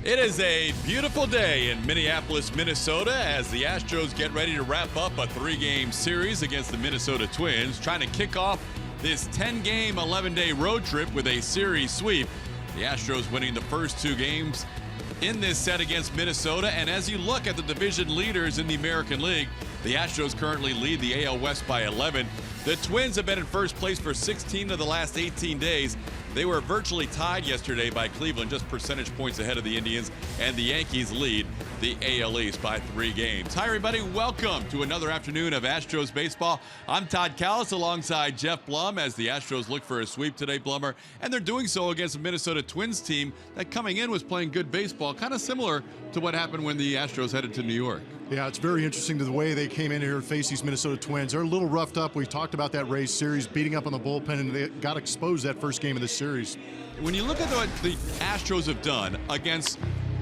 It is a beautiful day in Minneapolis, Minnesota, as the Astros get ready to wrap up a 3-game series against the Minnesota Twins, trying to kick off this 10-game, 11-day road trip with a series sweep. The Astros winning the first 2 games in this set against Minnesota. And as you look at the division leaders in the American League, the Astros currently lead the AL West by 11. The Twins have been in first place for 16 of the last 18 days. They were virtually tied yesterday by Cleveland, just percentage points ahead of the Indians, and the Yankees lead the AL East by 3 games. Hi, everybody. Welcome to another afternoon of Astros baseball. I'm Todd Callis alongside Jeff Blum as the Astros look for a sweep today, Blummer, and they're doing so against a Minnesota Twins team that coming in was playing good baseball, kind of similar to what happened when the Astros headed to New York. Yeah, it's very interesting to the way they came in here to face these Minnesota Twins. They're a little roughed up. We talked about that Rays series, beating up on the bullpen, and they got exposed that first game of the series. When you look at what the Astros have done against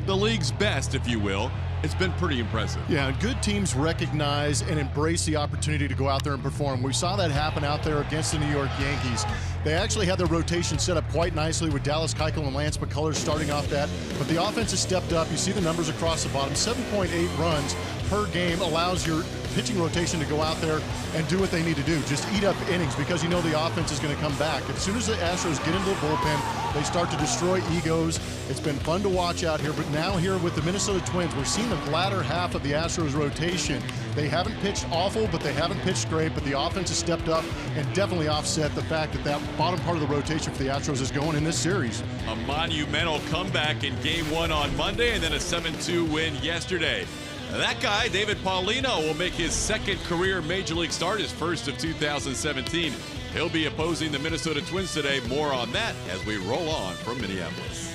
the league's best, if you will, it's been pretty impressive. Yeah, and good teams recognize and embrace the opportunity to go out there and perform. We saw that happen out there against the New York Yankees. They actually had their rotation set up quite nicely with Dallas Keuchel and Lance McCullers starting off that, but the offense has stepped up. You see the numbers across the bottom. 7.8 runs per game allows your pitching rotation to go out there and do what they need to do. Just eat up innings, because you know the offense is going to come back. As soon as the Astros get into the bullpen, they start to destroy egos. It's been fun to watch out here, but now here with the Minnesota Twins, we're seeing the latter half of the Astros rotation. They haven't pitched awful, but they haven't pitched great, but the offense has stepped up and definitely offset the fact that that bottom part of the rotation for the Astros is going in this series. A monumental comeback in Game 1 on Monday, and then a 7-2 win yesterday. That guy, David Paulino, will make his second career Major League start, his first of 2017. He'll be opposing the Minnesota Twins today. More on that as we roll on from Minneapolis.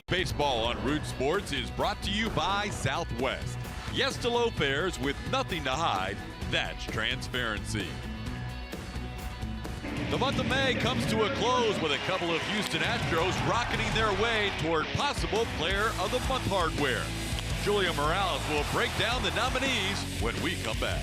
Baseball on Root Sports is brought to you by Southwest. Yes to low fares with nothing to hide. That's transparency. The month of May comes to a close with a couple of Houston Astros rocketing their way toward possible Player of the Month hardware. Julio Morales will break down the nominees when we come back.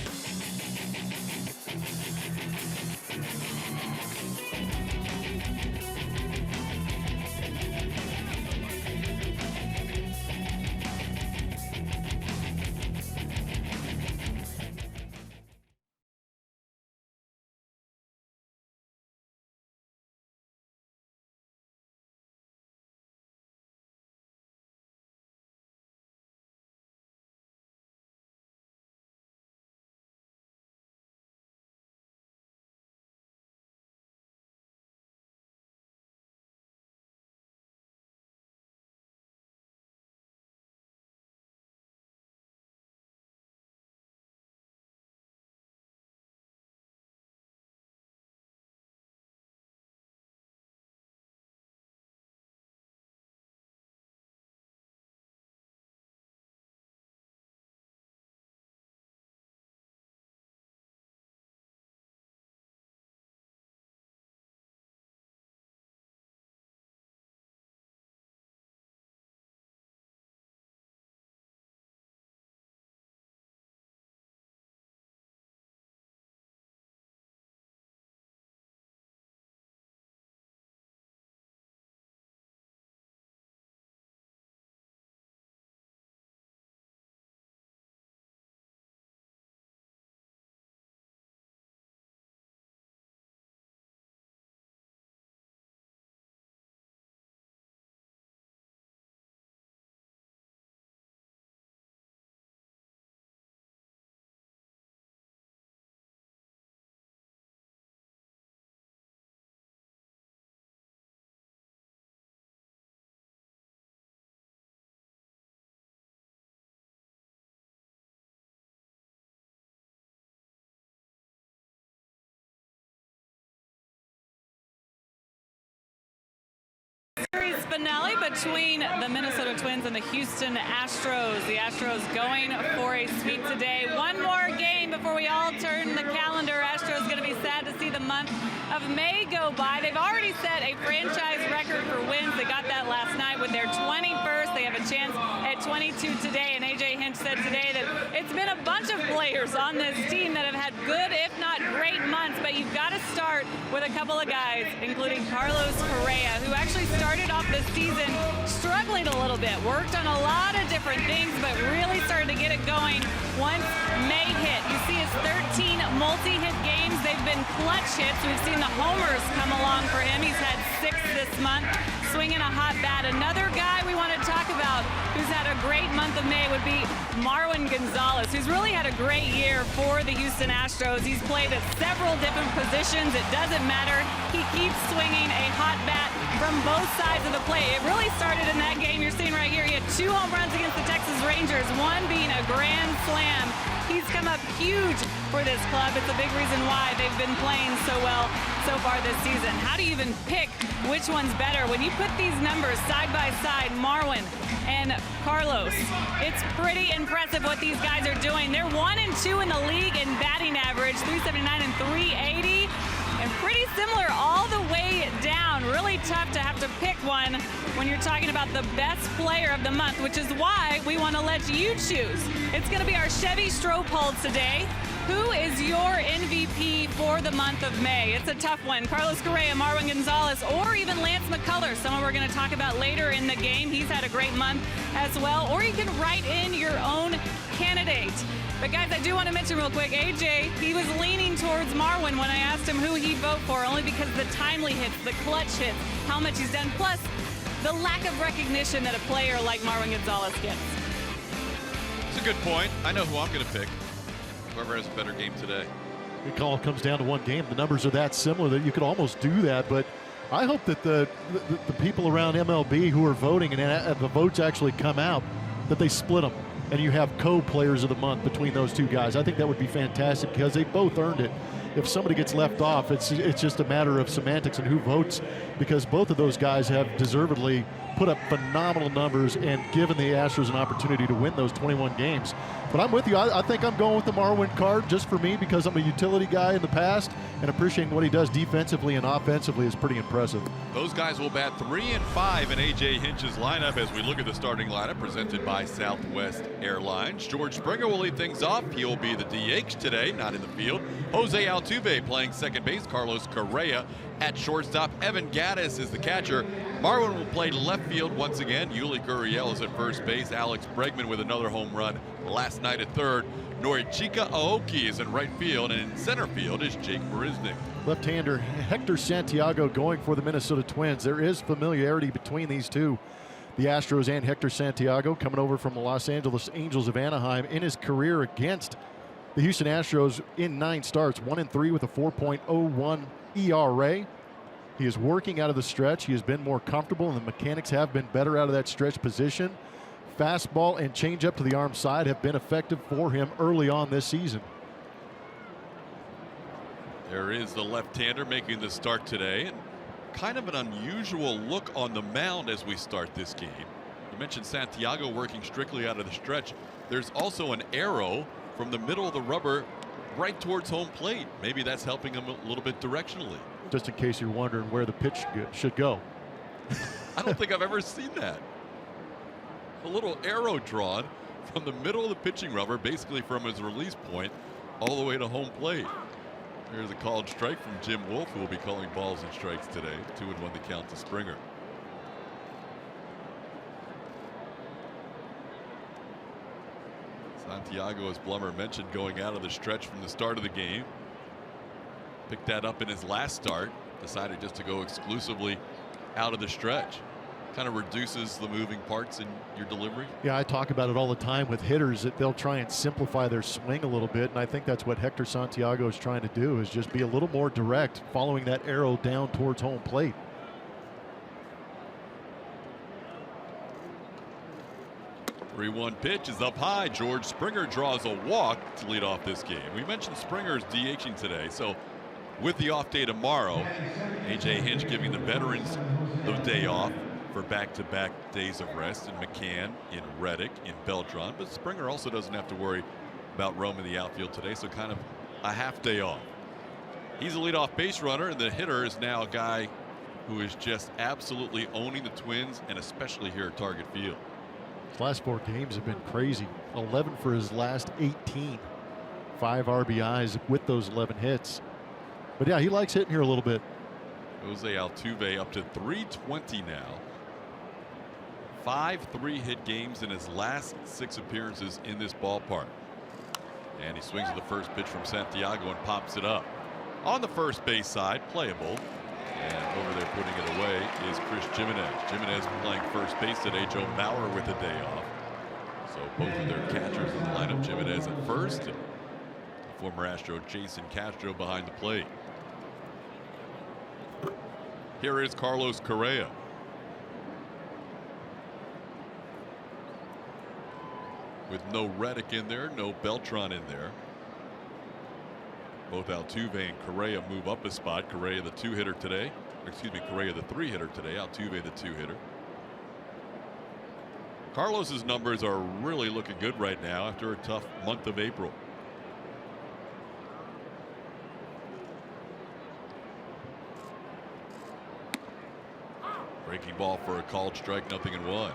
Finale between the Minnesota Twins and the Houston Astros. The Astros going for a sweep today. One more game before we all turn the calendar. Astros going to be sad to see the month of May go by. They've already set a franchise record for wins. They got that last night with their 21st. They have a chance at 22 today. And A.J. Hinch said today that it's been a bunch of players on this team that have had good, if not great months. But you've got to start with a couple of guys, including Carlos Correa, who actually started off this season struggling a little bit, worked on a lot of different things, but really started to get it going once May hit. You see his 13 multi-hit games. They've been clutch hits. We've seen the homers come along for him. He's had 6 this month, swinging a hot bat. Another guy we want to talk about who's had a great month of May would be Marwin Gonzalez, who's really had a great year for the Houston Astros. He's played at several different positions. It doesn't matter. He keeps swinging a hot bat from both sides of the plate. It really started in that game you're seeing right here. He had 2 home runs against the Texas Rangers, one being a grand slam. He's come up huge for this club. It's a big reason why they've been playing so well so far this season. How do you even pick which one's better? When you put these numbers side by side, Marwin and Carlos, it's pretty impressive what these guys are doing. They're 1 and 2 in the league in batting average, 379 and 380. And pretty similar all the way down. Really tough to have to pick one when you're talking about the best player of the month, which is why we want to let you choose. It's going to be our Chevy Stroh poll today. Who is your MVP for the month of May? It's a tough one. Carlos Correa, Marwin Gonzalez, or even Lance McCullers, someone we're going to talk about later in the game. He's had a great month as well. Or you can write in your own candidate. But guys, I do want to mention real quick, AJ, he was leaning towards Marwin when I asked him who he'd vote for, only because of the timely hits, the clutch hits, how much he's done, plus the lack of recognition that a player like Marwin Gonzalez gets. It's a good point. I know who I'm going to pick. Whoever has a better game today. It all comes down to one game. The numbers are that similar that you could almost do that, but I hope that the people around MLB who are voting and the votes actually come out, that they split them and you have co-players of the month between those two guys. I think that would be fantastic because they both earned it. If somebody gets left off, it's just a matter of semantics and who votes, because both of those guys have deservedly put up phenomenal numbers and given the Astros an opportunity to win those 21 games. But I'm with you. I think I'm going with the Marwin card just for me because I'm a utility guy in the past, and appreciating what he does defensively and offensively is pretty impressive. Those guys will bat 3 and 5 in A.J. Hinch's lineup as we look at the starting lineup presented by Southwest Airlines. George Springer will lead things off. He'll be the DH today, not in the field. Jose Altuve playing second base. Carlos Correa at shortstop. Evan Gattis is the catcher. Marwin will play left field once again. Yuli Gurriel is at first base. Alex Bregman with another home run last night at third. Norichika Aoki is in right field, and in center field is Jake Marisnick. Left-hander Hector Santiago going for the Minnesota Twins. There is familiarity between these two, the Astros and Hector Santiago, coming over from the Los Angeles Angels of Anaheim. In his career against the Houston Astros in 9 starts, 1-3 with a 4.01 ERA. He is working out of the stretch. He has been more comfortable, and the mechanics have been better out of that stretch position. Fastball and changeup to the arm side have been effective for him early on this season. There is the left-hander making the start today, and kind of an unusual look on the mound as we start this game. You mentioned Santiago working strictly out of the stretch. There's also an arrow from the middle of the rubber right towards home plate. Maybe that's helping him a little bit directionally. Just in case you're wondering where the pitch should go. I don't think I've ever seen that. A little arrow drawn from the middle of the pitching rubber, basically from his release point all the way to home plate. There's a called strike from Jim Wolf, who will be calling balls and strikes today. 2-1 the count to Springer. Santiago, as Blummer mentioned, going out of the stretch from the start of the game. Picked that up in his last start. Decided just to go exclusively out of the stretch. Kind of reduces the moving parts in your delivery. Yeah, I talk about it all the time with hitters, that they'll try and simplify their swing a little bit, and I think that's what Hector Santiago is trying to do, is just be a little more direct, following that arrow down towards home plate. The 3-1 pitch is up high. George Springer draws a walk to lead off this game. We mentioned Springer's DHing today, so with the off day tomorrow, A.J. Hinch giving the veterans the day off for back-to-back days of rest in McCann, in Reddick, in Beltran. But Springer also doesn't have to worry about roaming the outfield today, so kind of a half day off. He's a leadoff base runner, and the hitter is now a guy who is just absolutely owning the Twins, and especially here at Target Field. His last 4 games have been crazy. 11 for his last 18. 5 RBIs with those 11 hits. But yeah, he likes hitting here a little bit. Jose Altuve up to 320 now. 5 3-hit games in his last 6 appearances in this ballpark. And he swings at the first pitch from Santiago and pops it up. On the first base side, playable. And over there putting it away is Chris Jimenez. Jimenez playing first base today. Joe Mauer with a day off. So both of their catchers in the lineup. Jimenez at first, and former Astro Jason Castro behind the plate. Here is Carlos Correa. With no Reddick in there, no Beltran in there. Both Altuve and Correa move up a spot. Correa the 2-hitter today. Excuse me, Correa the 3-hitter today. Altuve the 2-hitter. Carlos's numbers are really looking good right now after a tough month of April. Breaking ball for a called strike, 0-1.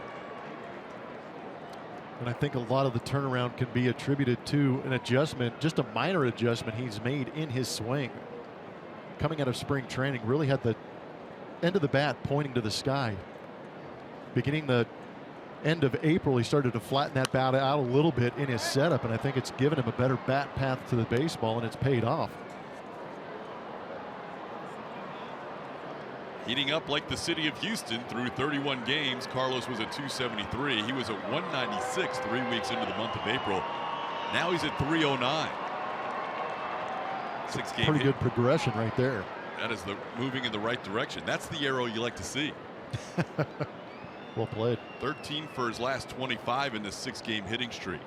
And I think a lot of the turnaround can be attributed to an adjustment, just a minor adjustment he's made in his swing. Coming out of spring training, really had the end of the bat pointing to the sky. Beginning the end of April, he started to flatten that bat out a little bit in his setup, and I think it's given him a better bat path to the baseball, and it's paid off. Heating up like the city of Houston through 31 games. Carlos was at 273. He was at 196 3 weeks into the month of April. Now he's at 309. 6-game Pretty hit. good progression right there. That is the moving in the right direction. That's the arrow you like to see. Well played. 13 for his last 25 in this 6-game hitting streak.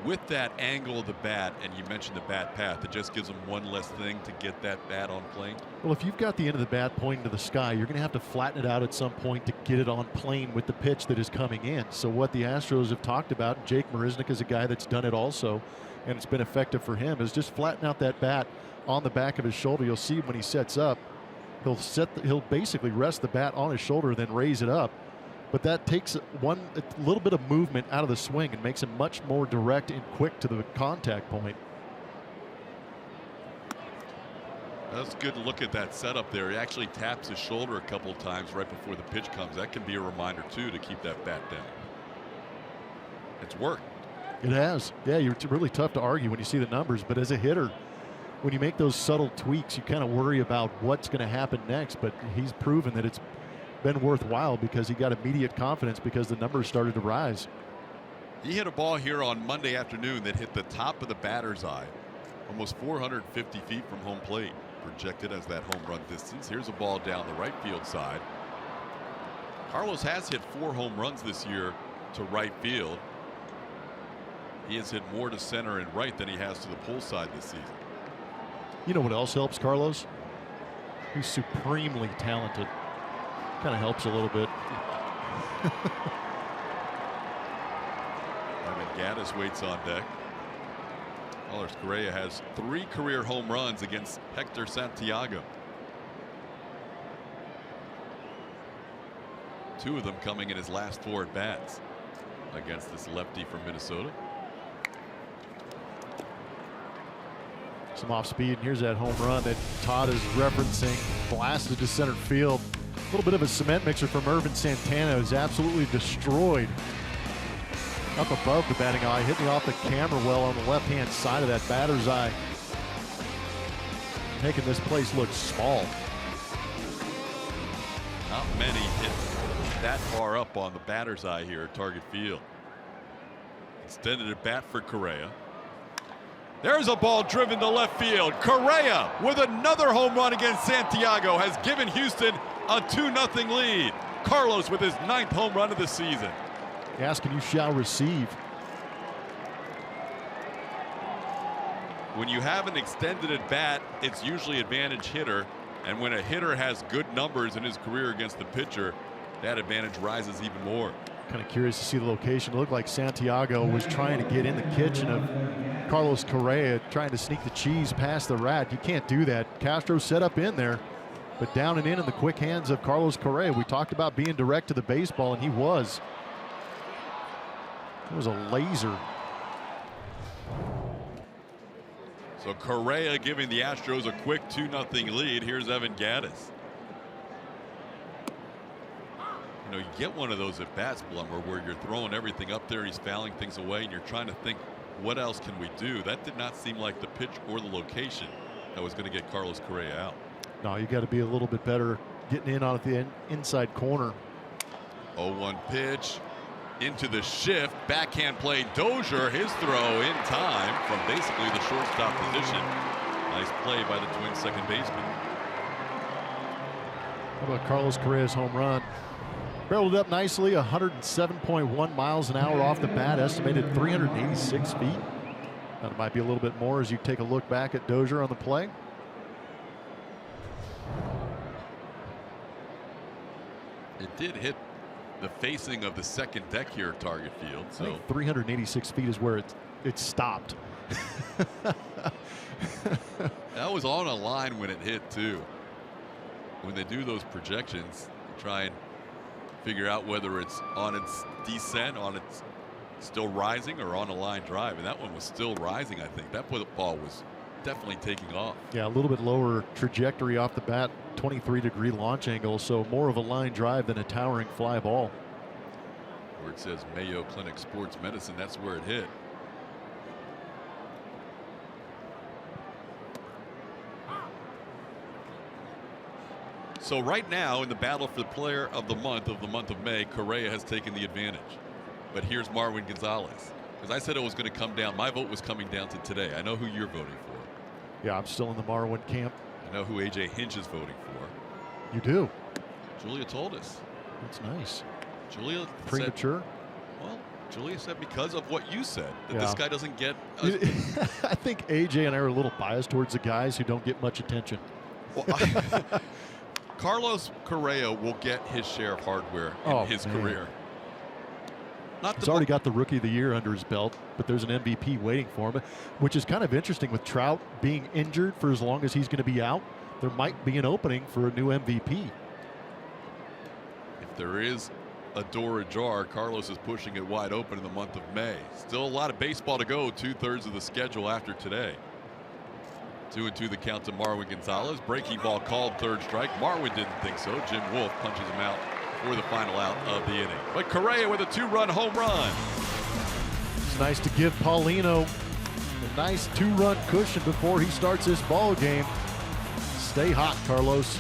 with that angle of the bat, and you mentioned the bat path, it just gives them one less thing to get that bat on plane? Well, if you've got the end of the bat pointing to the sky, you're going to have to flatten it out at some point to get it on plane with the pitch that is coming in. So what the Astros have talked about, Jake Marisnick is a guy that's done it also, and it's been effective for him, is just flatten out that bat on the back of his shoulder. You'll see when he sets up, he'll basically rest the bat on his shoulder, then raise it up. But that takes a little bit of movement out of the swing and makes him much more direct and quick to the contact point. That's a good look at that setup there. He actually taps his shoulder a couple of times right before the pitch comes. That can be a reminder, too, to keep that bat down. It's worked. It has. Yeah, it's really tough to argue when you see the numbers. But as a hitter, when you make those subtle tweaks, you kind of worry about what's going to happen next. But he's proven that it's been worthwhile because he got immediate confidence because the numbers started to rise. He hit a ball here on Monday afternoon that hit the top of the batter's eye, almost 450 feet from home plate, projected as that home run distance. Here's a ball down the right field side. Carlos has hit 4 home runs this year to right field. He has hit more to center and right than he has to the pull side this season. You know what else helps Carlos? He's supremely talented. Kind of helps a little bit. Gaddis waits on deck. Carlos Correa has 3 career home runs against Hector Santiago. 2 of them coming in his last 4 at bats against this lefty from Minnesota. Some off speed, and here's that home run that Todd is referencing, blasted to center field. A little bit of a cement mixer from Irvin Santana, who's absolutely destroyed up above the batting eye, hitting off the camera well on the left-hand side of that batter's eye, making this place look small. Not many hit that far up on the batter's eye here at Target Field. Extended at bat for Correa. There's a ball driven to left field. Correa with another home run against Santiago has given Houston a 2-0 lead. Carlos with his 9th home run of the season. Ask and you shall receive. When you have an extended at bat, it's usually advantage hitter, and when a hitter has good numbers in his career against the pitcher, that advantage rises even more. Kind of curious to see the location. It looked like Santiago was trying to get in the kitchen of Carlos Correa, trying to sneak the cheese past the rat. You can't do that. Castro set up in there, but down and in the quick hands of Carlos Correa. We talked about being direct to the baseball, and he was. It was a laser. So Correa giving the Astros a quick 2-0 lead. Here's Evan Gaddis. You know, you get one of those at bats, Blummer, where you're throwing everything up there, he's fouling things away, and you're trying to think, what else can we do? That did not seem like the pitch or the location that was going to get Carlos Correa out. No, you got to be a little bit better getting in on the inside corner. 0-1 pitch into the shift. Backhand play. Dozier, his throw in time from basically the shortstop position. Nice play by the Twins second baseman. How about Carlos Correa's home run? Barreled it up nicely, 107.1 miles an hour off the bat, estimated 386 feet. That might be a little bit more as you take a look back at Dozier on the play. It did hit the facing of the second deck here at Target Field. I So think 386 feet is where it stopped. that was on a line when it hit too. When they do those projections, they try and figure out whether it's on its descent, on its still rising, or on a line drive. And that one was still rising, I think. That ball was definitely taking off. Yeah, a little bit lower trajectory off the bat, 23-degree launch angle, so more of a line drive than a towering fly ball. Where it says Mayo Clinic Sports Medicine, that's where it hit. So right now in the battle for the player of the month of May, Correa has taken the advantage. But here's Marwin Gonzalez. Because I said it was going to come down. My vote was coming down to today. I know who you're voting for. Yeah, I'm still in the Marwin camp. I know who AJ Hinch is voting for. You do? Julia told us. That's nice. Julia Premature? Said, well, Julia said because of what you said, that this guy doesn't get. I think AJ and I are a little biased towards the guys who don't get much attention. Well, Carlos Correa will get his share of hardware in his career. He's already got the Rookie of the Year under his belt, but there's an MVP waiting for him, which is kind of interesting with Trout being injured for as long as he's going to be out. There might be an opening for a new MVP. If there is a door ajar, Carlos is pushing it wide open in the month of May. Still a lot of baseball to go, 2/3 of the schedule after today. 2-2 the count to Marwin Gonzalez. Breaking ball called, third strike. Marwin didn't think so. Jim Wolf punches him out for the final out of the inning. But Correa with a 2-run home run. It's nice to give Paulino a nice 2-run cushion before he starts this ball game. Stay hot, Carlos.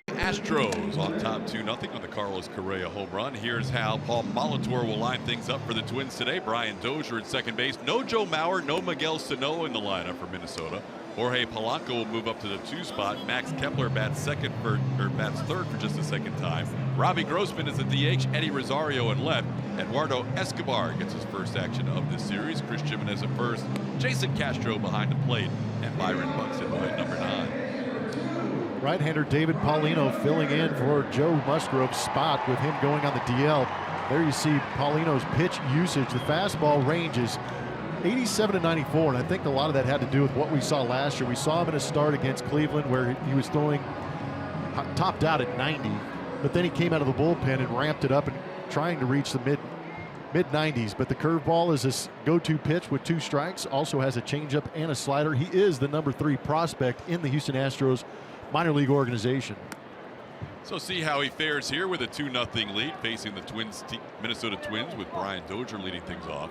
Astros on top 2-0 on the Carlos Correa home run. Here's how Paul Molitor will line things up for the Twins today. Brian Dozier at second base. No Joe Mauer, no Miguel Sano in the lineup for Minnesota. Jorge Polanco will move up to the 2 spot. Max Kepler bats third for just a second time. Robbie Grossman is the DH. Eddie Rosario in left. Eduardo Escobar gets his first action of this series. Chris Jimenez at first. Jason Castro behind the plate. And Byron Buxton at number 9. Right-hander David Paulino filling in for Joe Musgrove's spot with him going on the DL. There you see Paulino's pitch usage. The fastball range is 87 to 94, and I think a lot of that had to do with what we saw last year. We saw him in a start against Cleveland where he was throwing topped out at 90, but then he came out of the bullpen and ramped it up and trying to reach the mid 90s. But the curveball is his go-to pitch with 2 strikes. Also has a changeup and a slider. He is the number 3 prospect in the Houston Astros minor league organization. So see how he fares here with a 2-0 lead facing the Minnesota Twins with Brian Dozier leading things off.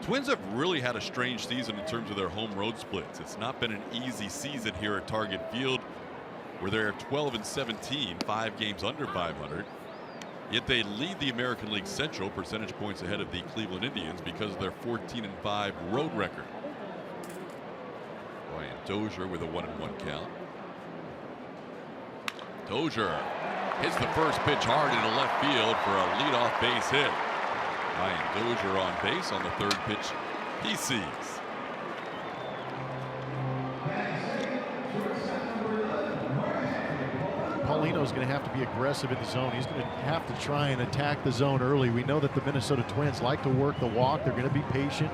Twins have really had a strange season in terms of their home road splits. It's not been an easy season here at Target Field where they're 12-17, 5 games under 500. Yet they lead the American League Central percentage points ahead of the Cleveland Indians because of their 14-5 road record. Brian Dozier with a 1-1 count. Dozier hits the first pitch hard into left field for a leadoff base hit. Brian Dozier on base on the third pitch he sees. Paulino's going to have to be aggressive in the zone. He's going to have to try and attack the zone early. We know that the Minnesota Twins like to work the walk. They're going to be patient.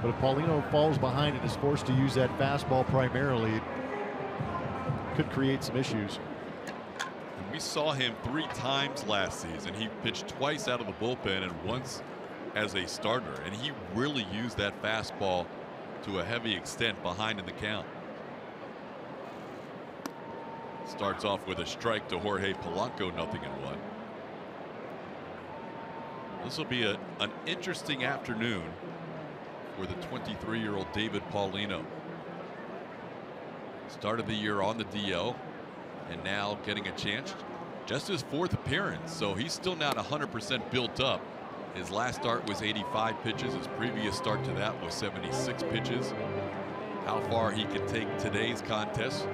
But if Paulino falls behind and is forced to use that fastball primarily, it could create some issues. We saw him 3 times last season. He pitched twice out of the bullpen and once as a starter, and he really used that fastball to a heavy extent behind in the count. Starts off with a strike to Jorge Polanco, 0-1. This will be an interesting afternoon for the 23-year-old David Paulino. Started the year on the DL and now getting a chance. Just his 4th appearance, so he's still not 100% built up. His last start was 85 pitches. His previous start to that was 76 pitches. How far he can take today's contest,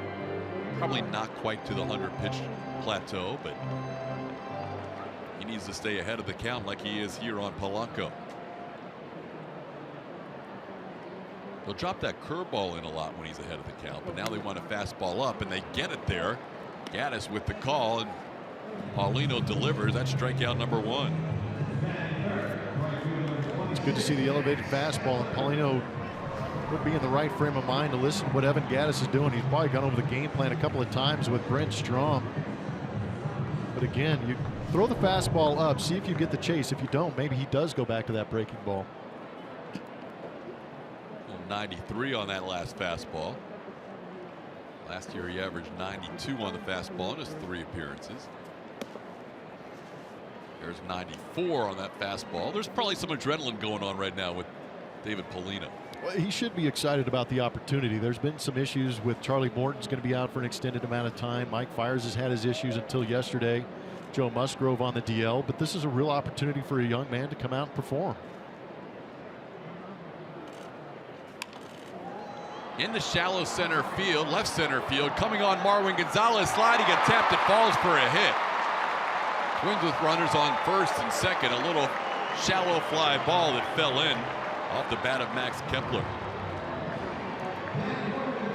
probably not quite to the 100-pitch plateau, but he needs to stay ahead of the count like he is here on Polanco. They'll drop that curveball in a lot when he's ahead of the count, but now they want a fastball up, and they get it there. Gaddis with the call, and Paulino delivers. That's strikeout number 1. It's good to see the elevated fastball, and Paulino would be in the right frame of mind to listen to what Evan Gaddis is doing. He's probably gone over the game plan a couple of times with Brent Strom. But again, you throw the fastball up, see if you get the chase. If you don't, maybe he does go back to that breaking ball. 93 on that last fastball. Last year he averaged 92 on the fastball in his 3 appearances. There's 94 on that fastball. There's probably some adrenaline going on right now with David Paulino. Well, he should be excited about the opportunity. There's been some issues with Charlie Morton's going to be out for an extended amount of time. Mike Fiers has had his issues until yesterday. Joe Musgrove on the DL, but this is a real opportunity for a young man to come out and perform. In the shallow center field, left center field, coming on Marwin Gonzalez, sliding attempt, it falls for a hit. Twins with runners on first and second, a little shallow fly ball that fell in off the bat of Max Kepler.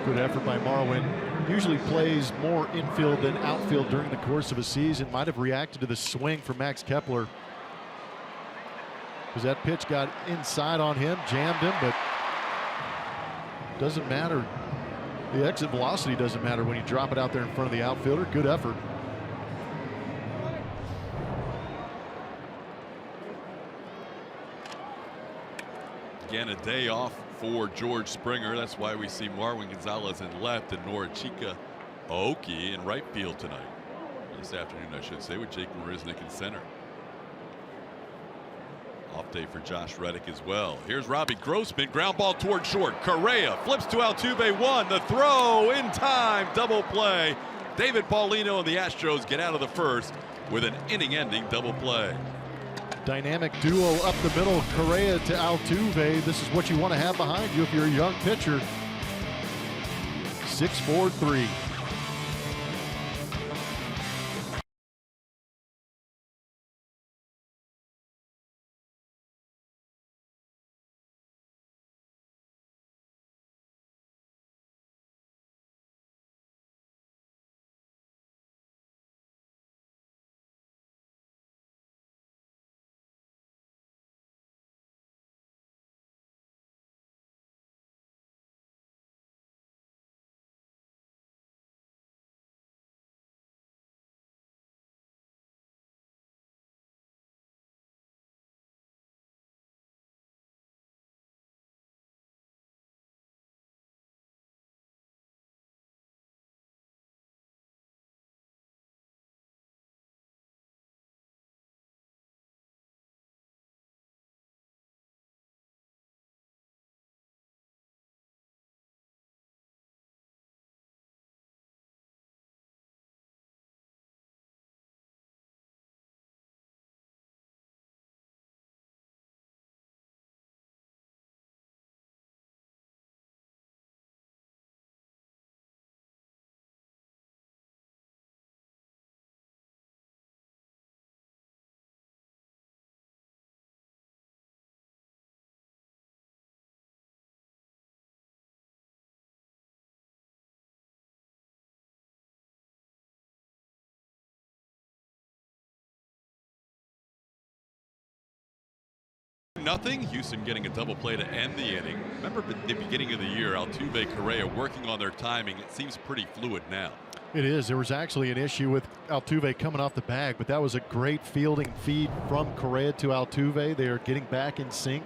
Good effort by Marwin. Usually plays more infield than outfield during the course of a season. Might have reacted to the swing from Max Kepler, because that pitch got inside on him, jammed him, but doesn't matter. The exit velocity doesn't matter when you drop it out there in front of the outfielder. Good effort. Again, a day off for George Springer. That's why we see Marwin Gonzalez in left and Norichika Aoki in right field tonight. This afternoon, I should say, with Jake Marisnick in center. Off day for Josh Reddick as well. Here's Robbie Grossman, ground ball toward short. Correa flips to Altuve, 1. The throw in time, double play. David Paulino and the Astros get out of the first with an inning-ending double play. Dynamic duo up the middle, Correa to Altuve. This is what you want to have behind you if you're a young pitcher. 6-4-3. Nothing. Houston getting a double play to end the inning. Remember at the beginning of the year, Altuve, Correa working on their timing. It seems pretty fluid now. It is. There was actually an issue with Altuve coming off the bag, but that was a great fielding feed from Correa to Altuve. They are getting back in sync,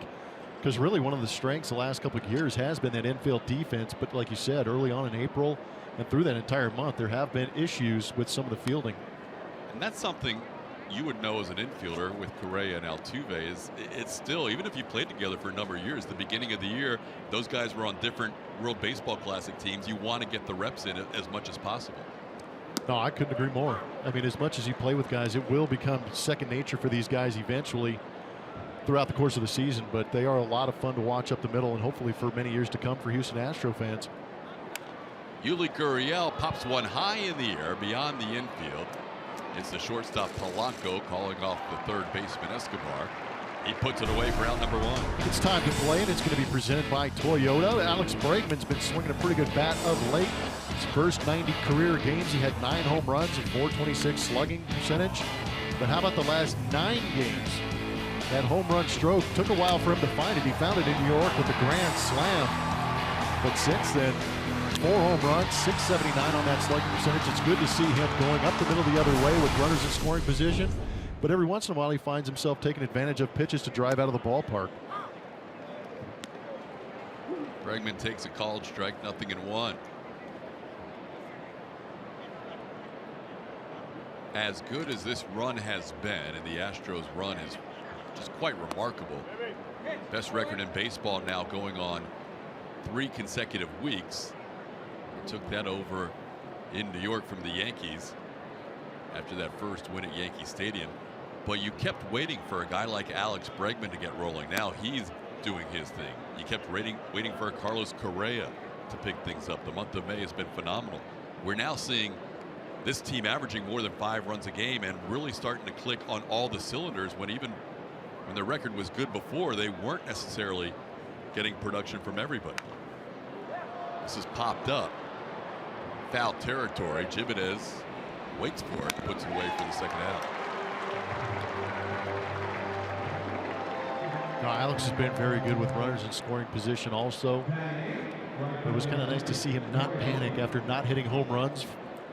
because really one of the strengths the last couple of years has been that infield defense. But like you said, early on in April and through that entire month, there have been issues with some of the fielding. And that's something you would know as an infielder with Correa and Altuve is it's still, even if you played together for a number of years, the beginning of the year, those guys were on different World Baseball Classic teams. You want to get the reps in as much as possible. No, I couldn't agree more. I mean, as much as you play with guys, it will become second nature for these guys eventually throughout the course of the season, but they are a lot of fun to watch up the middle and hopefully for many years to come for Houston Astro fans. Yuli Gurriel pops one high in the air beyond the infield. It's the shortstop Polanco calling off the third baseman Escobar. He puts it away for out number one. It's time to play, and it's going to be presented by Toyota. Alex Bregman's been swinging a pretty good bat of late. His first 90 career games, he had 9 home runs and 426 slugging percentage. But how about the last 9 games? That home run stroke took a while for him to find it. He found it in New York with a grand slam. But since then, 4 home runs, 679 on that slugging percentage. It's good to see him going up the middle the other way with runners in scoring position. But every once in a while, he finds himself taking advantage of pitches to drive out of the ballpark. Bregman takes a called strike, 0-1. As good as this run has been, and the Astros run is just quite remarkable. Best record in baseball now, going on 3 consecutive weeks. Took that over in New York from the Yankees after that first win at Yankee Stadium. But you kept waiting for a guy like Alex Bregman to get rolling. Now he's doing his thing. You kept waiting for Carlos Correa to pick things up. The month of May has been phenomenal. We're now seeing this team averaging more than 5 runs a game and really starting to click on all the cylinders when even when their record was good before, they weren't necessarily getting production from everybody. This has popped up. Foul territory. Jimenez waits for it, puts it away for the second out. Now, Alex has been very good with runners in scoring position also. It was kind of nice to see him not panic after not hitting home runs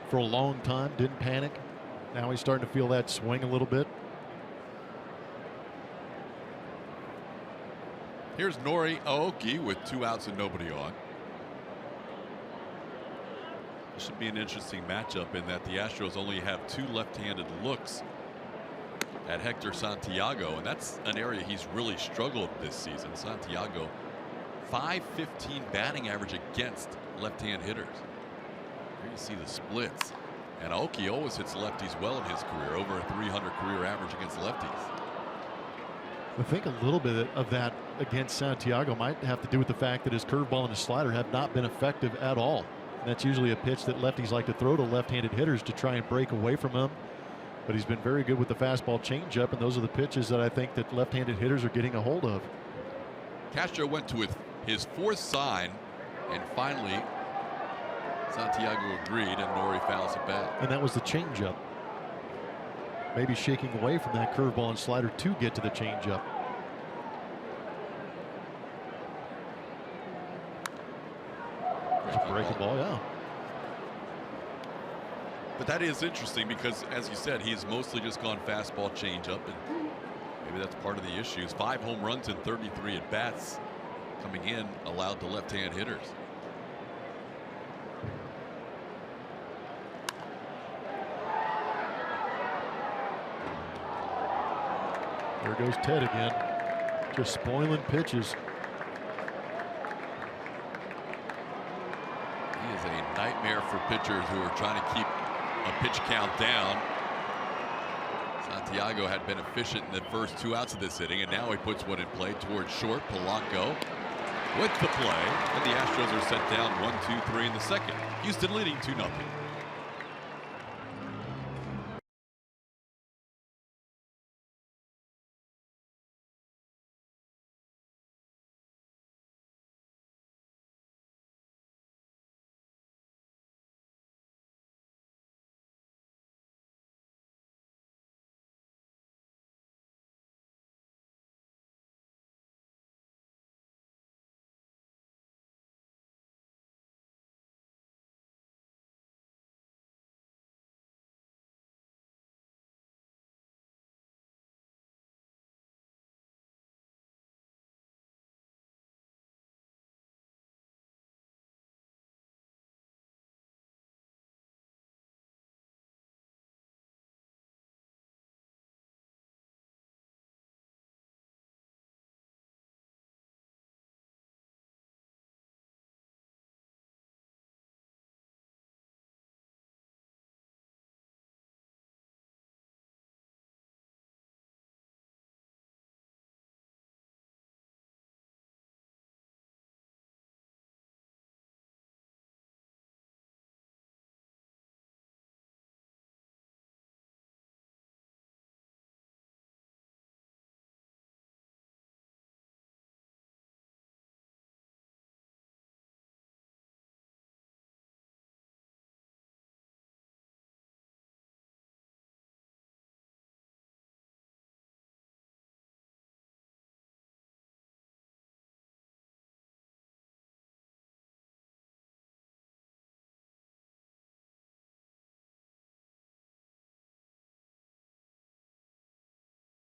for a long time. Didn't panic. Now he's starting to feel that swing a little bit. Here's Nori Aoki with 2 outs and nobody on. This should be an interesting matchup in that the Astros only have 2 left-handed looks at Hector Santiago, and that's an area he's really struggled this season. Santiago, .515 batting average against left-hand hitters. Here you see the splits, and Aoki always hits lefties well in his career, over a .300 career average against lefties. I think a little bit of that against Santiago might have to do with the fact that his curveball and his slider have not been effective at all. And that's usually a pitch that lefties like to throw to left-handed hitters to try and break away from him. But he's been very good with the fastball changeup, and those are the pitches that I think that left-handed hitters are getting a hold of. Castro went to his 4th sign, and finally Santiago agreed, and Nori fouls it back. And that was the changeup. Maybe shaking away from that curveball and slider to get to the changeup. Breaking ball, yeah. But that is interesting because, as you said, he's mostly just gone fastball changeup, and maybe that's part of the issues. 5 home runs and 33 at bats coming in allowed to left-hand hitters. There goes Ted again, just spoiling pitches. He is a nightmare for pitchers who are trying to keep a pitch count down. Santiago had been efficient in the first 2 outs of this inning, and now he puts one in play towards short. Polanco with the play, and the Astros are set down 1-2-3 in the second. Houston leading 2-0.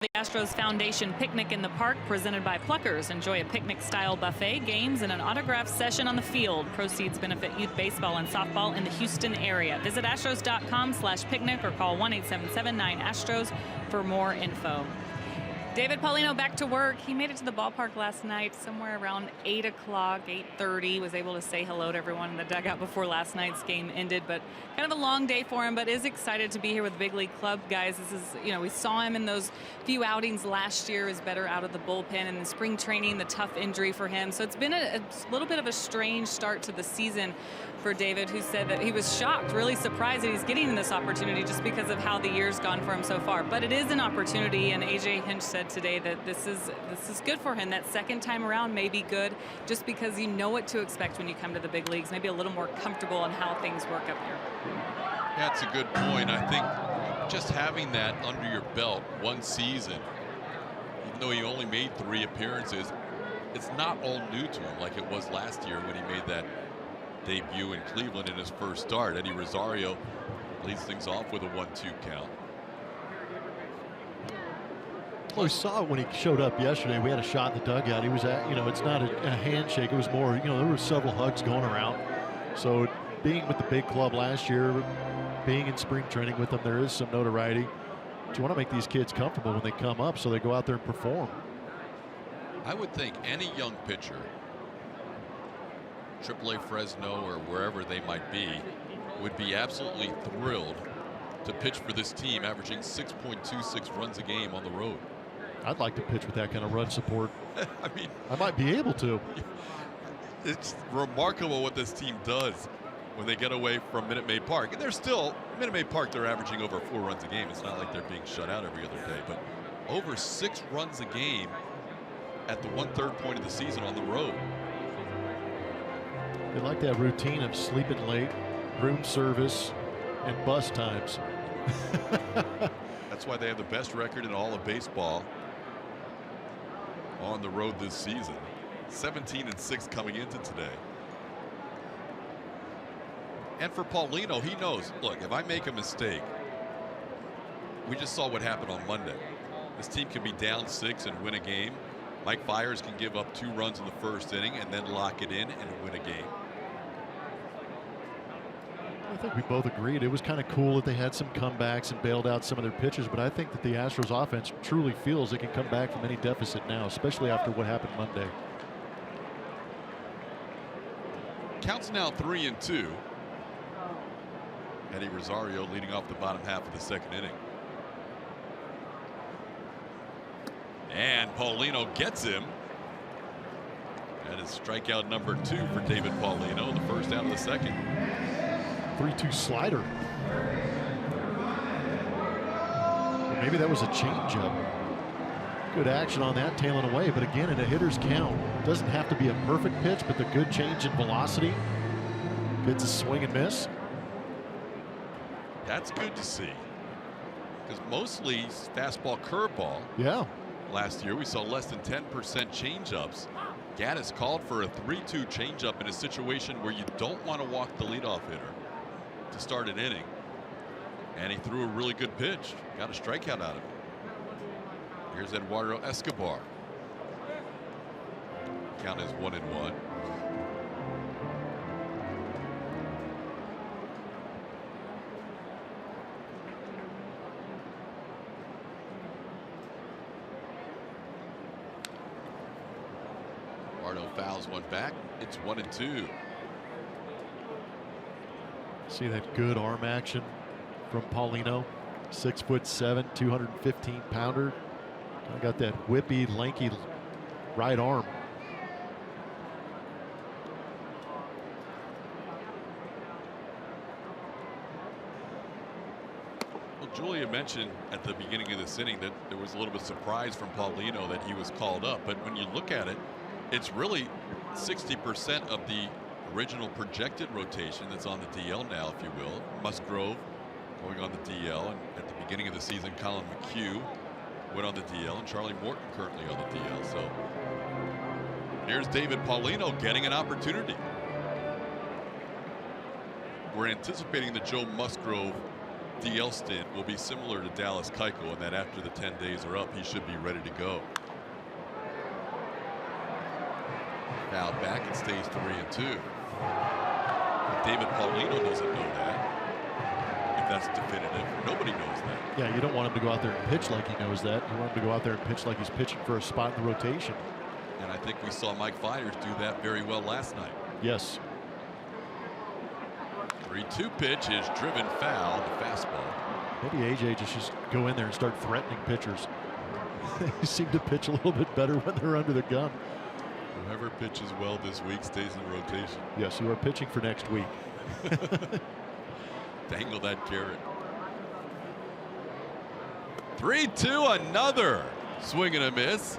The Astros Foundation Picnic in the Park, presented by Pluckers. Enjoy a picnic-style buffet, games, and an autograph session on the field. Proceeds benefit youth baseball and softball in the Houston area. Visit astros.com/picnic or call 1-877-9-ASTROS for more info. David Paulino back to work. He made it to the ballpark last night somewhere around 8 o'clock, 8:30. Was able to say hello to everyone in the dugout before last night's game ended, but kind of a long day for him, but is excited to be here with Big League Club guys. This is, we saw him in those few outings last year, is better out of the bullpen, and in spring training, the tough injury for him. So it's been a little bit of a strange start to the season for David, who said that he was shocked, really surprised that he's getting this opportunity just because of how the year's gone for him so far. But it is an opportunity, and AJ Hinch said today that this is good for him. That second time around may be good just because you know what to expect when you come to the big leagues, maybe a little more comfortable on how things work up here. That's a good point. I think just having that under your belt one season, even though he only made 3 appearances, it's not all new to him like it was last year when he made that debut in Cleveland in his first start. Eddie Rosario leads things off with a 1-2 count. Well, we saw it when he showed up yesterday. We had a shot in the dugout. He was at, it's not a handshake. It was more, there were several hugs going around. So being with the big club last year, being in spring training with them, there is some notoriety. But you want to make these kids comfortable when they come up so they go out there and perform. I would think any young pitcher, AAA Fresno or wherever they might be, would be absolutely thrilled to pitch for this team, averaging 6.26 runs a game on the road. I'd like to pitch with that kind of run support. I mean, I might be able to. It's remarkable what this team does when they get away from Minute Maid Park. And they're still, Minute Maid Park, they're averaging over 4 runs a game. It's not like they're being shut out every other day, but over 6 runs a game at the 1/3 point of the season on the road. They like that routine of sleeping late, room service, and bus times. That's why they have the best record in all of baseball on the road this season. 17-6 coming into today. And for Paulino, he knows, look, if I make a mistake, we just saw what happened on Monday. This team can be down 6 and win a game. Mike Fiers can give up 2 runs in the first inning and then lock it in and win a game. I think we both agreed it was kind of cool that they had some comebacks and bailed out some of their pitchers, but I think that the Astros offense truly feels they can come back from any deficit now, especially after what happened Monday. Counts now 3-2. Eddie Rosario leading off the bottom half of the second inning. And Paulino gets him. That is strikeout number 2 for David Paulino, the first out of the second. 3-2 slider. Or maybe that was a changeup. Good action on that, tailing away, but again, in a hitter's count. Doesn't have to be a perfect pitch, but the good change in velocity gets a swing and miss. That's good to see, because mostly fastball curveball. Yeah. Last year we saw less than 10% changeups. Gaddis called for a 3-2 changeup in a situation where you don't want to walk the leadoff hitter to start an inning, and he threw a really good pitch, got a strikeout out of it. Here's Eduardo Escobar. Count is 1-1. Eduardo fouls one back. It's 1-2. See that good arm action from Paulino. 6'7", 215 pounder. Kind of got that whippy, lanky right arm. Well, Julia mentioned at the beginning of this inning that there was a little bit of surprise from Paulino that he was called up. But when you look at it, it's really 60% of the original projected rotation that's on the DL now, if you will. Musgrove going on the DL, and at the beginning of the season, Colin McHugh went on the DL, and Charlie Morton currently on the DL. So here's David Paulino getting an opportunity. We're anticipating that Joe Musgrove DL stint will be similar to Dallas Keuchel in that after the 10 days are up, he should be ready to go. Foul back and stays 3-2. But David Paulino doesn't know that. If that's definitive, nobody knows that. Yeah, you don't want him to go out there and pitch like he knows that. You want him to go out there and pitch like he's pitching for a spot in the rotation. And I think we saw Mike Fiers do that very well last night. Yes. 3-2 pitch is driven foul, the fastball. Maybe AJ just go in there and start threatening pitchers. They seem to pitch a little bit better when they're under the gun. Whoever pitches well this week stays in rotation. Yes, you are pitching for next week. Dangle that carrot. 3-2, another swing and a miss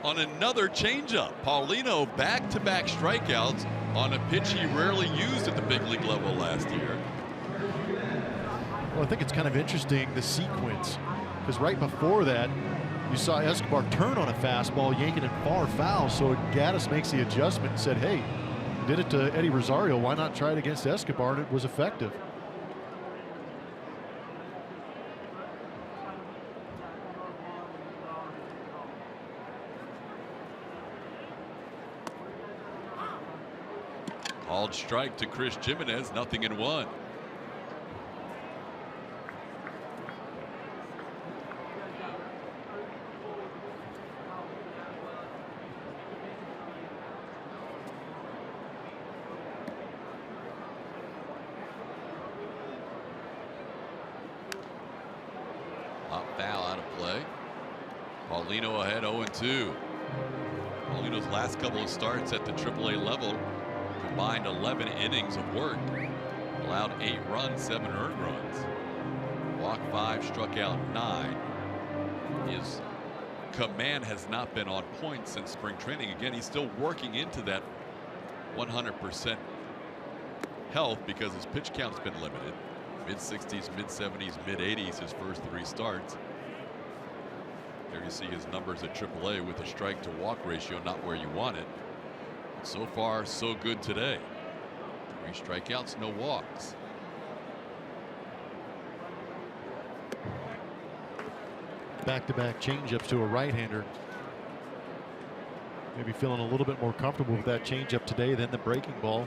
on another changeup. Paulino back-to-back strikeouts on a pitch he rarely used at the big league level last year. Well, I think it's kind of interesting, the sequence, because right before that, you saw Escobar turn on a fastball, yanking it far foul. So Gaddis makes the adjustment and said, hey, did it to Eddie Rosario, why not try it against Escobar? And it was effective. Called strike to Chris Jimenez, 0-1. Foul out of play. Paulino ahead 0-2. Paulino's last couple of starts at the AAA level combined 11 innings of work, allowed 8 runs, 7 earned runs, walked 5, struck out 9. His command has not been on point since spring training. Again, he's still working into that 100% health because his pitch count's been limited. Mid-60s, mid-70s, mid-80s his first 3 starts. There you see his numbers at AAA with a strike to walk ratio not where you want it. So far, so good today. 3 strikeouts, no walks. Back-to-back changeups to a right-hander. Maybe feeling a little bit more comfortable with that changeup today than the breaking ball.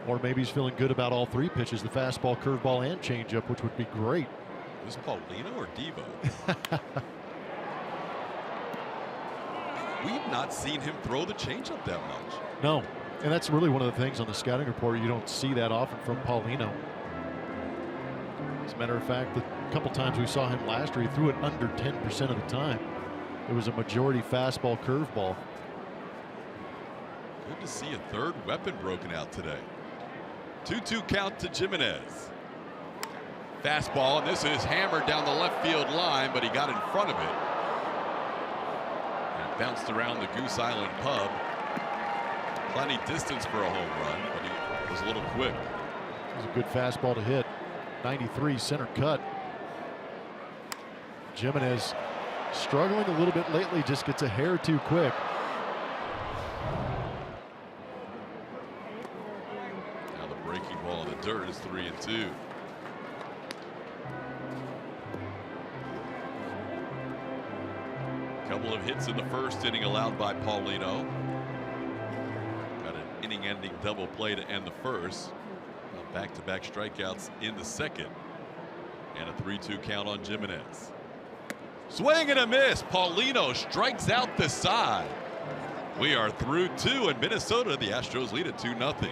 Or maybe he's feeling good about all 3 pitches, the fastball, curveball, and changeup, which would be great. Is Paulino or Devo? We've not seen him throw the changeup that much. No, and that's really one of the things on the scouting report. You don't see that often from Paulino. As a matter of fact, the couple times we saw him last year, he threw it under 10% of the time. It was a majority fastball, curveball. Good to see a third weapon broken out today. 2-2 count to Jimenez. Fastball, and this is hammered down the left field line, but he got in front of it. And bounced around the Goose Island pub. Plenty distance for a home run, but he was a little quick. It was a good fastball to hit. 93 center cut. Jimenez struggling a little bit lately, just gets a hair too quick. Now the breaking ball in the dirt is 3-2. Couple of hits in the first inning allowed by Paulino. Got an inning-ending double play to end the first. Back-to-back strikeouts in the second. And a 3-2 count on Jimenez. Swing and a miss. Paulino strikes out the side. We are through 2 in Minnesota. The Astros lead at 2-0.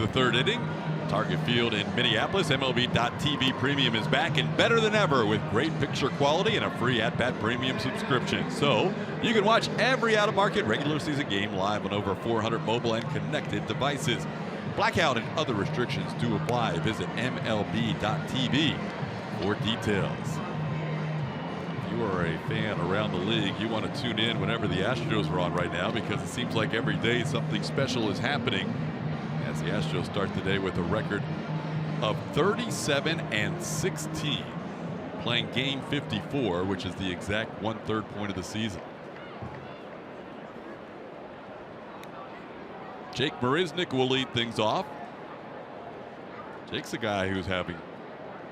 the third inning. Target Field in Minneapolis. MLB.TV Premium is back and better than ever with great picture quality and a free at-bat premium subscription. So you can watch every out-of-market regular season game live on over 400 mobile and connected devices. Blackout and other restrictions do apply. Visit MLB.TV for details. If you are a fan around the league, you want to tune in whenever the Astros are on right now, because it seems like every day something special is happening as the Astros start the day with a record of 37-16, playing game 54, which is the exact 1/3 point of the season. Jake Marisnick will lead things off. Jake's a guy who's having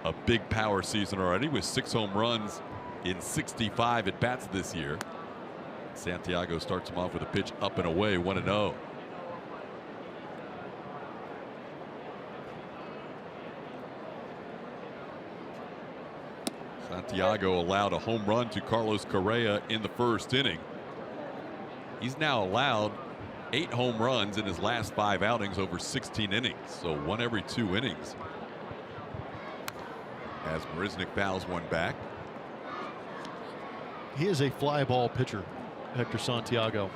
a big power season already with 6 home runs in 65 at bats this year. Santiago starts him off with a pitch up and away, 1-0. Santiago allowed a home run to Carlos Correa in the first inning. He's now allowed 8 home runs in his last 5 outings over 16 innings, so 1 every 2 innings. As Marisnick fouls one back. He is a fly ball pitcher, Hector Santiago.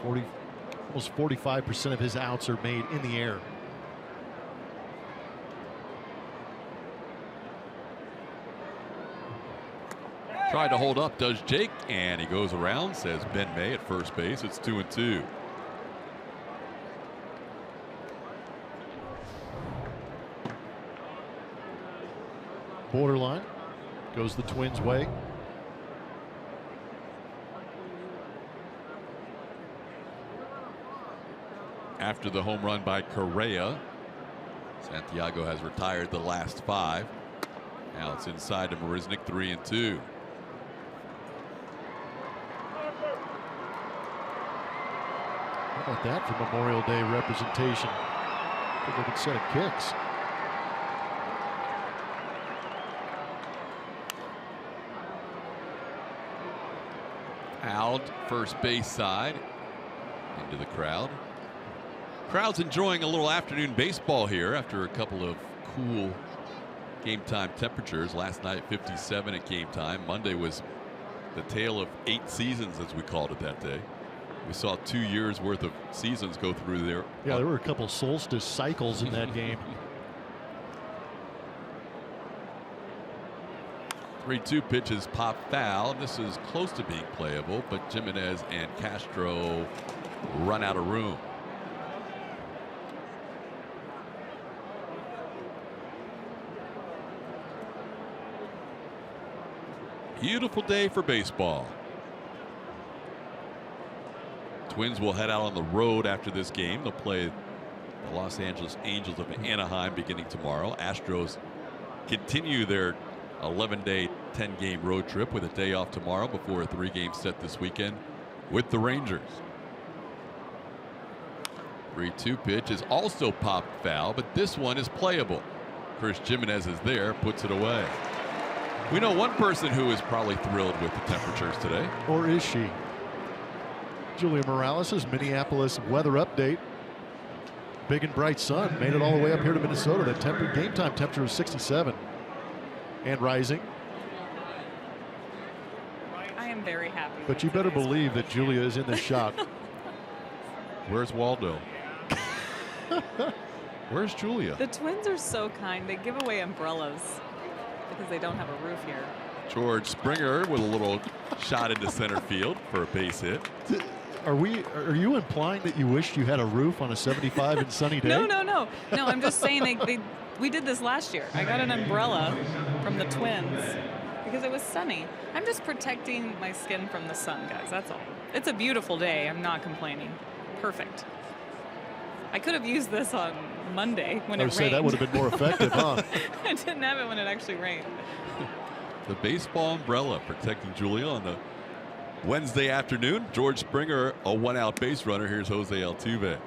Almost 45% of his outs are made in the air. Tried to hold up, does Jake, and he goes around, says Ben May at first base. It's 2-2. Borderline goes the Twins' way. After the home run by Correa, Santiago has retired the last 5. Now it's inside to Marisnick, 3-2. How about that for Memorial Day representation? Good looking set of kicks. Fouled first base side into the crowd. Crowd's enjoying a little afternoon baseball here after a couple of cool game time temperatures. Last night 57 at game time. Monday was the tale of 8 seasons, as we called it that day. We saw 2 years worth of seasons go through there. Yeah, there were a couple solstice cycles in that game. 3-2 pitches pop foul. This is close to being playable, but Jimenez and Castro run out of room. Beautiful day for baseball. Twins will head out on the road after this game. They'll play the Los Angeles Angels of Anaheim beginning tomorrow. Astros continue their 11-day, 10-game road trip with a day off tomorrow before a 3-game set this weekend with the Rangers. 3-2 pitch is also popped foul, but this one is playable. Chris Jimenez is there, puts it away. We know one person who is probably thrilled with the temperatures today. Or is she? Julia Morales' Minneapolis weather update. Big and bright sun made it all the way up here to Minnesota. The game time temperature was 67 and rising. I am very happy. But you better believe that Julia is in this shot. Where's Waldo? Where's Julia? The Twins are so kind. They give away umbrellas because they don't have a roof here. George Springer with a little shot into center field for a base hit. Are you implying that you wished you had a roof on a 75 and sunny day? No. No, I'm just saying we did this last year. I got an umbrella from the Twins because it was sunny. I'm just protecting my skin from the sun, guys. That's all. It's a beautiful day. I'm not complaining. Perfect. I could have used this on Monday when it rained. I would say that would have been more effective, huh? I didn't have it when it actually rained. The baseball umbrella protecting Julia on the Wednesday afternoon. George Springer, a 1-out base runner. Here's Jose Altuve.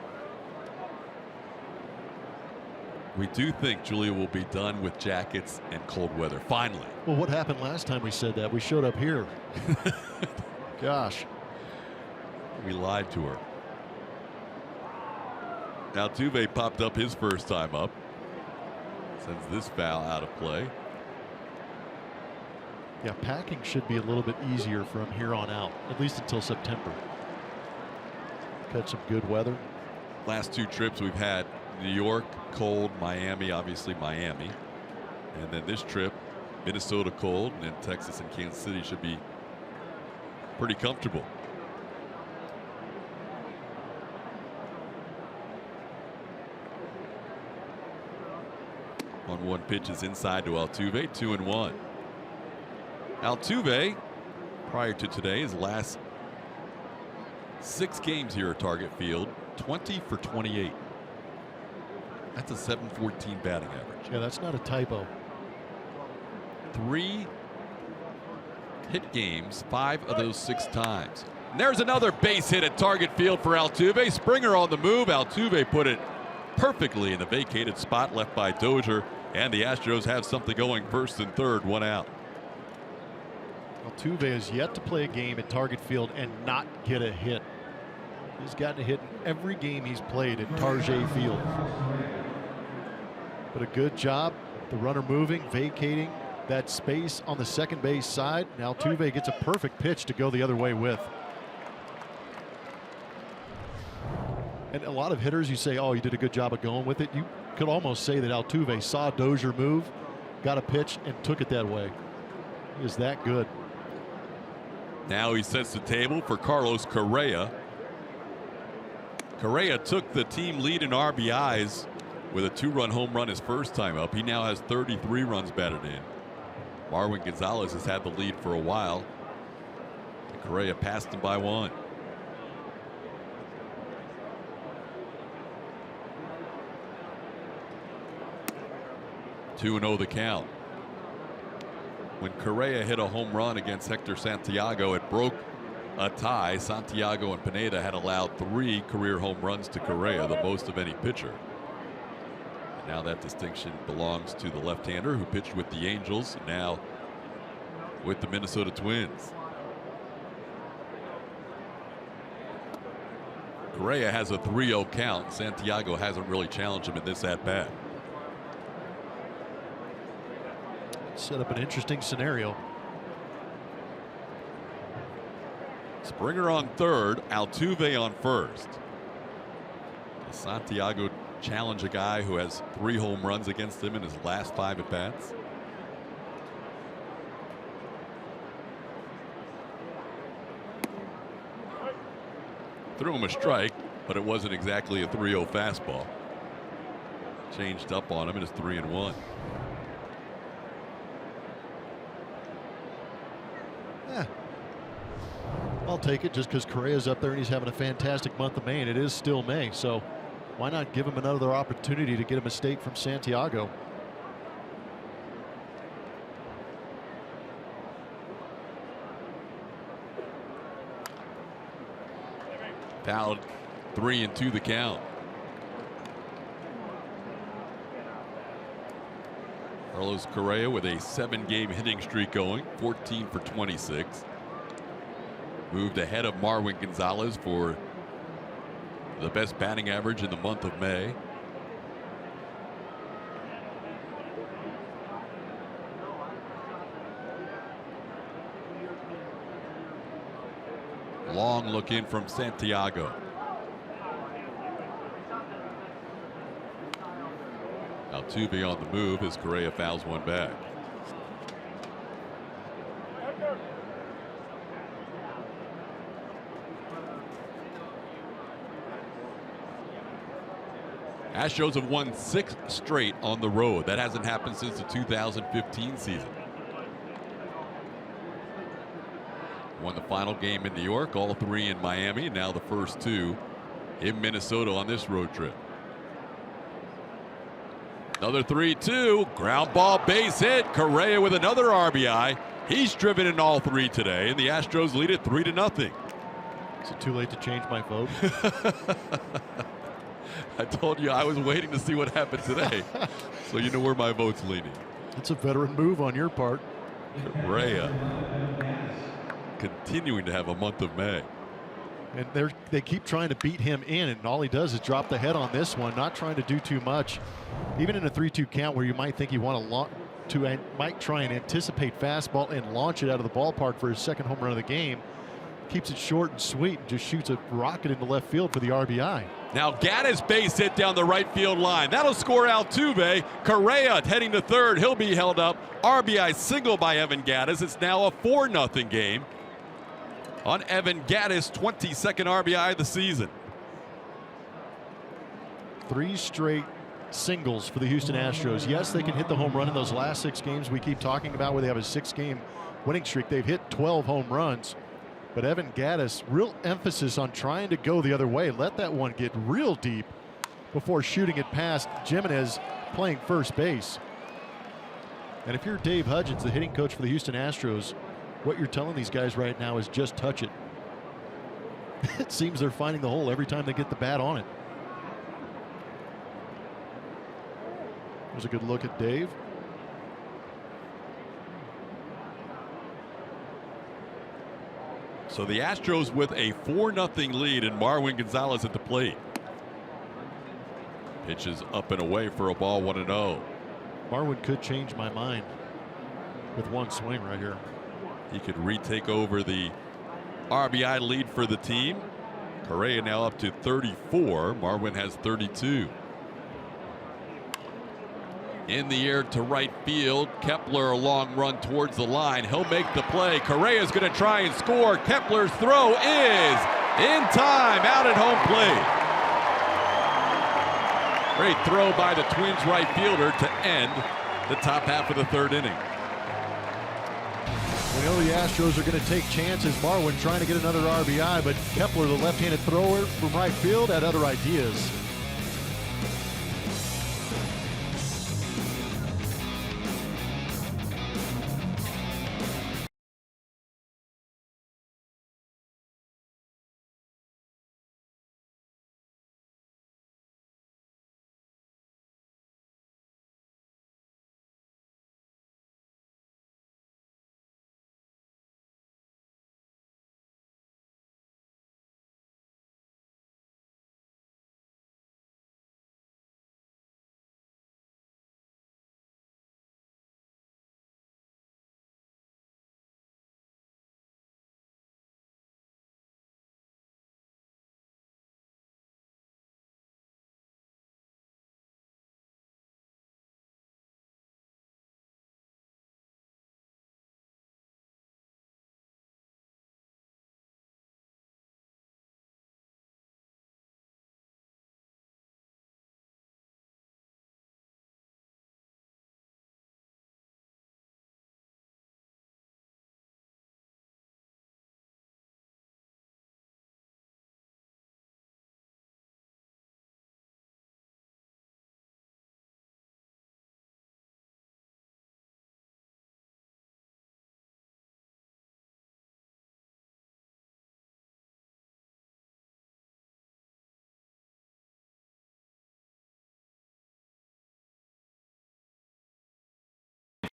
We do think Julia will be done with jackets and cold weather, finally. Well, what happened last time we said that? We showed up here. Gosh. We lied to her. Altuve popped up his first time up. Sends this foul out of play. Yeah, packing should be a little bit easier from here on out, at least until September. Catch some good weather. Last 2 trips we've had New York, cold, Miami, obviously Miami. And then this trip, Minnesota cold, and then Texas and Kansas City should be pretty comfortable. 1-1 pitch is inside to Altuve, 2-1. Altuve, prior to today, his last 6 games here at Target Field, 20 for 28. That's a .714 batting average. Yeah, that's not a typo. 3 hit games, 5 of those 6 times. And there's another base hit at Target Field for Altuve. Springer on the move. Altuve put it perfectly in the vacated spot left by Dozier, and the Astros have something going, first and third, 1 out. Altuve has yet to play a game at Target Field and not get a hit. He's gotten a hit in every game he's played at Target Field. But a good job, the runner moving, vacating that space on the second base side. Now Altuve gets a perfect pitch to go the other way with. And a lot of hitters, you say, oh, you did a good job of going with it. You could almost say that Altuve saw Dozier move, got a pitch, and took it that way. He is that good. Now he sets the table for Carlos Correa. Correa took the team lead in RBIs with a 2-run home run his first time up. He now has 33 runs batted in. Marwin Gonzalez has had the lead for a while. And Correa passed him by 1. Two 2-0 the count. When Correa hit a home run against Hector Santiago, it broke a tie. Santiago and Pineda had allowed 3 career home runs to Correa, the most of any pitcher. And now that distinction belongs to the left-hander who pitched with the Angels, now with the Minnesota Twins. Correa has a 3-0 count. Santiago hasn't really challenged him in this at-bat. Set up an interesting scenario. Springer on third, Altuve on first. Does Santiago challenge a guy who has 3 home runs against him in his last 5 at-bats? Threw him a strike, but it wasn't exactly a 3-0 fastball. Changed up on him, and it's 3-1. I'll take it just because Correa's up there and he's having a fantastic month of May, and it is still May. So why not give him another opportunity to get a mistake from Santiago? Fouled, 3-2 the count. Carlos Correa with a 7-game hitting streak going, 14 for 26. Moved ahead of Marwin Gonzalez for the best batting average in the month of May. Long look in from Santiago. Altuve on the move as Correa fouls one back. Astros have won 6 straight on the road. That hasn't happened since the 2015 season. Won the final game in New York, all 3 in Miami, and now the first 2 in Minnesota on this road trip. Another 3-2, ground ball base hit. Correa with another RBI. He's driven in all 3 today, and the Astros lead it 3-0. Is it too late to change my vote? I told you I was waiting to see what happened today, so you know where my vote's leaning. It's a veteran move on your part. Correa continuing to have a month of May. And they keep trying to beat him in, and all he does is drop the head on this one, not trying to do too much. Even in a 3-2 count where you might think you want to might try and anticipate fastball and launch it out of the ballpark for his second home run of the game, keeps it short and sweet and just shoots a rocket into left field for the RBI. Now Gaddis base hit down the right field line. That'll score Altuve. Correa heading to third. He'll be held up. RBI single by Evan Gaddis. It's now a 4-0 game on Evan Gaddis' 22nd RBI of the season. 3 straight singles for the Houston Astros. Yes, they can hit the home run in those last 6 games we keep talking about where they have a 6-game winning streak. They've hit 12 home runs. But Evan Gaddis, real emphasis on trying to go the other way. Let that one get real deep before shooting it past Jimenez playing first base. And if you're Dave Hudgens, the hitting coach for the Houston Astros, what you're telling these guys right now is just touch it. It seems they're finding the hole every time they get the bat on it. There's a good look at Dave. So the Astros with a 4-0 lead and Marwin Gonzalez at the plate. Pitches up and away for a ball, 1-0. Marwin could change my mind with one swing right here. He could retake over the RBI lead for the team. Correa now up to 34. Marwin has 32. In the air to right field. Kepler, a long run towards the line. He'll make the play. Correa's going to try and score. Kepler's throw is in time, out at home plate. Great throw by the Twins right fielder to end the top half of the 3rd inning. We know the Astros are going to take chances. Marwin trying to get another RBI, but Kepler, the left-handed thrower from right field, had other ideas.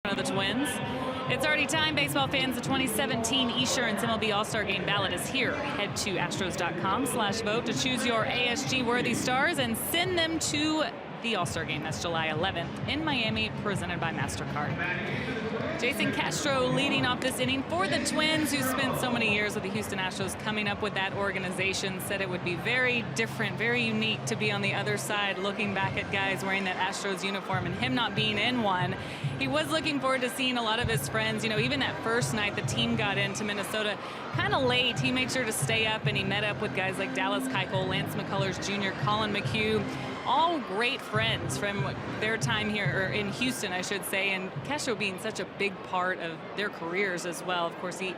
Of the Twins. It's already time, baseball fans. The 2017 Esurance MLB All-Star Game ballot is here. Head to astros.com/vote to choose your ASG worthy stars and send them to the All-Star Game. That's July 11th in Miami, presented by MasterCard. Jason Castro leading off this inning for the Twins, who spent so many years with the Houston Astros coming up with that organization. Said it would be very different, very unique to be on the other side, looking back at guys wearing that Astros uniform and him not being in one. He was looking forward to seeing a lot of his friends. You know, even that first night the team got into Minnesota kind of late, he made sure to stay up and he met up with guys like Dallas Keuchel, Lance McCullers Jr., Colin McHugh. All great friends from their time here, or in Houston, I should say, and Castro being such a big part of their careers as well. Of course, he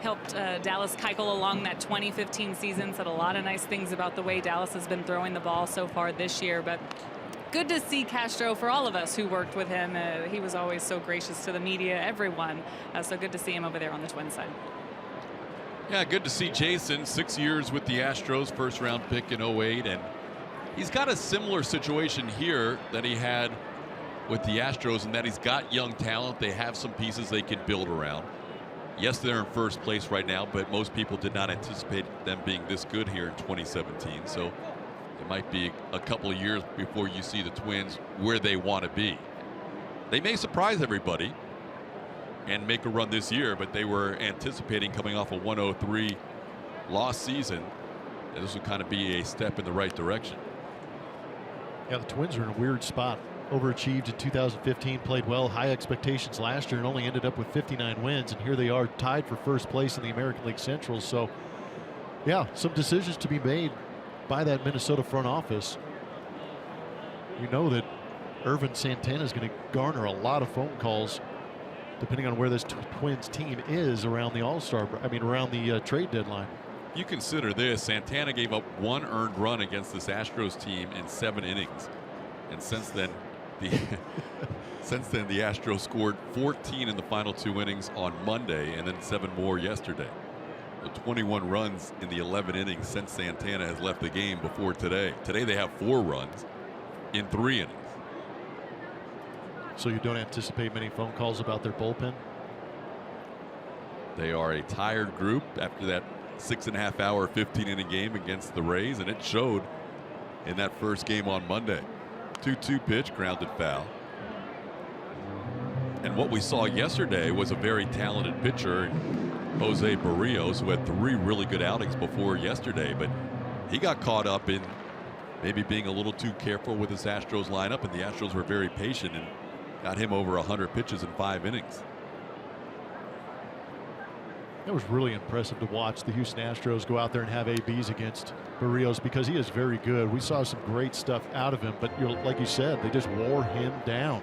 helped Dallas Keuchel along that 2015 season, said a lot of nice things about the way Dallas has been throwing the ball so far this year. But good to see Castro for all of us who worked with him. He was always so gracious to the media, everyone. So good to see him over there on the Twins side. Yeah, good to see Jason. 6 years with the Astros, first-round pick in 08, and he's got a similar situation here that he had with the Astros in that he's got young talent. They have some pieces they can build around. Yes, they're in first place right now, but most people did not anticipate them being this good here in 2017. So it might be a couple of years before you see the Twins where they want to be. They may surprise everybody and make a run this year, but they were anticipating coming off a 103 loss season, and this would kind of be a step in the right direction. Yeah, the Twins are in a weird spot. Overachieved in 2015, played well, high expectations last year, and only ended up with 59 wins. And here they are tied for first place in the American League Central. So, yeah, some decisions to be made by that Minnesota front office. You know that Irvin Santana is going to garner a lot of phone calls depending on where this Twins team is around the around the trade deadline. You consider this: Santana gave up 1 earned run against this Astros team in 7 innings, and since then the Astros scored 14 in the final 2 innings on Monday, and then 7 more yesterday. The 21 runs in the 11 innings since Santana has left the game before today. Today they have 4 runs in 3 innings. So you don't anticipate many phone calls about their bullpen? They are a tired group after that 6.5-hour 15-inning game against the Rays, and it showed in that first game on Monday. 2-2 pitch, grounded foul. And what we saw yesterday was a very talented pitcher, Jose Barrios, who had 3 really good outings before yesterday, but he got caught up in maybe being a little too careful with his Astros lineup, and the Astros were very patient and got him over 100 pitches in 5 innings. It was really impressive to watch the Houston Astros go out there and have ABs against Barrios because he is very good. We saw some great stuff out of him, but like you said, they just wore him down.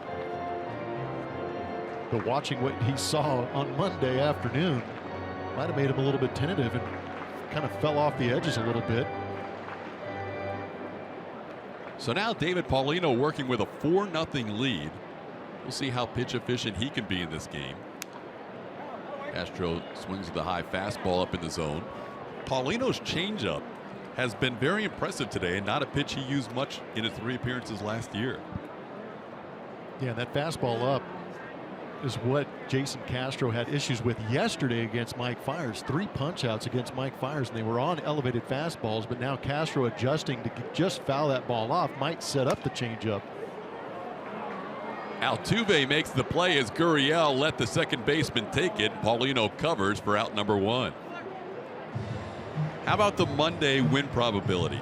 But watching what he saw on Monday afternoon might have made him a little bit tentative and kind of fell off the edges a little bit. So now David Paulino working with a 4-0 lead. We'll see how pitch efficient he can be in this game. Astro swings the high fastball up in the zone. Paulino's changeup has been very impressive today, and not a pitch he used much in his 3 appearances last year. Yeah, that fastball up is what Jason Castro had issues with yesterday against Mike Fiers. 3 punch-outs against Mike Fiers, and they were on elevated fastballs, but now Castro adjusting to just foul that ball off might set up the changeup. Altuve makes the play as Gurriel let the second baseman take it. Paulino covers for out number 1. How about the Monday win probability?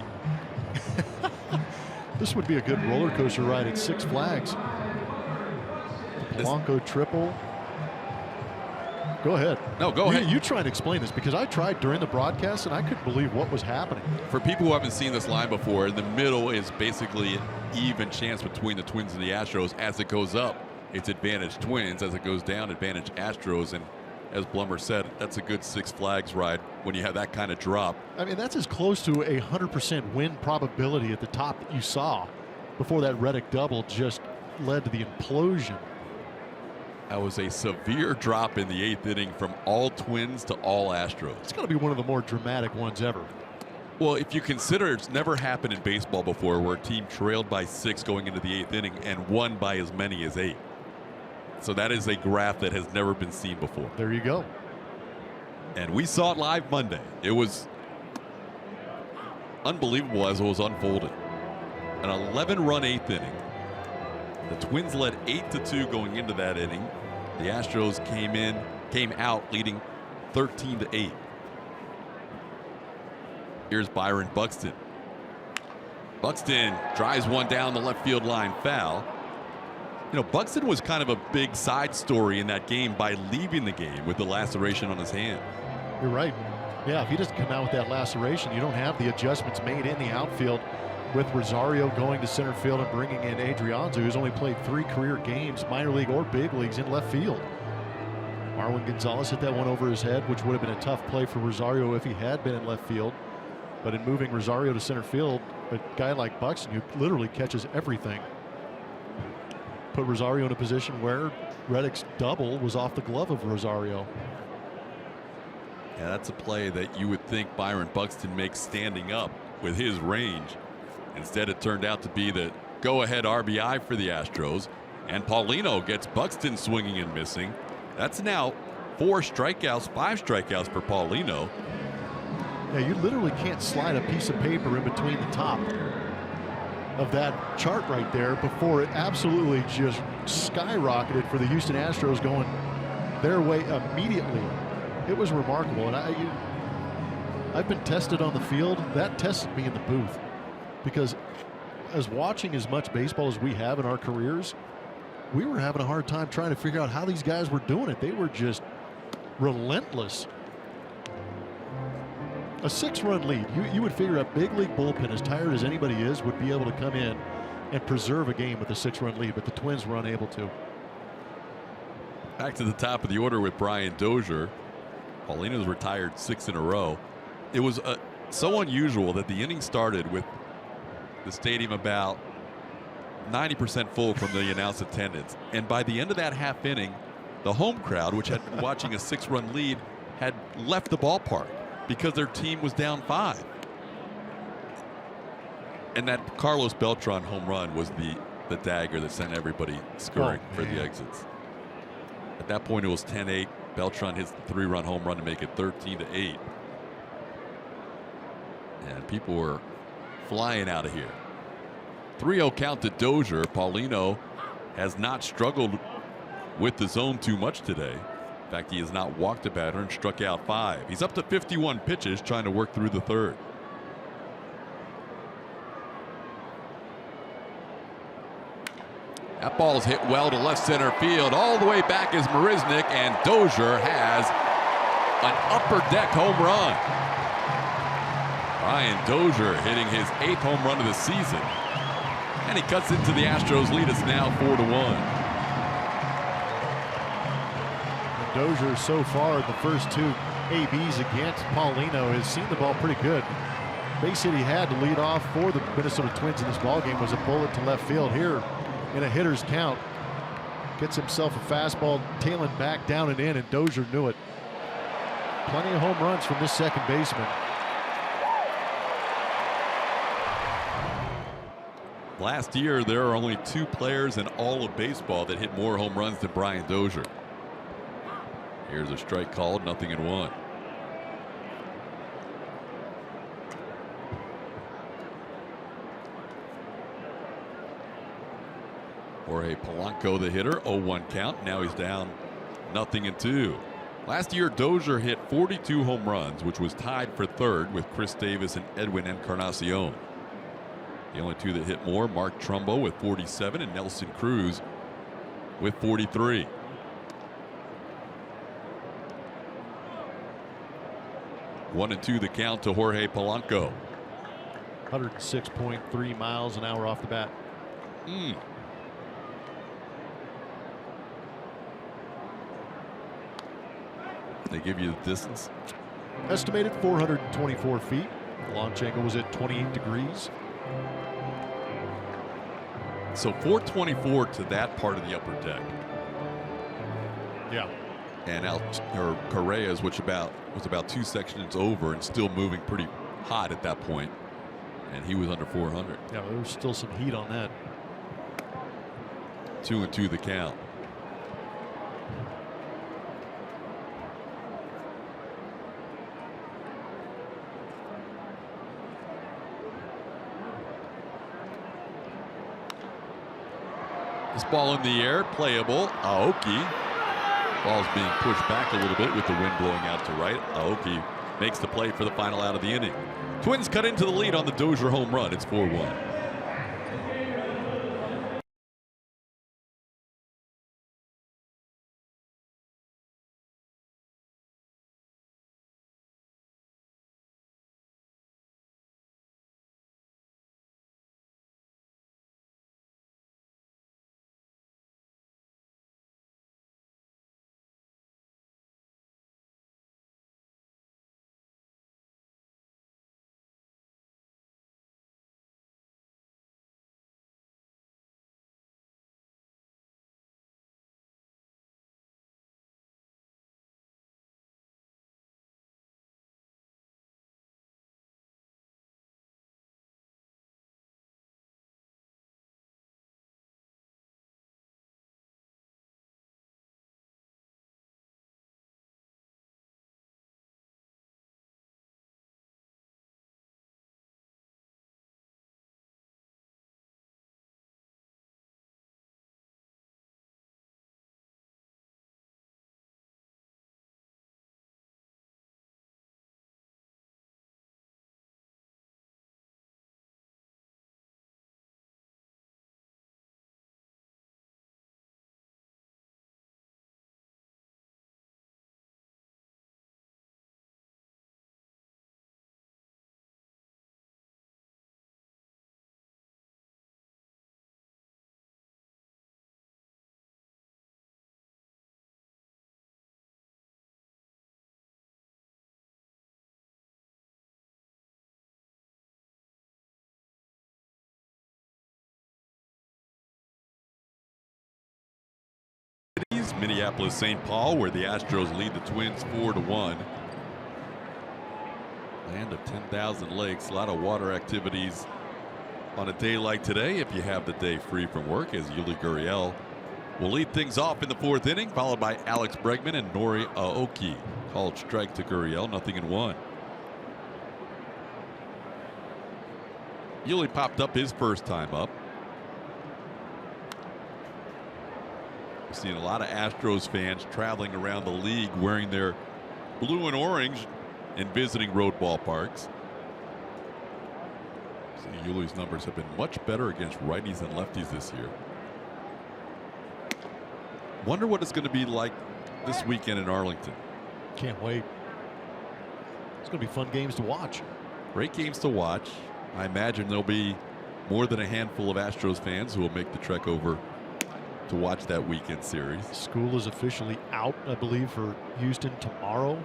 This would be a good roller coaster ride at Six Flags. Polanco triple. Go ahead. No, go ahead. You try and explain this, because I tried during the broadcast and I couldn't believe what was happening. For people who haven't seen this line before, in the middle is basically an even chance between the Twins and the Astros. As it goes up, it's advantage Twins. As it goes down, advantage Astros. And as Blummer said, that's a good Six Flags ride when you have that kind of drop. I mean, that's as close to a 100% win probability at the top that you saw before that Reddick double just led to the implosion. That was a severe drop in the 8th inning from all Twins to all Astros. It's going to be one of the more dramatic ones ever. Well, if you consider it's never happened in baseball before where a team trailed by 6 going into the 8th inning and won by as many as 8. So that is a graph that has never been seen before. There you go. And we saw it live Monday. It was unbelievable as it was unfolding. An 11-run 8th inning. The Twins led 8-2 going into that inning. The Astros came out leading 13-8. Here's Byron Buxton. Buxton drives one down the left field line, foul. You know, Buxton was kind of a big side story in that game by leaving the game with the laceration on his hand. You're right. Yeah, if he doesn't come out with that laceration, you don't have the adjustments made in the outfield with Rosario going to center field and bringing in Adrianza, who's only played 3 career games, minor league or big leagues, in left field. Marwin Gonzalez hit that one over his head, which would have been a tough play for Rosario if he had been in left field. But in moving Rosario to center field, a guy like Buxton, who literally catches everything, put Rosario in a position where Reddick's double was off the glove of Rosario. Yeah, that's a play that you would think Byron Buxton makes standing up with his range. Instead, it turned out to be the go-ahead RBI for the Astros, and Paulino gets Buxton swinging and missing. That's now 4 strikeouts, 5 strikeouts for Paulino. Yeah, you literally can't slide a piece of paper in between the top of that chart right there before it absolutely just skyrocketed for the Houston Astros, going their way immediately. It was remarkable, and I've been tested on the field. That tested me in the booth, because as watching as much baseball as we have in our careers, we were having a hard time trying to figure out how these guys were doing it. They were just relentless. A 6-run lead. You would figure a big league bullpen, as tired as anybody is, would be able to come in and preserve a game with a 6-run lead, but the Twins were unable to. Back to the top of the order with Brian Dozier. Paulino's retired 6 in a row. It was so unusual that the inning started with the stadium about 90% full from the announced attendance. And by the end of that half inning, the home crowd, which had been watching a 6-run lead, had left the ballpark because their team was down 5. And that Carlos Beltran home run was the dagger that sent everybody scurrying for the exits. At that point, it was 10-8. Beltran hits the 3-run home run to make it 13-8. And people were flying out of here. 3-0 count to Dozier. Paulino has not struggled with the zone too much today. In fact, he has not walked a batter and struck out 5. He's up to 51 pitches, trying to work through the 3rd. That ball's hit well to left center field. All the way back is Marisnick, and Dozier has an upper deck home run. Brian Dozier hitting his 8th home run of the season. And he cuts into the Astros lead. It's now 4-1. Dozier so far in the first 2 ABs against Paulino has seen the ball pretty good. Base hit he had to lead off for the Minnesota Twins in this ballgame was a bullet to left field. Here in a hitter's count, gets himself a fastball tailing back down and in, and Dozier knew it. Plenty of home runs from this second baseman. Last year, there are only 2 players in all of baseball that hit more home runs than Brian Dozier. Here's a strike called, 0-1. Jorge Polanco, the hitter, 0-1 count. Now he's down 0-2. Last year, Dozier hit 42 home runs, which was tied for 3rd with Chris Davis and Edwin Encarnacion. The only 2 that hit more, Mark Trumbo with 47 and Nelson Cruz with 43. One and 2 the count to Jorge Polanco. 106.3 miles an hour off the bat. They give you the distance. Estimated 424 feet. The launch angle was at 28 degrees. So 424 to that part of the upper deck. Yeah. And Correa's, which was about 2 sections over and still moving pretty hot at that point, and he was under 400. Yeah, there was still some heat on that. 2-2 the count. This ball in the air, playable. Aoki. Ball's being pushed back a little bit with the wind blowing out to right. Aoki makes the play for the final out of the inning. Twins cut into the lead on the Dozier home run. It's 4-1. is Minneapolis-St. Paul, where the Astros lead the Twins 4-1. Land of 10,000 lakes, a lot of water activities on a day like today if you have the day free from work, as Yuli Gurriel will lead things off in the 4th inning, followed by Alex Bregman and Nori Aoki. Called strike to Gurriel, 0-1. Yuli popped up his first time up. We're seeing a lot of Astros fans traveling around the league wearing their blue and orange and visiting road ballparks. Yuli's numbers have been much better against righties and lefties this year. Wonder what it's going to be like this weekend in Arlington. Can't wait. It's going to be fun games to watch. Great games to watch. I imagine there'll be more than a handful of Astros fans who will make the trek over to watch that weekend series. School is officially out, I believe, for Houston tomorrow,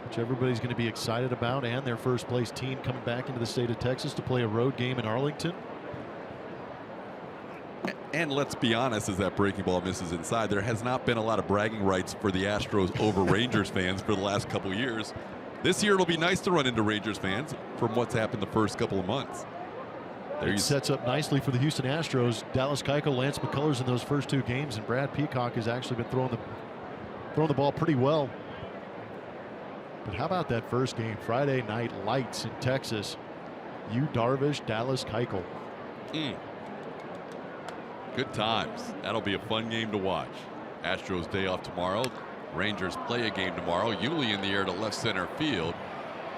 which everybody's going to be excited about, and their first place team coming back into the state of Texas to play a road game in Arlington. And let's be honest, as that breaking ball misses inside, there has not been a lot of bragging rights for the Astros over Rangers fans for the last couple of years. This year it'll be nice to run into Rangers fans from what's happened the first couple of months. It sets up nicely for the Houston Astros. Dallas Keuchel, Lance McCullers in those first 2 games, and Brad Peacock has actually been throwing the ball pretty well. But how about that first game? Friday night lights in Texas. Yu Darvish, Dallas Keuchel. Good times. That'll be a fun game to watch. Astros day off tomorrow. Rangers play a game tomorrow. Yuli in the air to left center field.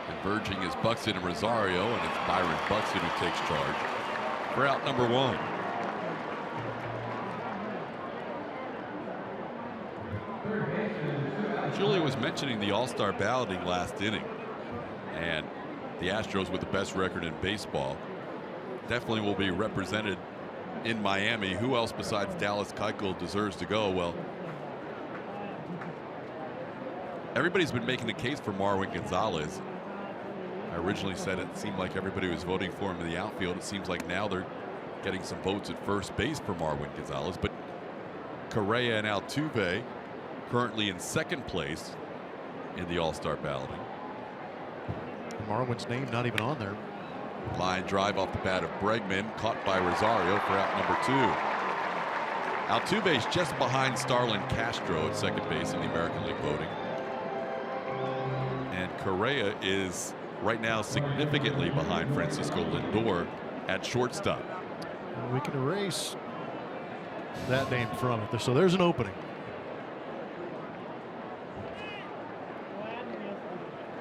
Converging is Buxton and Rosario, and it's Byron Buxton who takes charge for out number 1. Julie was mentioning the All-Star balloting last inning, and the Astros with the best record in baseball definitely will be represented in Miami. Who else besides Dallas Keuchel deserves to go? Well, everybody's been making the case for Marwin Gonzalez. I originally said it seemed like everybody was voting for him in the outfield. It seems like now they're getting some votes at first base for Marwin Gonzalez, but Correa and Altuve currently in 2nd place in the All-Star balloting. Marwin's name not even on there. Line drive off the bat of Bregman, caught by Rosario for out number 2. Altuve's just behind Starlin Castro at 2nd base in the American League voting. And Correa is right now significantly behind Francisco Lindor at shortstop. We can erase that name from it. So there's an opening.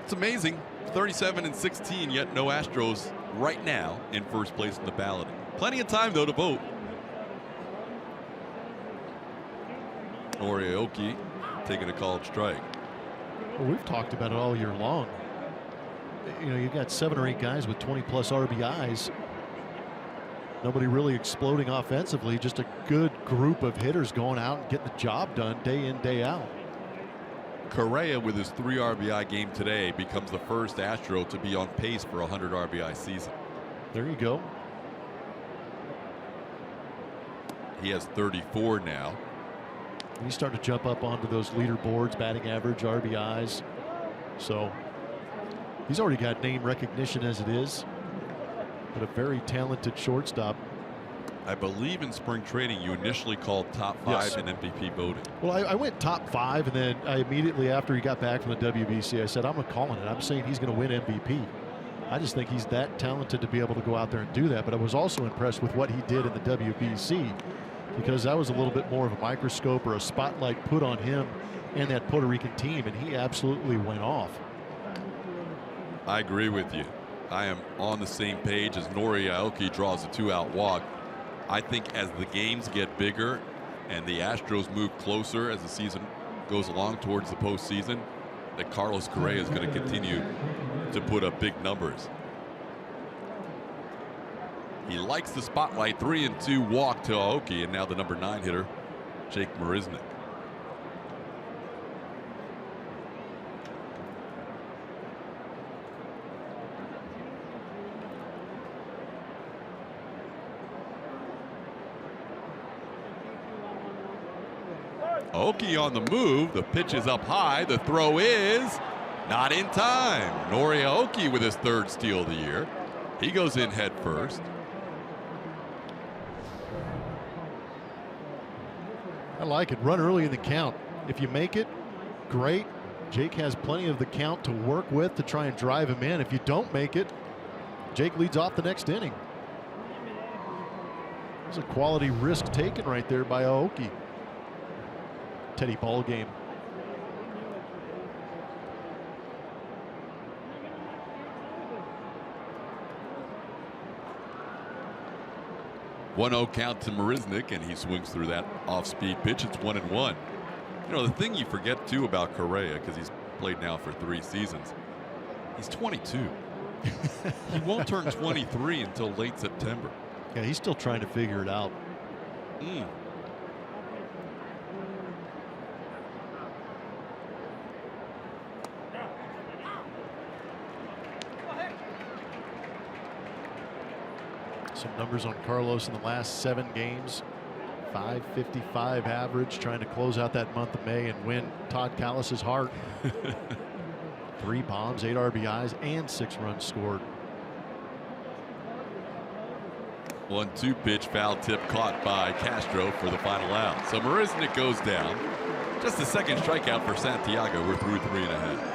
It's amazing. 37-16, yet no Astros right now in first place in the balloting. Plenty of time, though, to vote. Nori Aoki taking a called strike. Well, we've talked about it all year long. You know, you've got 7 or 8 guys with 20-plus RBIs. Nobody really exploding offensively. Just a good group of hitters going out and getting the job done day in, day out. Correa, with his 3 RBI game today, becomes the first Astro to be on pace for a 100 RBI season. There you go. He has 34 now. And he's starting to jump up onto those leaderboards, batting average, RBIs. So he's already got name recognition as it is. But a very talented shortstop. I believe in spring training you initially called top 5 in MVP voting. Well, I went top 5, and then I immediately after he got back from the WBC, I said, I'm calling it. I'm saying he's going to win MVP. I just think he's that talented to be able to go out there and do that. But I was also impressed with what he did in the WBC, because that was a little bit more of a microscope or a spotlight put on him and that Puerto Rican team, and he absolutely went off. I agree with you. I am on the same page as Nori Aoki draws a 2-out walk. I think as the games get bigger and the Astros move closer as the season goes along towards the postseason, that Carlos Correa is going to continue to put up big numbers. He likes the spotlight. 3-2 walk to Aoki, and now the number 9 hitter, Jake Marisnick. Aoki on the move. The pitch is up high. The throw is not in time. Nori Aoki with his 3rd steal of the year. He goes in head first. I like it. Run early in the count. If you make it, great. Jake has plenty of the count to work with to try and drive him in. If you don't make it, Jake leads off the next inning. It's a quality risk taken right there by Aoki. Teddy ball game. One 1-0 count to Marisnick, and he swings through that off-speed pitch. It's 1-1. You know, the thing you forget too about Correa, because he's played now for 3 seasons, he's 22. He won't turn 23 until late September. Yeah, he's still trying to figure it out. Some numbers on Carlos in the last 7 games. 555 average, trying to close out that month of May and win Todd Callis's heart. 3 bombs, 8 RBIs, and 6 runs scored. 1-2 pitch, foul tip caught by Castro for the final out. So Marisnick goes down. Just the 2nd strikeout for Santiago. We're through 3.5.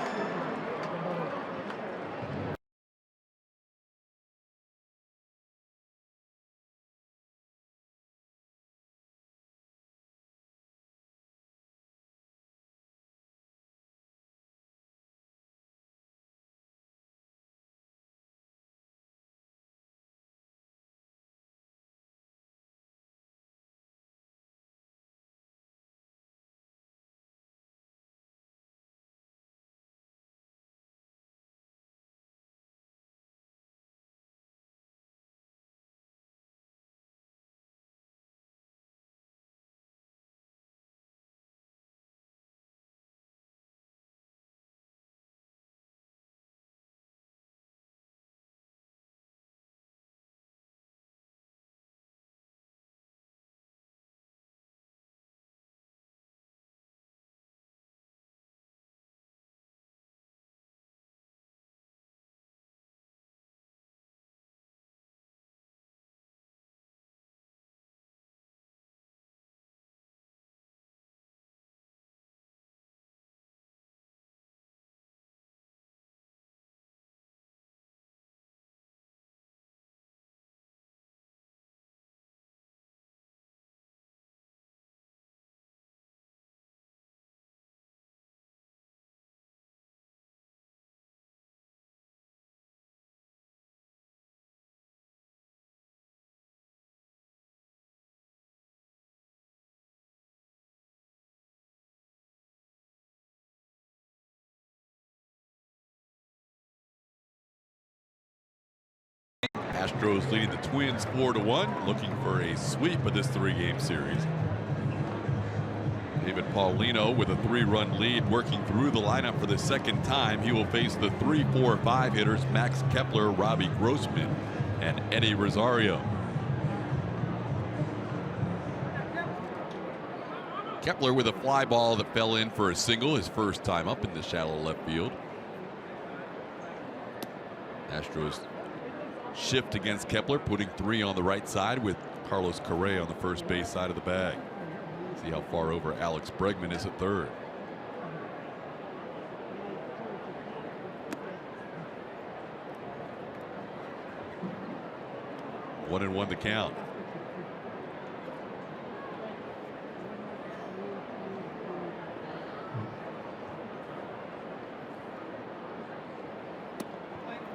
Astros leading the Twins 4-1, looking for a sweep of this 3-game series. David Paulino with a 3-run lead, working through the lineup for the 2nd time. He will face the 3, 4, 5 hitters Max Kepler, Robbie Grossman, and Eddie Rosario. Kepler with a fly ball that fell in for a single, his first time up in the shallow left field. Astros shift against Kepler, putting 3 on the right side with Carlos Correa on the first base side of the bag. See how far over Alex Bregman is at 3rd. One and one the count.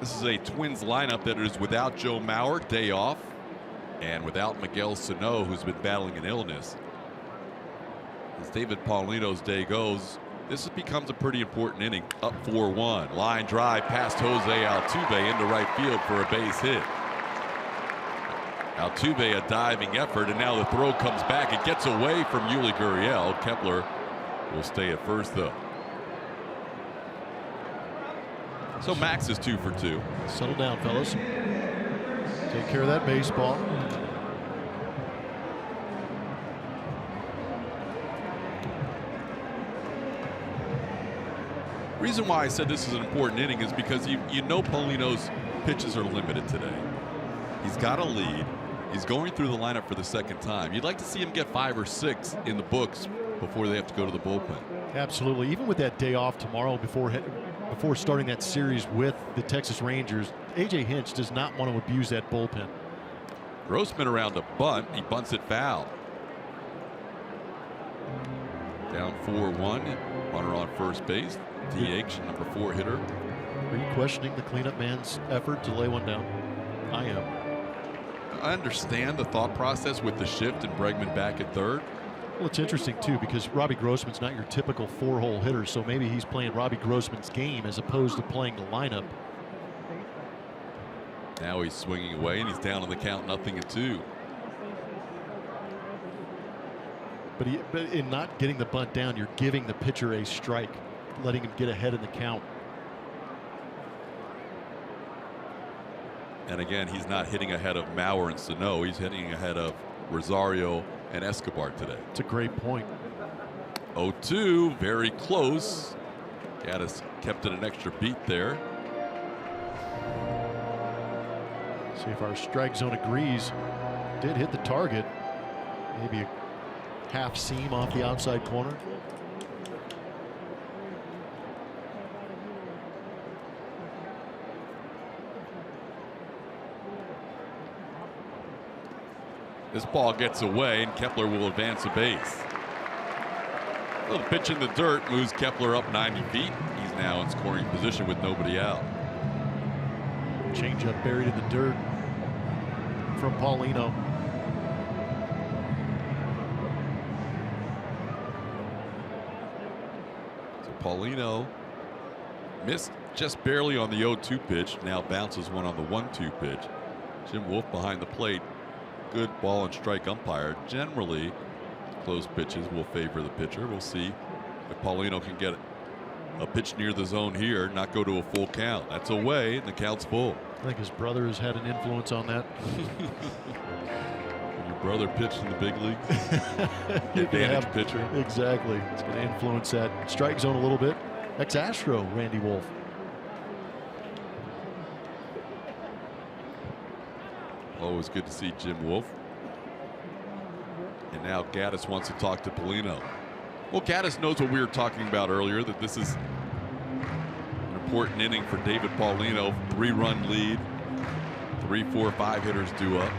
This is a Twins lineup that is without Joe Mauer, day off, and without Miguel Sano, who's been battling an illness. As David Paulino's day goes, this becomes a pretty important inning. Up 4-1. Line drive past Jose Altuve into right field for a base hit. Altuve a diving effort, and now the throw comes back. It gets away from Yuli Gurriel. Kepler will stay at first, though. So Max is 2 for 2. Settle down, fellas. Take care of that baseball. Reason why I said this is an important inning is because you know Paulino's pitches are limited today. He's got a lead. He's going through the lineup for the second time. You'd like to see him get 5 or 6 in the books before they have to go to the bullpen. Absolutely. Even with that day off tomorrow before starting that series with the Texas Rangers, A.J. Hinch does not want to abuse that bullpen. Grossman around a bunt. He bunts it foul. Down 4-1. Runner on first base. DH, number 4 hitter. Are you questioning the cleanup man's effort to lay one down? I am. I understand the thought process with the shift and Bregman back at third. Well, it's interesting, too, because Robbie Grossman's not your typical 4-hole hitter, so maybe he's playing Robbie Grossman's game as opposed to playing the lineup. Now he's swinging away, and he's down on the count, 0-2. But in not getting the bunt down, you're giving the pitcher a strike, letting him get ahead in the count. And again, he's not hitting ahead of Mauer and Sano. He's hitting ahead of Rosario and Escobar today. It's a great point. 0-2, very close. Gaddis kept it an extra beat there. See if our strike zone agrees. Did hit the target. Maybe a half seam off the outside corner. This ball gets away, and Kepler will advance a base. A little pitch in the dirt moves Kepler up 90 feet. He's now in scoring position with nobody out. Changeup buried in the dirt from Paulino. So Paulino missed just barely on the 0-2 pitch. Now bounces one on the 1-2 pitch. Jim Wolf behind the plate. Good ball and strike umpire. Generally, close pitches will favor the pitcher. We'll see if Paulino can get a pitch near the zone here, not go to a full count. That's away, and the count's full. I think his brother has had an influence on that. When your brother pitched in the big leagues, You can advantage have- pitcher. Exactly. It's going to influence that strike zone a little bit. Ex-Astro, Randy Wolf. Always good to see Jim Wolf. And now Gaddis wants to talk to Paulino. Well, Gaddis knows what we were talking about earlier, that this is an important inning for David Paulino. 3-run lead. 3, 4, 5 hitters due up.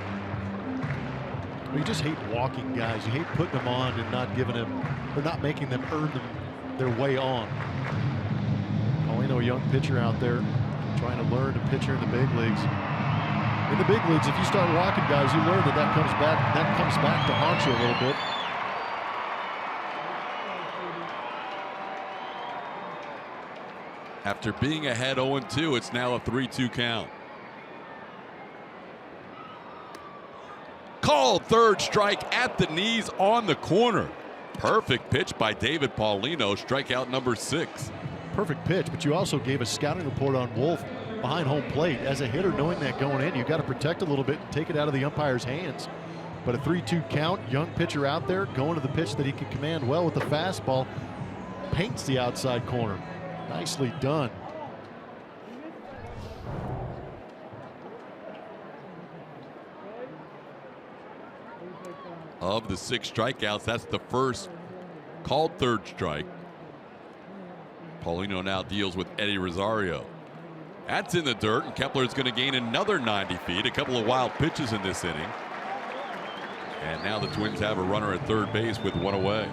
Well, you just hate walking guys. You hate putting them on and not giving them, or not making them earn their way on. Paulino, a young pitcher out there, trying to learn to pitch in the big leagues. In the big leagues, if you start walking guys, you learn that comes back to haunt you a little bit. After being ahead 0-2, it's now a 3-2 count. Called third strike at the knees on the corner. Perfect pitch by David Paulino, strikeout number 6. Perfect pitch, but you also gave a scouting report on Wolf behind home plate. As a hitter, knowing that going in, you've got to protect a little bit and take it out of the umpire's hands. But a 3-2 count, young pitcher out there going to the pitch that he can command well with the fastball, paints the outside corner. Nicely done. Of the 6 strikeouts, that's the first called third strike. Paulino now deals with Eddie Rosario. That's in the dirt, and Kepler's going to gain another 90 feet. A couple of wild pitches in this inning. And now the Twins have a runner at third base with 1 away.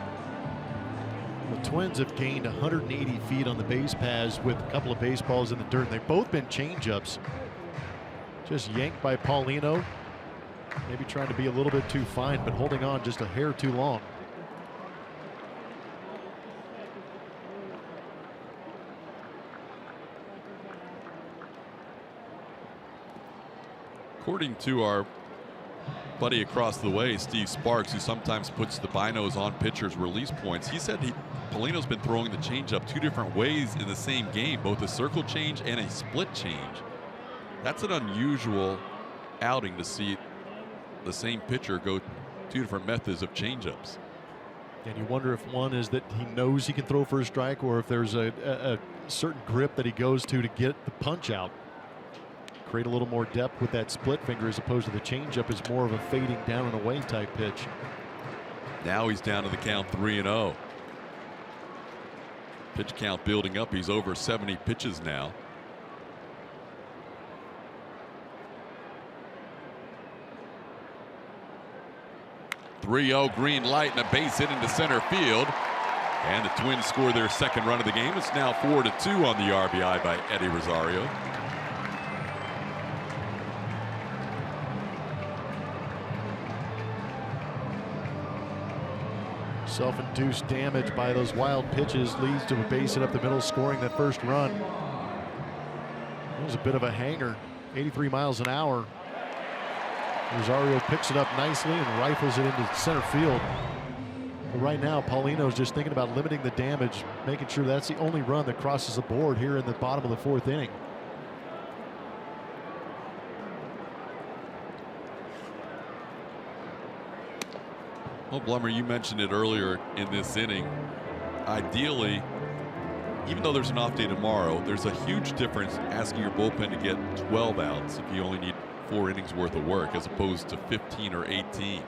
The Twins have gained 180 feet on the base paths with a couple of baseballs in the dirt. They've both been changeups. Just yanked by Paulino. Maybe trying to be a little bit too fine, but holding on just a hair too long. According to our buddy across the way, Steve Sparks, who sometimes puts the binos on pitchers' release points, he said Paulino's been throwing the changeup 2 different ways in the same game, both a circle change and a split change. That's an unusual outing to see the same pitcher go 2 different methods of changeups. And you wonder if one is that he knows he can throw for a strike, or if there's a certain grip that he goes to get the punch out. Create a little more depth with that split finger as opposed to the changeup is more of a fading down and away type pitch. Now he's down to the count 3-0. Pitch count building up. He's over 70 pitches now. .3-0 green light and a base hit into center field. And the Twins score their second run of the game. It's now 4-2 on the RBI by Eddie Rosario. Self-induced damage by those wild pitches leads to a base hit up the middle, scoring that first run. It was a bit of a hanger, 83 miles an hour. Rosario picks it up nicely and rifles it into center field. But right now, Paulino's just thinking about limiting the damage, making sure that's the only run that crosses the board here in the bottom of the fourth inning. Well, Blummer, you mentioned it earlier in this inning. Ideally, even though there's an off day tomorrow, there's a huge difference asking your bullpen to get 12 outs if you only need 4 innings worth of work as opposed to 15 or 18.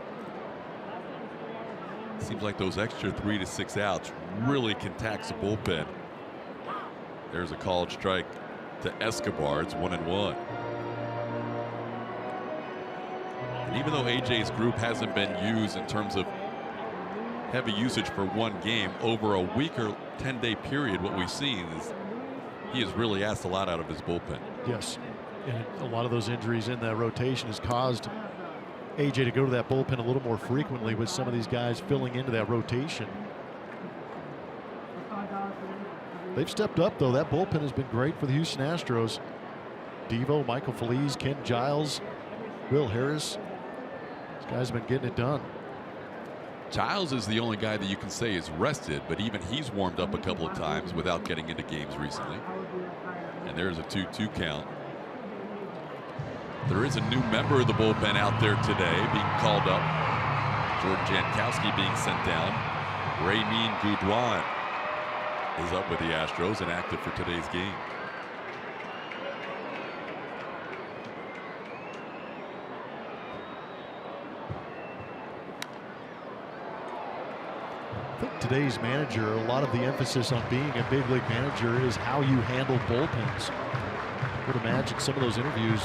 Seems like those extra 3 to 6 outs really can tax the bullpen. There's a called strike to Escobar. It's 1-1. And even though AJ's group hasn't been used in terms of heavy usage for one game, over a weaker 10-day period, what we've seen is he has really asked a lot out of his bullpen. Yes, and a lot of those injuries in that rotation has caused AJ to go to that bullpen a little more frequently with some of these guys filling into that rotation. They've stepped up, though. That bullpen has been great for the Houston Astros. Devo, Michael Feliz, Ken Giles, Will Harris. These guys have been getting it done. Giles is the only guy that you can say is rested, but even he's warmed up a couple of times without getting into games recently. And there's a 2-2 count. There is a new member of the bullpen out there today being called up. Jordan Jankowski being sent down. Raymond Goudouin is up with the Astros and active for today's game. I think today's manager, a lot of the emphasis on being a big league manager is how you handle bullpens. I would imagine some of those interviews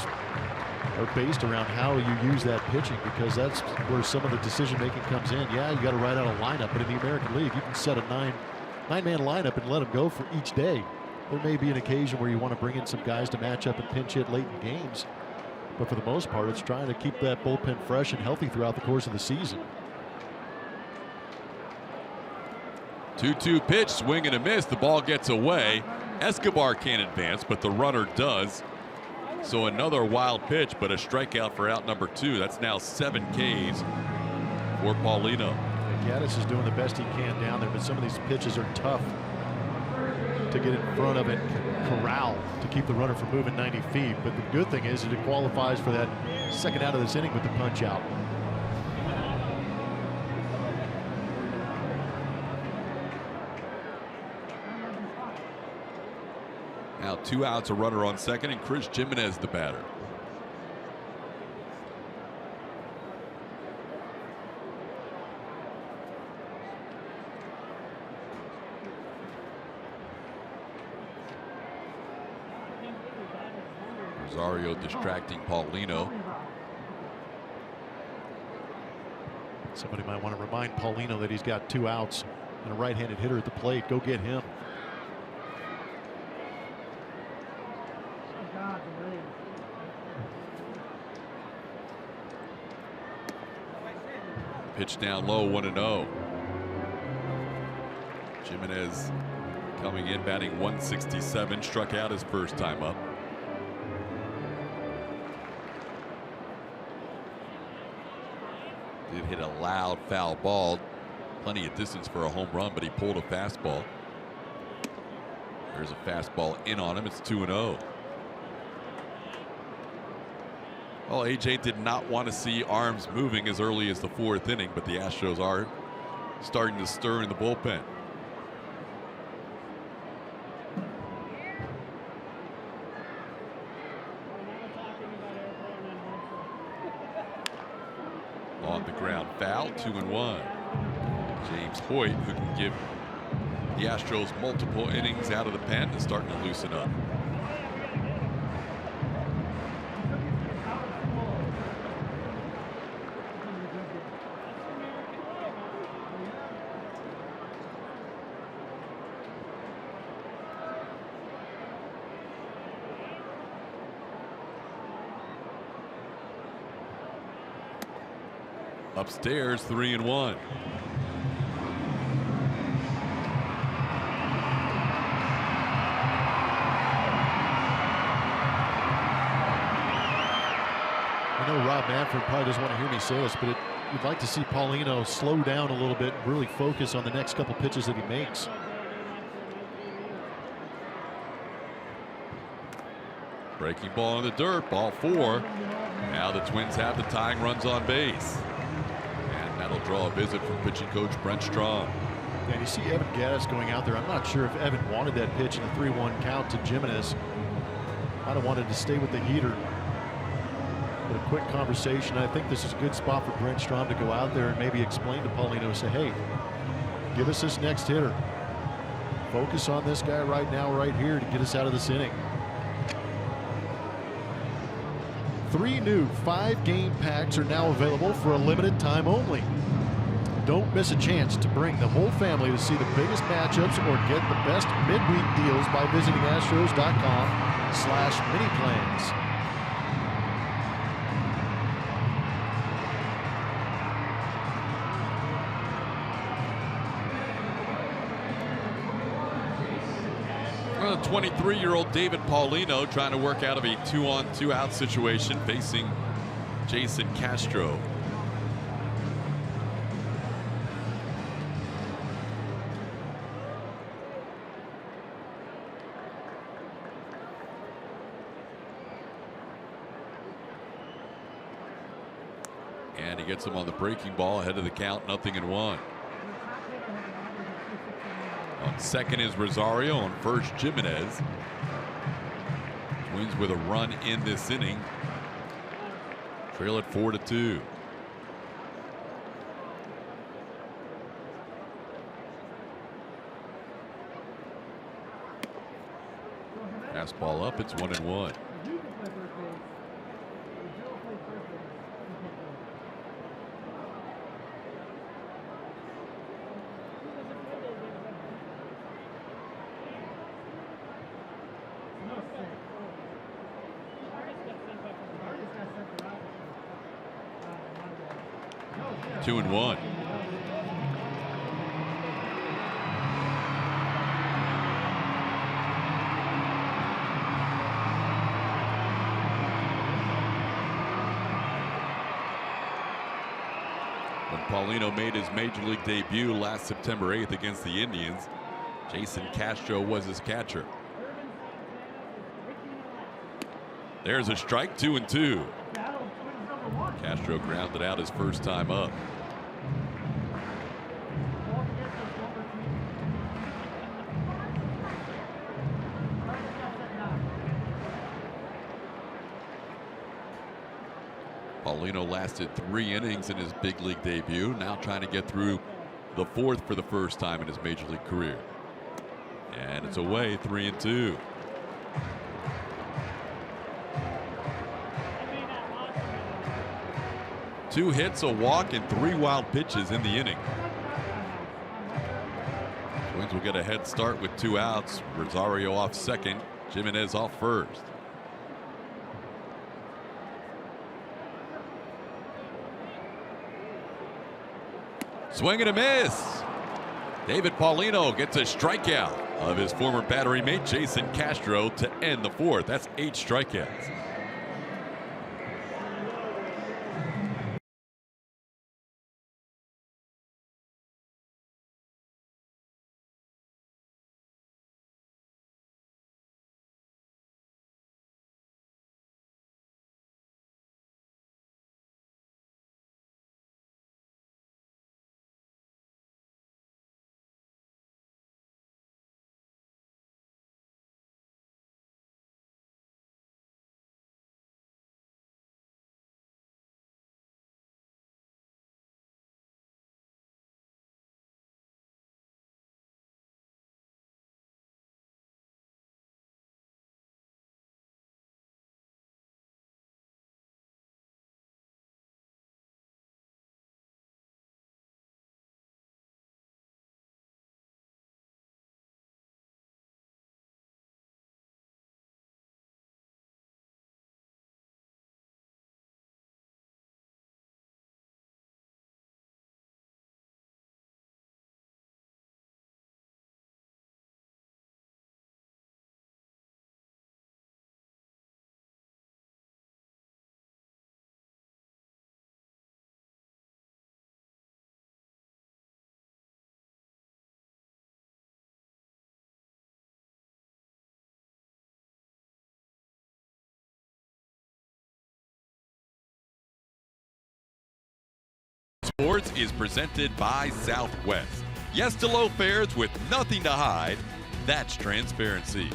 are based around how you use that pitching, because that's where some of the decision making comes in. Yeah, you got to write out a lineup, but in the American League, you can set a nine-man lineup and let them go for each day. There may be an occasion where you want to bring in some guys to match up and pinch hit late in games, but for the most part, it's trying to keep that bullpen fresh and healthy throughout the course of the season. 2-2 pitch, swing and a miss. The ball gets away. Escobar can't advance, but the runner does. So another wild pitch, but a strikeout for out number 2. That's now 7 Ks for Paulino. Gaddis is doing the best he can down there, but some of these pitches are tough to get in front of and corral to keep the runner from moving 90 feet. But the good thing is that it qualifies for that second out of this inning with the punch out. Now 2 outs, a runner on second, and Chris Jimenez the batter. Rosario distracting Paulino. Somebody might want to remind Paulino that he's got 2 outs and a right-handed hitter at the plate. Go get him. Pitch down low, 1-0. Jimenez coming in, batting 167, struck out his first time up. Did hit a loud foul ball, plenty of distance for a home run, but he pulled a fastball. There's a fastball in on him. It's 2-0. Well, AJ did not want to see arms moving as early as the 4th inning, but the Astros are starting to stir in the bullpen. On the ground foul, 2-1. James Hoyt, who can give the Astros multiple innings out of the pen, is starting to loosen up. Upstairs, 3-1. I know Rob Manfred probably doesn't want to hear me say this, but you'd like to see Paulino slow down a little bit and really focus on the next couple pitches that he makes. Breaking ball in the dirt, ball 4. Now the Twins have the tying runs on base. And that'll draw a visit from pitching coach Brent Strom. And you see Evan Gattis going out there. I'm not sure if Evan wanted that pitch in the 3-1 count to Jimenez. Might have wanted to stay with the heater. But a quick conversation. I think this is a good spot for Brent Strom to go out there and maybe explain to Paulino, say, hey, give us this next hitter. Focus on this guy right now, right here, to get us out of this inning. 3 new 5-game packs are now available for a limited time only. Don't miss a chance to bring the whole family to see the biggest matchups or get the best midweek deals by visiting Astros.com/mini-plans. Well, 23-year-old David Paulino trying to work out of a 2-on-2 out situation facing Jason Castro. And he gets him on the breaking ball ahead of the count, 0-1. On second is Rosario. On first, Jimenez. Twins with a run in this inning. Trail at 4-2. Fastball up. It's 1-1. Two and one. When Paulino made his major league debut last September 8th against the Indians, Jason Castro was his catcher. There's a strike, 2-2. Castro grounded out his first time up. Paulino lasted 3 innings in his big league debut. Now trying to get through the 4th for the first time in his major league career. And it's away, 3-2. Two hits, a walk, and 3 wild pitches in the inning. Twins will get a head start with 2 outs. Rosario off second, Jimenez off first. Swing and a miss. David Paulino gets a strikeout of his former battery mate Jason Castro to end the 4th. That's 8 strikeouts. Sports is presented by Southwest. Yes to low fares with nothing to hide. That's transparency.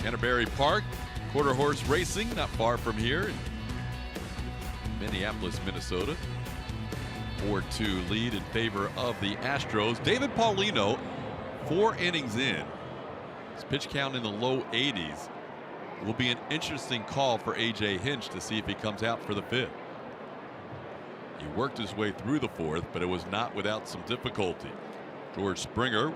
Canterbury Park, quarter horse racing, not far from here in Minneapolis, Minnesota. 4-2 lead in favor of the Astros. David Paulino, 4 innings in. His pitch count in the low 80s. It will be an interesting call for A.J. Hinch to see if he comes out for the 5th. He worked his way through the 4th, but it was not without some difficulty. George Springer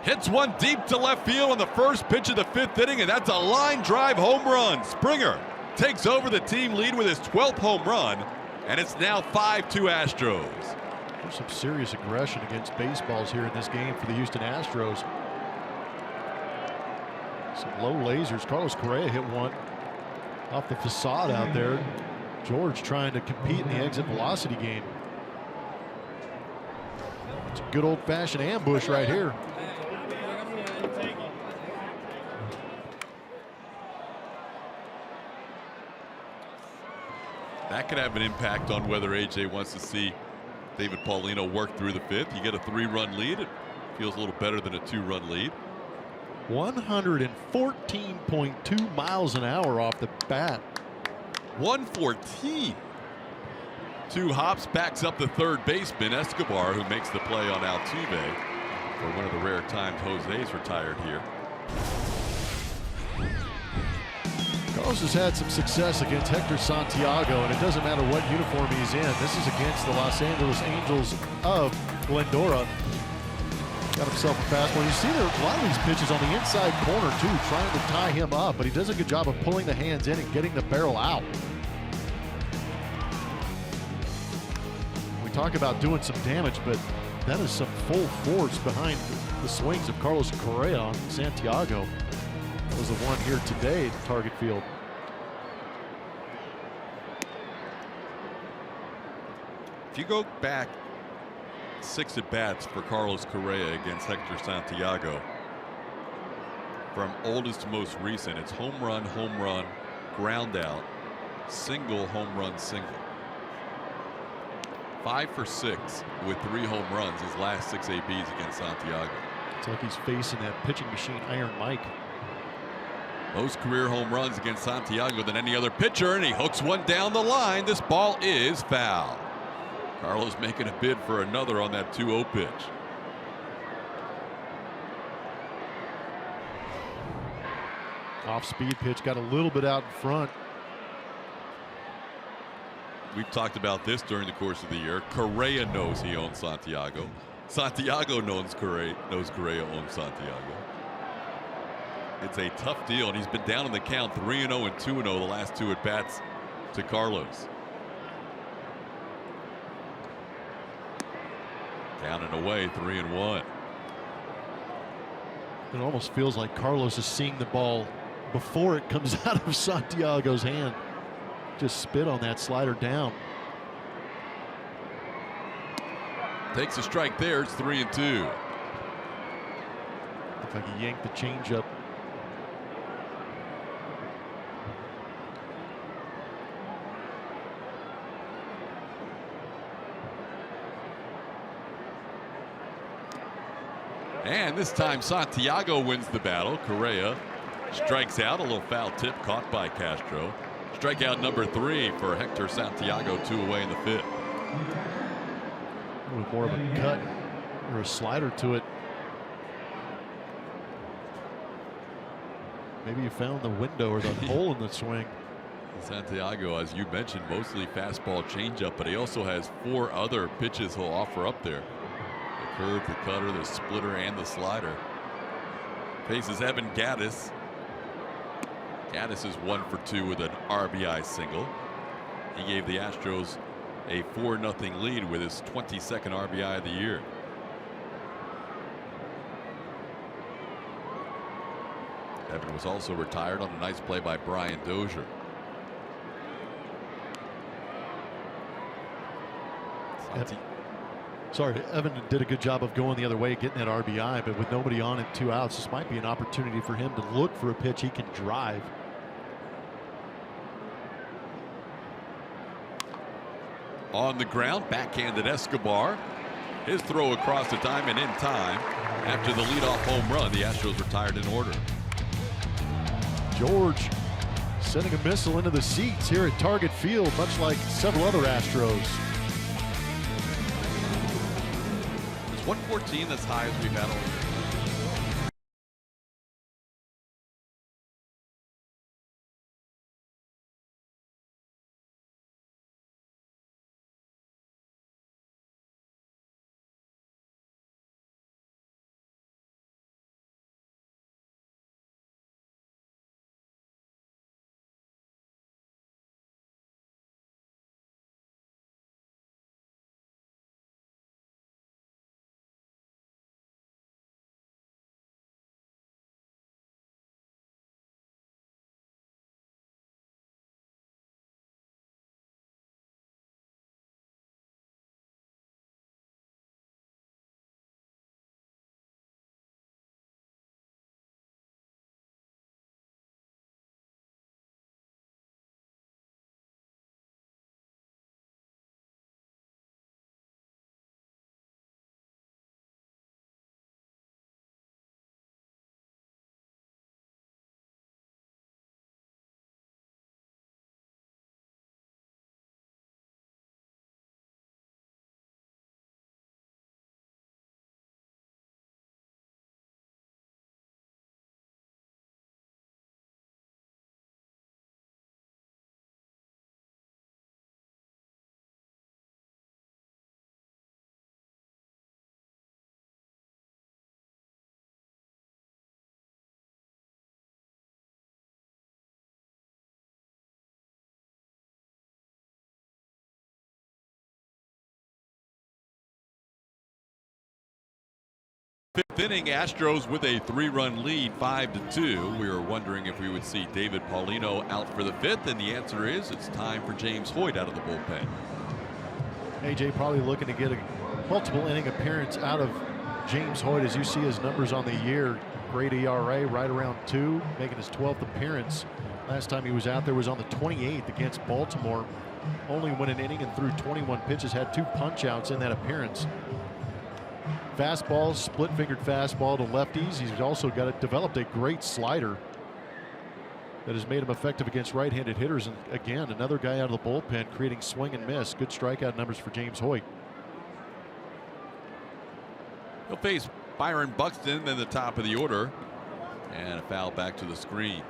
hits one deep to left field on the first pitch of the 5th inning, and that's a line drive home run. Springer takes over the team lead with his 12th home run, and it's now 5-2 Astros. There's some serious aggression against baseballs here in this game for the Houston Astros. Some low lasers. Carlos Correa hit one off the facade out there. George trying to compete in the exit velocity game. It's a good old-fashioned ambush right here. That could have an impact on whether AJ wants to see David Paulino work through the 5th. You get a 3-run lead. It feels a little better than a 2-run lead. 114.2 miles an hour off the bat. 114. 2 hops, backs up the third baseman Escobar, who makes the play on Altuve for one of the rare times Jose's retired here. Carlos has had some success against Hector Santiago, and it doesn't matter what uniform he's in. This is against the Los Angeles Angels of Glendora. Got himself a fastball. You see there a lot of these pitches on the inside corner too, trying to tie him up, but he does a good job of pulling the hands in and getting the barrel out. We talk about doing some damage, but that is some full force behind the swings of Carlos Correa on Santiago. That was the one here today at Target Field. If you go back 6 at-bats for Carlos Correa against Hector Santiago, from oldest to most recent, it's home run, ground out, single, home run, single. 5 for 6 with 3 home runs his last 6 ABs against Santiago. It's like he's facing that pitching machine, Iron Mike. Most career home runs against Santiago than any other pitcher, and he hooks one down the line. This ball is foul. Carlos making a bid for another on that 2-0 pitch. Off-speed pitch, got a little bit out in front. We've talked about this during the course of the year. Correa knows he owns Santiago. Santiago knows Correa owns Santiago. It's a tough deal, and he's been down in the count 3-0 and 2-0 the last 2 at-bats to Carlos. Down and away, 3-1. It almost feels like Carlos is seeing the ball before it comes out of Santiago's hand. Just spit on that slider down. Takes a strike there. It's 3-2. Looks like he yanked the changeup. And this time Santiago wins the battle. Correa strikes out. A little foul tip caught by Castro. Strikeout number 3 for Hector Santiago. 2 away in the 5th. With more of a cut or a slider to it. Maybe you found the window or the hole in the swing. Santiago, as you mentioned, mostly fastball changeup, but he also has 4 other pitches he'll offer up there. The curve, the cutter, the splitter, and the slider. Faces Evan Gattis. Gattis is 1 for 2 with an RBI single. He gave the Astros a 4-0 lead with his 22nd RBI of the year. Evan was also retired on a nice play by Brian Dozier. Sorry, Evan did a good job of going the other way, getting that RBI, but with nobody on and 2 outs, this might be an opportunity for him to look for a pitch he can drive. on the ground. Backhanded Escobar. His throw across the diamond in time. After the leadoff home run, the Astros retired in order. George sending a missile into the seats here at Target Field, much like several other Astros. Is 114 as high as we've had all year? Fifth inning, Astros with a 3-run lead, 5-2. We were wondering if we would see David Paulino out for the fifth, and the answer is it's time for James Hoyt out of the bullpen. AJ probably looking to get a multiple inning appearance out of James Hoyt. As you see his numbers on the year, great ERA, right around 2, making his 12th appearance. Last time he was out there was on the 28th against Baltimore. Only went an inning and threw 21 pitches, had 2 punch-outs in that appearance. Fastball, split-fingered fastball to lefties. He's also developed a great slider that has made him effective against right-handed hitters. And again, another guy out of the bullpen creating swing and miss. Good strikeout numbers for James Hoyt. He'll face Byron Buxton in the top of the order, and a foul back to the screen.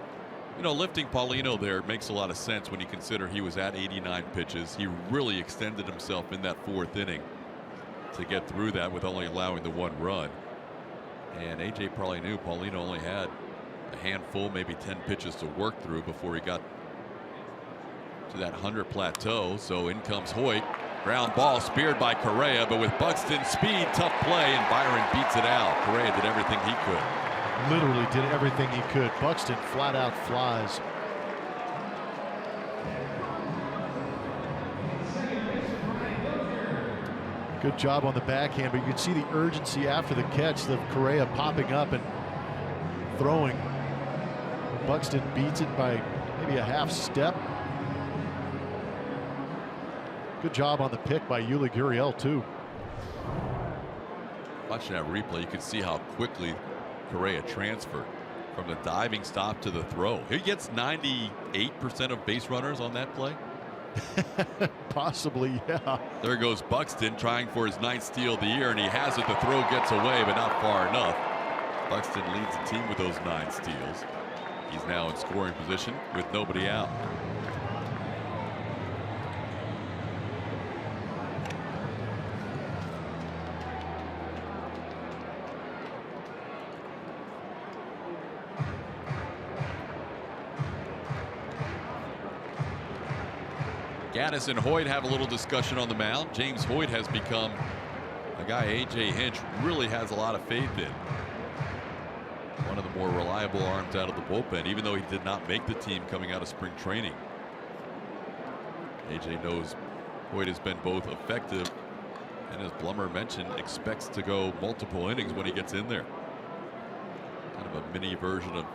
You know, lifting Paulino there makes a lot of sense when you consider he was at 89 pitches. He really extended himself in that 4th inning to get through that with only allowing the 1 run. And AJ probably knew Paulino only had a handful, maybe 10 pitches to work through before he got to that 100 plateau. So in comes Hoyt. Ground ball speared by Correa, but with Buxton's speed, tough play, and Byron beats it out. Correa did everything he could. Literally did everything he could. Buxton flat out flies. Good job on the backhand, but you can see the urgency after the catch of Correa popping up and throwing. Buxton beats it by maybe a half step. Good job on the pick by Yuli Gurriel too. Watching that replay, you can see how quickly Correa transferred from the diving stop to the throw. He gets 98% of base runners on that play. Possibly, yeah. There goes Buxton trying for his 9th steal of the year, and he has it. The throw gets away, but not far enough. Buxton leads the team with those 9 steals. He's now in scoring position with nobody out. Gaddis and Hoyt have a little discussion on the mound. James Hoyt has become a guy A.J. Hinch really has a lot of faith in. One of the more reliable arms out of the bullpen, even though he did not make the team coming out of spring training. A.J. knows Hoyt has been both effective and, as Blummer mentioned, expects to go multiple innings when he gets in there. Kind of a mini version of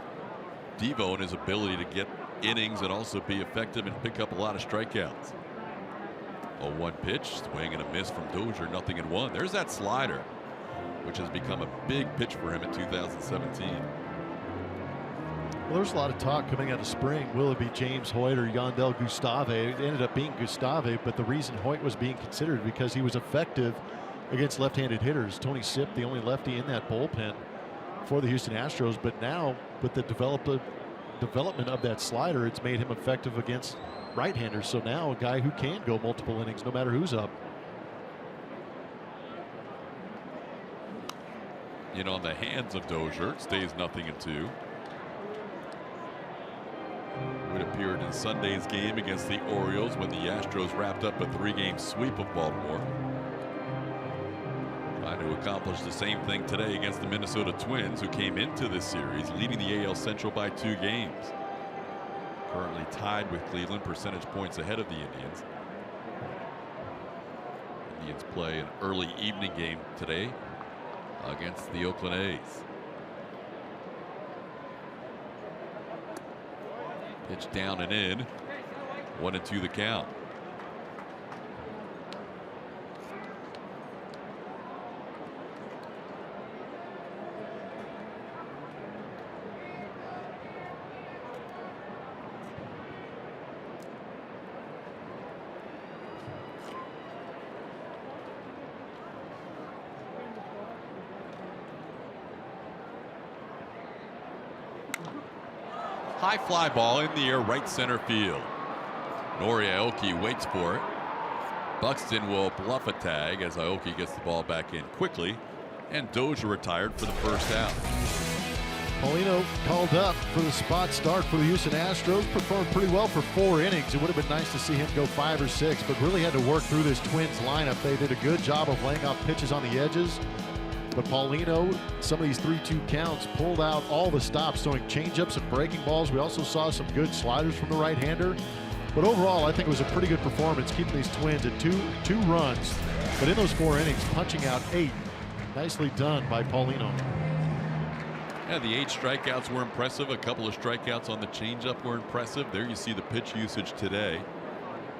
Devo and his ability to get innings and also be effective and pick up a lot of strikeouts. 0-1 pitch, swing and a miss from Dozier, 0-1. There's that slider, which has become a big pitch for him in 2017. Well, there's a lot of talk coming out of spring. Will it be James Hoyt or Yandel Gustave? It ended up being Gustave, but the reason Hoyt was being considered because he was effective against left-handed hitters. Tony Sipp, the only lefty in that bullpen for the Houston Astros, but now with the development of that slider, it's made him effective against right-handers. So now a guy who can go multiple innings no matter who's up. In on the hands of Dozier, it stays 0-2. Would appeared in Sunday's game against the Orioles when the Astros wrapped up a 3-game sweep of Baltimore. Trying to accomplish the same thing today against the Minnesota Twins, who came into this series leading the AL Central by 2 games. Currently tied with Cleveland, percentage points ahead of the Indians. Indians play an early evening game today against the Oakland A's. Pitch down and in. 1-2 the count. High fly ball in the air, right center field. Nori Aoki waits for it. Buxton will bluff a tag as Aoki gets the ball back in quickly, and Dozier retired for the first out. Paulino called up for the spot start for the Houston Astros. Performed pretty well for 4 innings. It would have been nice to see him go 5 or 6, but really had to work through this Twins lineup. They did a good job of laying off pitches on the edges. But Paulino, some of these 3-2 counts, pulled out all the stops, throwing changeups and breaking balls. We also saw some good sliders from the right-hander. But overall, I think it was a pretty good performance, keeping these Twins at two runs. But in those 4 innings, punching out 8. Nicely done by Paulino. Yeah, the 8 strikeouts were impressive. A couple of strikeouts on the changeup were impressive. There you see the pitch usage today.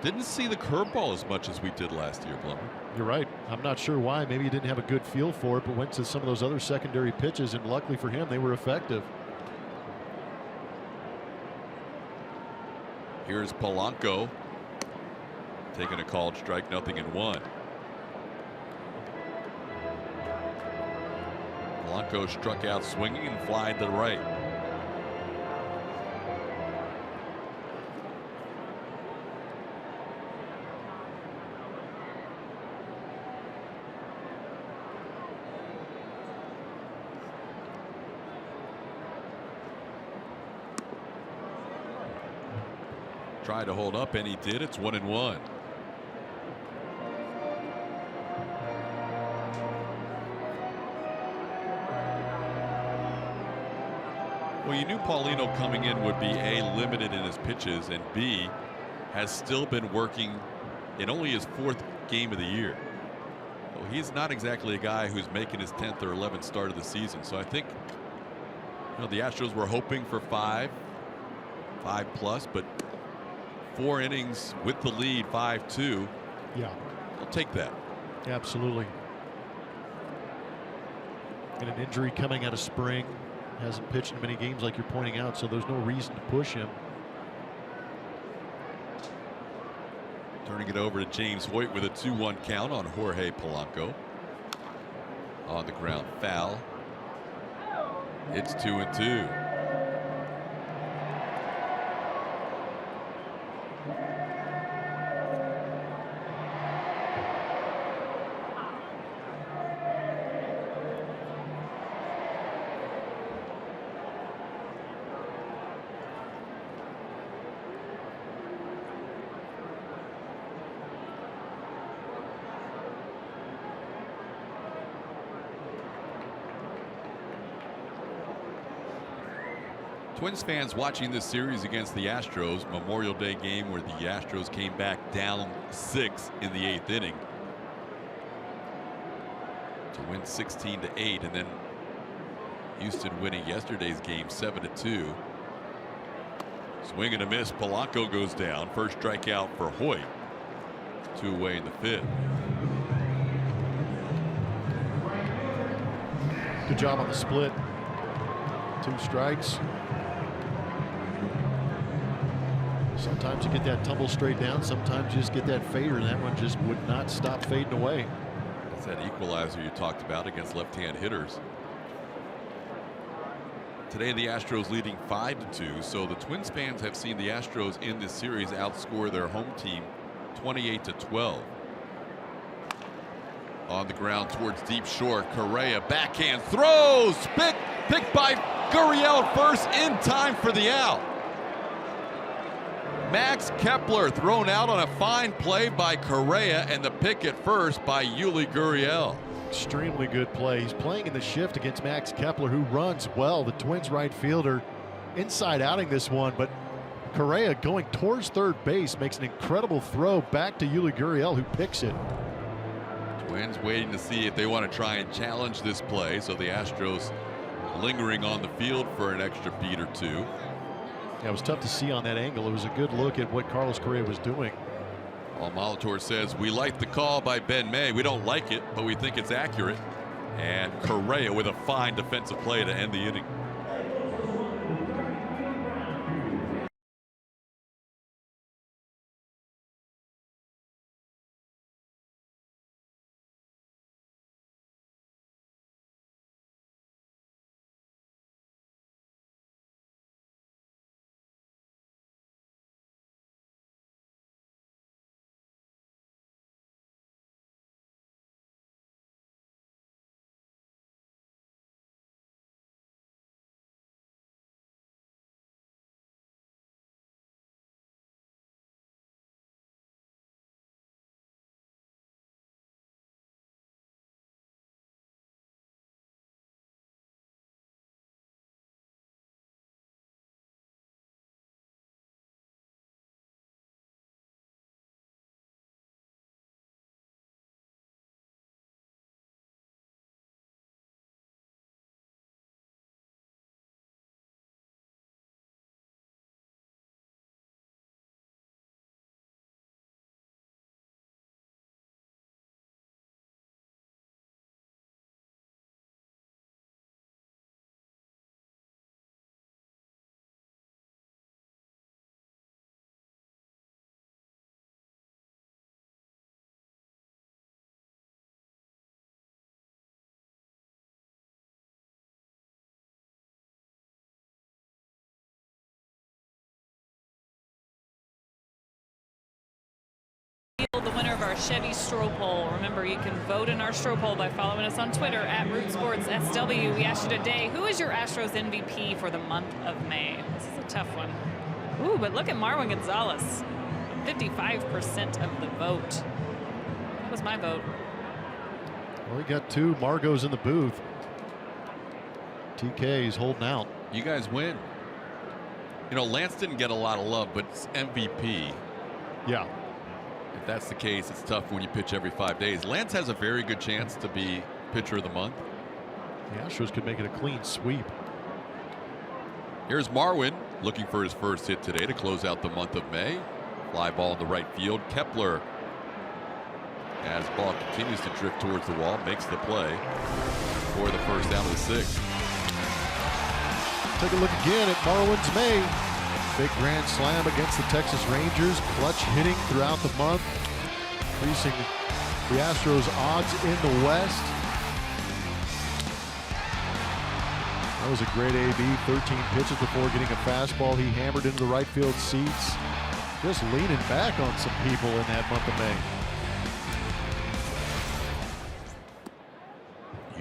Didn't see the curveball as much as we did last year, Blummer. You're right. I'm not sure why. Maybe he didn't have a good feel for it, but went to some of those other secondary pitches, and luckily for him, they were effective. Here's Polanco taking a called strike, 0-1. Polanco struck out swinging and flying to the right. Tried to hold up, and he did. It's 1-1. Well, you knew Paulino coming in would be A, limited in his pitches, and B, has still been working in only his 4th game of the year. Well, he's not exactly a guy who's making his 10th or 11th start of the season. So I think, the Astros were hoping for 5 plus, but 4 innings with the lead, 5-2. Yeah, I'll take that. Absolutely. And an injury coming out of spring. Hasn't pitched in many games like you're pointing out, so there's no reason to push him. Turning it over to James Hoyt with a 2-1 count on Jorge Polanco. On the ground, foul. It's 2-2. Twins fans watching this series against the Astros, Memorial Day game where the Astros came back down 6 in the 8th inning to win 16-8, and then Houston winning yesterday's game 7-2. Swing and a miss. Polanco goes down. First strikeout for Hoyt. 2 away in the 5th. Good job on the split. 2 strikes. Sometimes you get that tumble straight down. Sometimes you just get that fader, and that one just would not stop fading away. That's that equalizer you talked about against left-hand hitters. Today the Astros leading 5-2, so the Twins fans have seen the Astros in this series outscore their home team 28-12. On the ground towards deep short, Correa backhand throws, picked by Gurriel at first in time for the out. Max Kepler thrown out on a fine play by Correa, and the pick at first by Yuli Gurriel. Extremely good play. He's playing in the shift against Max Kepler, who runs well. The Twins right fielder inside outing this one, but Correa going towards third base makes an incredible throw back to Yuli Gurriel, who picks it. Twins waiting to see if they want to try and challenge this play, so the Astros lingering on the field for an extra beat or 2. Yeah, it was tough to see on that angle. It was a good look at what Carlos Correa was doing. Paul Molitor says, we like the call by Ben May. We don't like it, but we think it's accurate. And Correa with a fine defensive play to end the inning. The winner of our Chevy Stroh Poll. Remember, you can vote in our Stroh Poll by following us on Twitter at RootSportsSW. We asked you today, who is your Astros MVP for the month of May? This is a tough one. Ooh, but look at Marwin Gonzalez. 55% of the vote. That was my vote. Well, we got 2 Margos in the booth. TK's holding out. You guys win. You know, Lance didn't get a lot of love, but it's MVP. Yeah. If that's the case, it's tough when you pitch every 5 days. Lance has a very good chance to be pitcher of the month. The Astros could make it a clean sweep. Here's Marwin looking for his first hit today to close out the month of May. Fly ball in the right field. Kepler, as ball continues to drift towards the wall, makes the play for the first out of the 6th. Take a look again at Marwin's May. Big grand slam against the Texas Rangers. Clutch hitting throughout the month, increasing the Astros' odds in the West. That was a great AB. 13 pitches before getting a fastball he hammered into the right field seats. Just leaning back on some people in that month of May.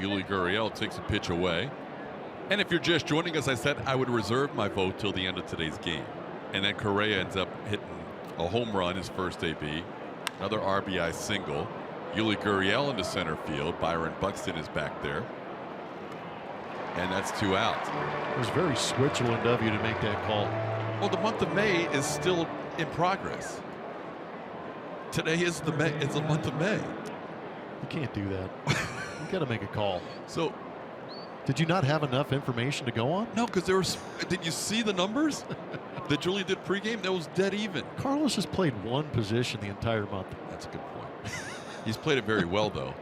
Yuli Gurriel takes a pitch away. And if you're just joining us, I said I would reserve my vote till the end of today's game. And then Correa ends up hitting a home run, his first AB. Another RBI single. Yuli Gurriel into center field. Byron Buxton is back there. And that's 2 out. It was very Switzerland of you to make that call. Well, the month of May is still in progress. Today is the month of May. You can't do that. You got to make a call. So, did you not have enough information to go on? no, because there was. Did you see the numbers? that Julia did pregame, that was dead even. Carlos has played one position the entire month. That's a good point. He's played it very well, though.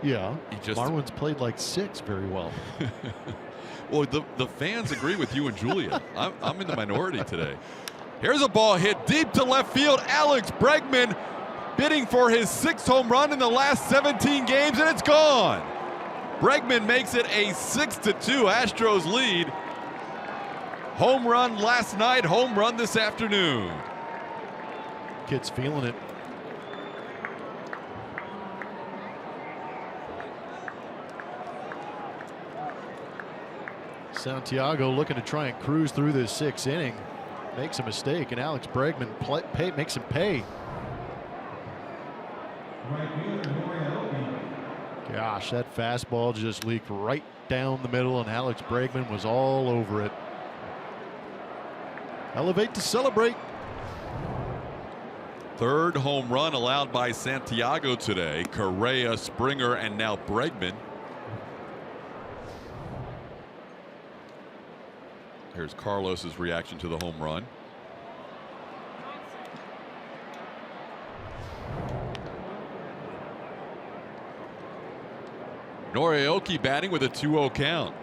Yeah. He Marlins played like 6 very well. Well, the fans agree with you and Julia. I'm in the minority today. Here's a ball hit deep to left field. Alex Bregman bidding for his 6th home run in the last 17 games, and it's gone. Bregman makes it a 6-2 Astros lead. Home run last night, home run this afternoon. Kid's feeling it. Santiago looking to try and cruise through this 6th inning. Makes a mistake, and Alex Bregman makes him pay. Gosh, that fastball just leaked right down the middle, and Alex Bregman was all over it. Elevate to celebrate. 3rd home run allowed by Santiago today. Correa, Springer, and now Bregman. Here's Carlos's reaction to the home run. Norioki batting with a 2-0 count.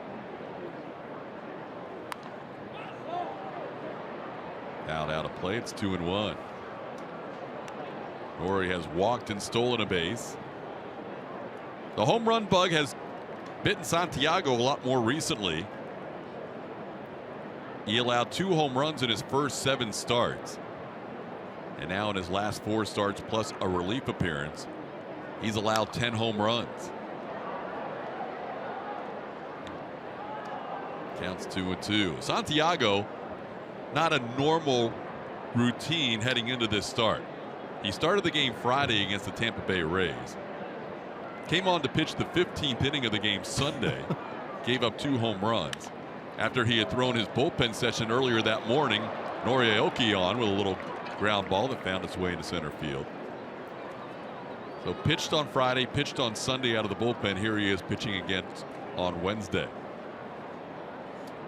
Out of play. It's 2-1. Nori has walked and stolen a base. The home run bug has bitten Santiago a lot more recently. He allowed 2 home runs in his first 7 starts. And now in his last 4 starts plus a relief appearance, he's allowed 10 home runs. Counts 2-2. Santiago, not a normal routine heading into this start. He started the game Friday against the Tampa Bay Rays. Came on to pitch the 15th inning of the game Sunday. Gave up 2 home runs. After he had thrown his bullpen session earlier that morning, Norioki on with a little ground ball that found its way into center field. So pitched on Friday, pitched on Sunday out of the bullpen. Here he is pitching again on Wednesday.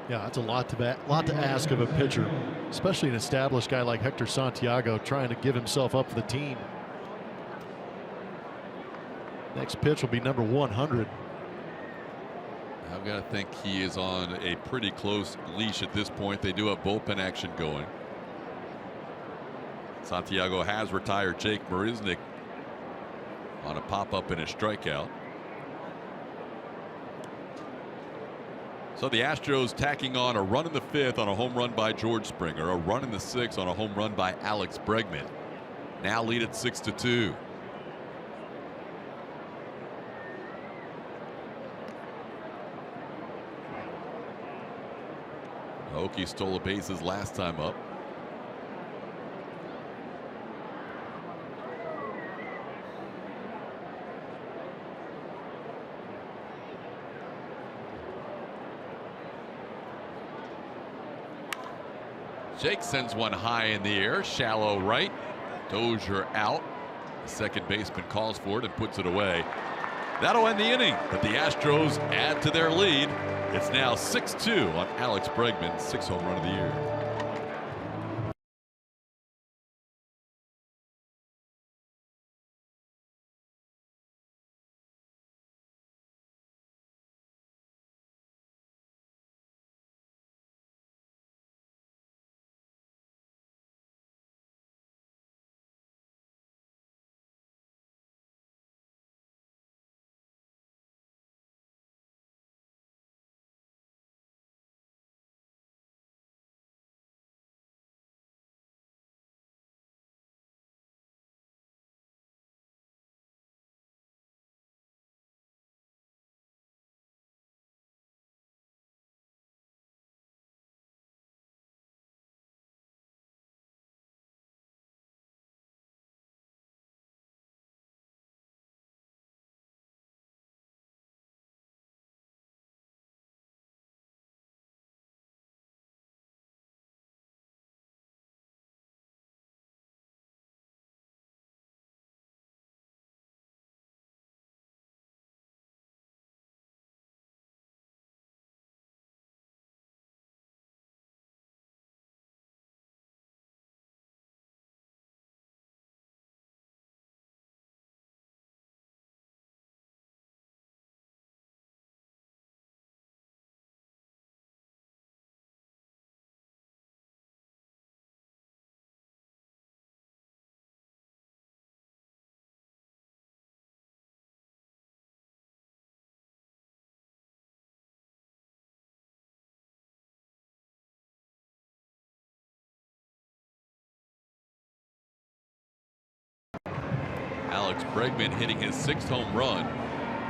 Yeah, that's a lot to ask of a pitcher, especially an established guy like Hector Santiago trying to give himself up for the team. Next pitch will be number 100. I've got to think he is on a pretty close leash at this point. They do have bullpen action going. Santiago has retired Jake Marisnick on a pop-up and a strikeout. So the Astros tacking on a run in the 5th on a home run by George Springer, a run in the 6th on a home run by Alex Bregman. Now lead at 6-2. Okie stole a bases last time up. Jake sends one high in the air, shallow right. Dozier out. The second baseman calls for it and puts it away. That'll end the inning, but the Astros add to their lead. It's now 6-2 on Alex Bregman's 6th home run of the year. Alex Bregman hitting his 6th home run.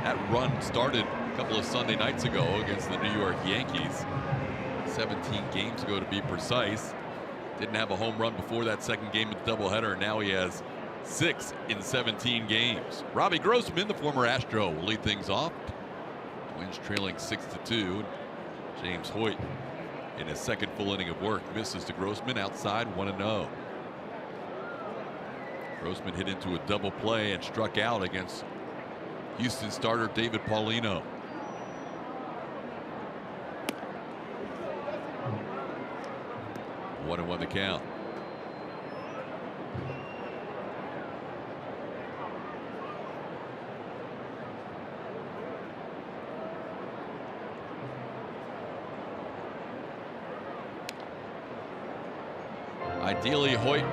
That run started a couple of Sunday nights ago against the New York Yankees. 17 games ago to be precise. Didn't have a home run before that second game of the doubleheader, and now he has 6 in 17 games. Robbie Grossman, the former Astro, will lead things off. Twins trailing 6-2. James Hoyt in his second full inning of work misses to Grossman outside 1-0. Grossman hit into a double play and struck out against Houston starter David Paulino. One and one the count. Ideally, Hoyt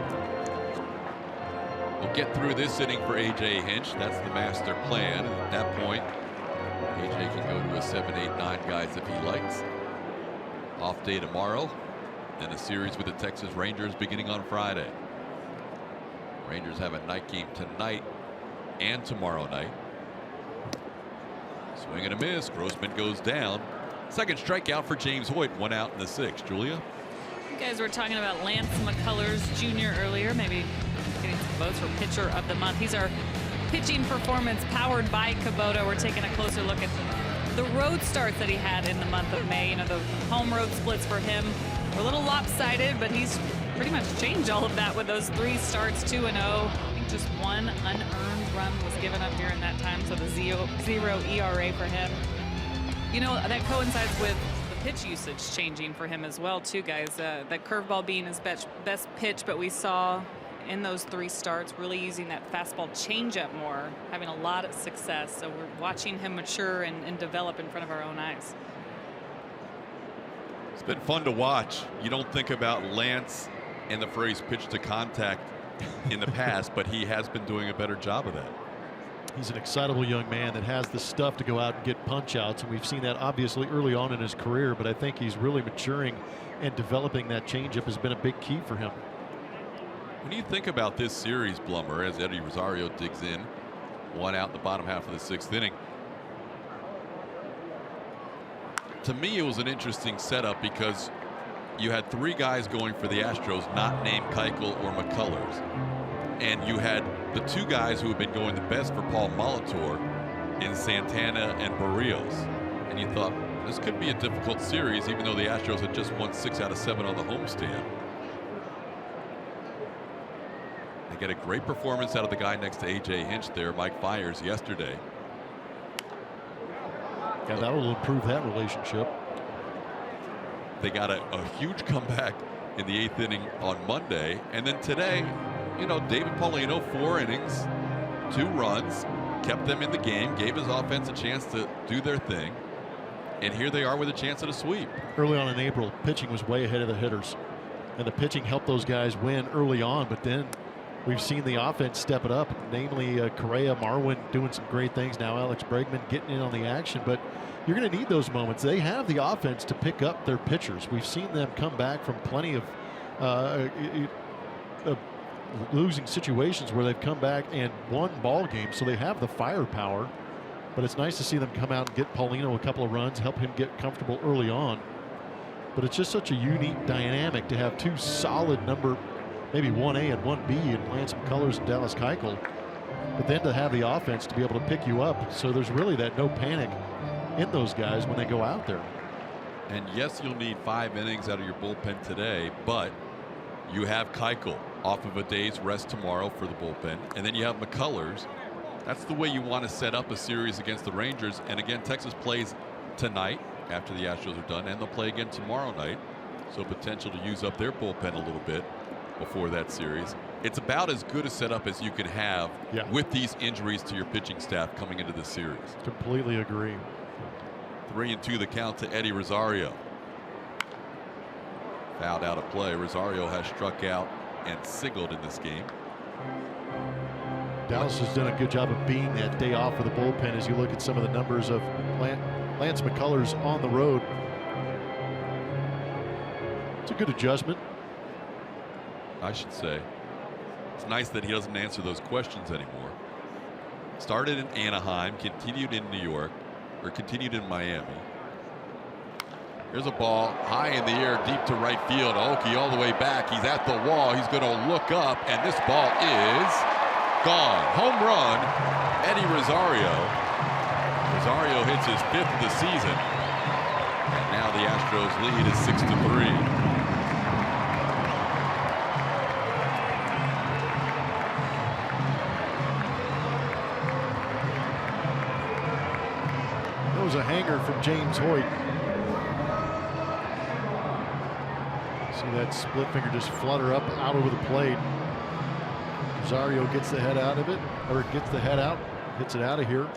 will get through this inning for A.J. Hinch. That's the master plan. At that point, A.J. can go to a 7, 8, 9 guys if he likes. Off day tomorrow. And a series with the Texas Rangers beginning on Friday. Rangers have a night game tonight and tomorrow night. Swing and a miss. Grossman goes down. Second strikeout for James Hoyt. 1 out in the 6th. Julia? You guys were talking about Lance McCullers Jr. earlier. Maybe getting some votes for pitcher of the month. He's our pitching performance powered by Kubota. We're taking a closer look at the road starts that he had in the month of May. You know, the home road splits for him were a little lopsided, but he's pretty much changed all of that with those 3 starts, 2-0. I think just 1 unearned run was given up here in that time, so the 0 ERA for him. You know, that coincides with the pitch usage changing for him as well, too, guys. That curveball being his best pitch, but we saw in those 3 starts really using that fastball changeup more, having a lot of success. So we're watching him mature and develop in front of our own eyes. It's been fun to watch. You don't think about Lance and the phrase pitch to contact in the past, but he has been doing a better job of that. He's an excitable young man that has the stuff to go out and get punch outs, and we've seen that obviously early on in his career, but I think he's really maturing and developing that changeup has been a big key for him. When you think about this series, Blummer, as Eddie Rosario digs in, 1 out in the bottom half of the 6th inning. To me, it was an interesting setup because you had 3 guys going for the Astros not named Keuchel or McCullers. And you had the 2 guys who have been going the best for Paul Molitor in Santana and Barrios. And you thought, this could be a difficult series, even though the Astros had just won 6 out of 7 on the homestand. They get a great performance out of the guy next to A.J. Hinch there, Mike Fiers, yesterday. Yeah, that will improve that relationship. They got a huge comeback in the 8th inning on Monday. And then today, you know, David Paulino, 4 innings, 2 runs, kept them in the game, gave his offense a chance to do their thing. And here they are with a chance at a sweep. Early on in April, pitching was way ahead of the hitters. And the pitching helped those guys win early on, but then we've seen the offense step it up, namely Correa, Marwin doing some great things now, Alex Bregman getting in on the action, but you're going to need those moments. They have the offense to pick up their pitchers. We've seen them come back from plenty of losing situations where they've come back and won ball games, so they have the firepower, but it's nice to see them come out and get Paulino a couple of runs, help him get comfortable early on. But it's just such a unique dynamic to have 2 solid number, maybe 1A and 1B in Lance McCullers and Dallas Keuchel, but then to have the offense to be able to pick you up. So there's really that no panic in those guys when they go out there. And yes, you'll need 5 innings out of your bullpen today, but you have Keuchel off of a day's rest tomorrow for the bullpen, and then you have McCullers. That's the way you want to set up a series against the Rangers. And again, Texas plays tonight after the Astros are done, and they'll play again tomorrow night, so potential to use up their bullpen a little bit before that series. It's about as good a setup as you can have with these injuries to your pitching staff coming into this series. Completely agree. 3-2 the count to Eddie Rosario. Fouled out of play. Rosario has struck out and singled in this game. Dallas has done a good job of being that day off for the bullpen as you look at some of the numbers of Lance McCullers on the road. It's a good adjustment, I should say. It's nice that he doesn't answer those questions anymore. Started in Anaheim, continued in New York, or continued in Miami. Here's a ball high in the air, deep to right field. Aoki all the way back. He's at the wall. He's going to look up, and this ball is gone. Home run, Eddie Rosario. Rosario hits his 5th of the season, and now the Astros lead is 6-3. A hanger from James Hoyt. See that split finger just flutter up out over the plate. Rosario gets the head out of it, or gets the head out, hits it out of here.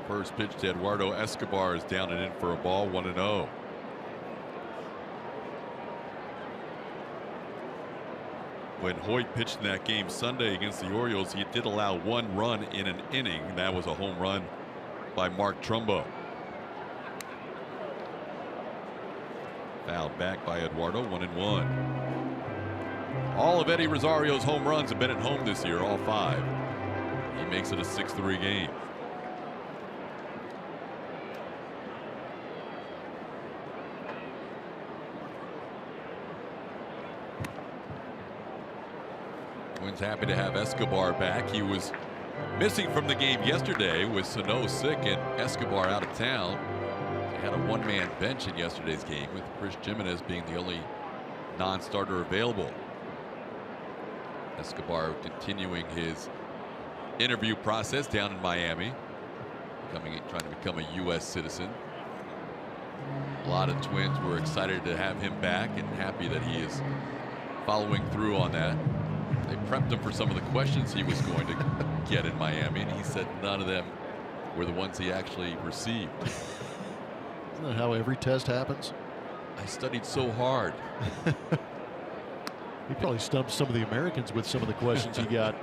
First pitch to Eduardo Escobar is down and in for a ball, 1-0. When Hoyt pitched in that game Sunday against the Orioles, he did allow 1 run in an inning. That was a home run by Mark Trumbo. Fouled back by Eduardo, 1-1. All of Eddie Rosario's home runs have been at home this year, all 5. He makes it a 6-3 game. Twins happy to have Escobar back. He was missing from the game yesterday with Sano sick and Escobar out of town. They had a one-man bench in yesterday's game with Chris Jimenez being the only non-starter available. Escobar continuing his interview process down in Miami, trying to become a U.S. citizen. A lot of Twins were excited to have him back and happy that he is following through on that. They prepped him for some of the questions he was going to get in Miami, and he said none of them were the ones he actually received. Isn't that how every test happens? I studied so hard. He probably stumped some of the Americans with some of the questions he got.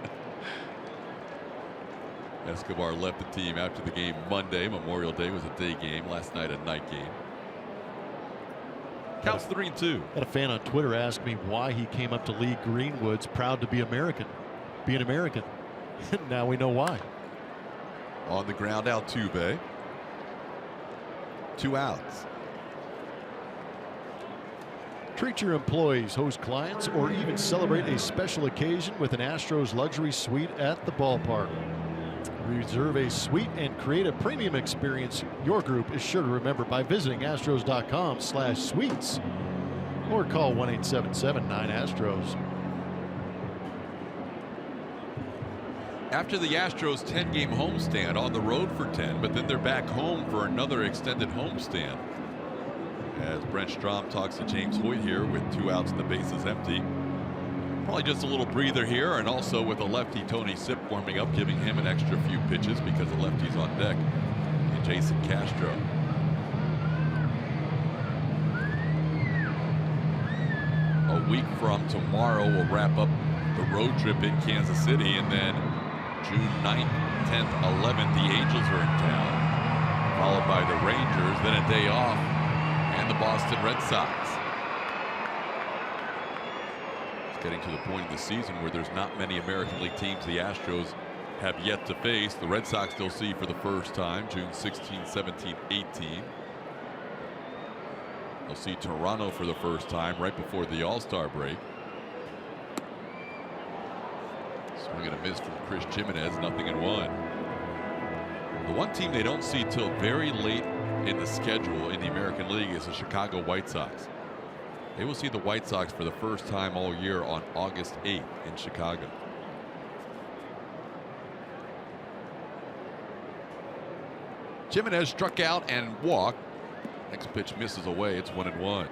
Escobar left the team after the game Monday. Memorial Day was a day game. Last night a night game. Counts 3-2. Had a fan on Twitter ask me why he came up to Lee Greenwood's proud to be American. Be an American. Now we know why. On the ground, Altuve. 2 outs. Treat your employees, host clients, or even celebrate a special occasion with an Astros luxury suite at the ballpark. Reserve a suite and create a premium experience your group is sure to remember by visiting astros.com/suites or call 1-877-9-ASTROS. After the Astros 10-game homestand, on the road for 10, but then they're back home for another extended homestand. As Brent Strom talks to James Hoyt here with 2 outs and the bases empty. Probably just a little breather here, and also with a lefty Tony Sipp warming up, giving him an extra few pitches because the lefty's on deck. And Jason Castro. A week from tomorrow, we'll wrap up the road trip in Kansas City, and then June 9th, 10th, 11th, the Angels are in town, followed by the Rangers, then a day off, and the Boston Red Sox. Getting to the point of the season where there's not many American League teams the Astros have yet to face. The Red Sox they'll see for the first time June 16, 17, 18. They'll see Toronto for the first time right before the All-Star break. Swing and a miss from Chris Jimenez, 0-1. The one team they don't see till very late in the schedule in the American League is the Chicago White Sox. They will see the White Sox for the first time all year on August 8th in Chicago. Jimenez struck out and walked. Next pitch misses away. It's 1-1.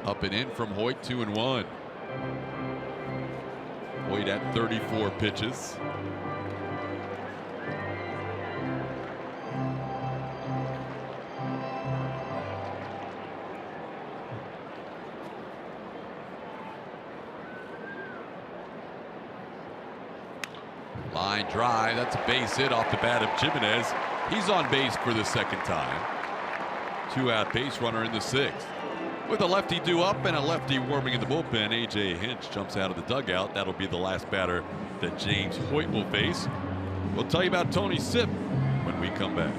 Up and in from Hoyt, 2-1. Hoyt at 34 pitches. Line drive. That's a base hit off the bat of Jimenez. He's on base for the second time. 2-out base runner in the 6th. With a lefty due up and a lefty warming in the bullpen, A.J. Hinch jumps out of the dugout. That'll be the last batter that James Hoyt will face. We'll tell you about Tony Sipp when we come back.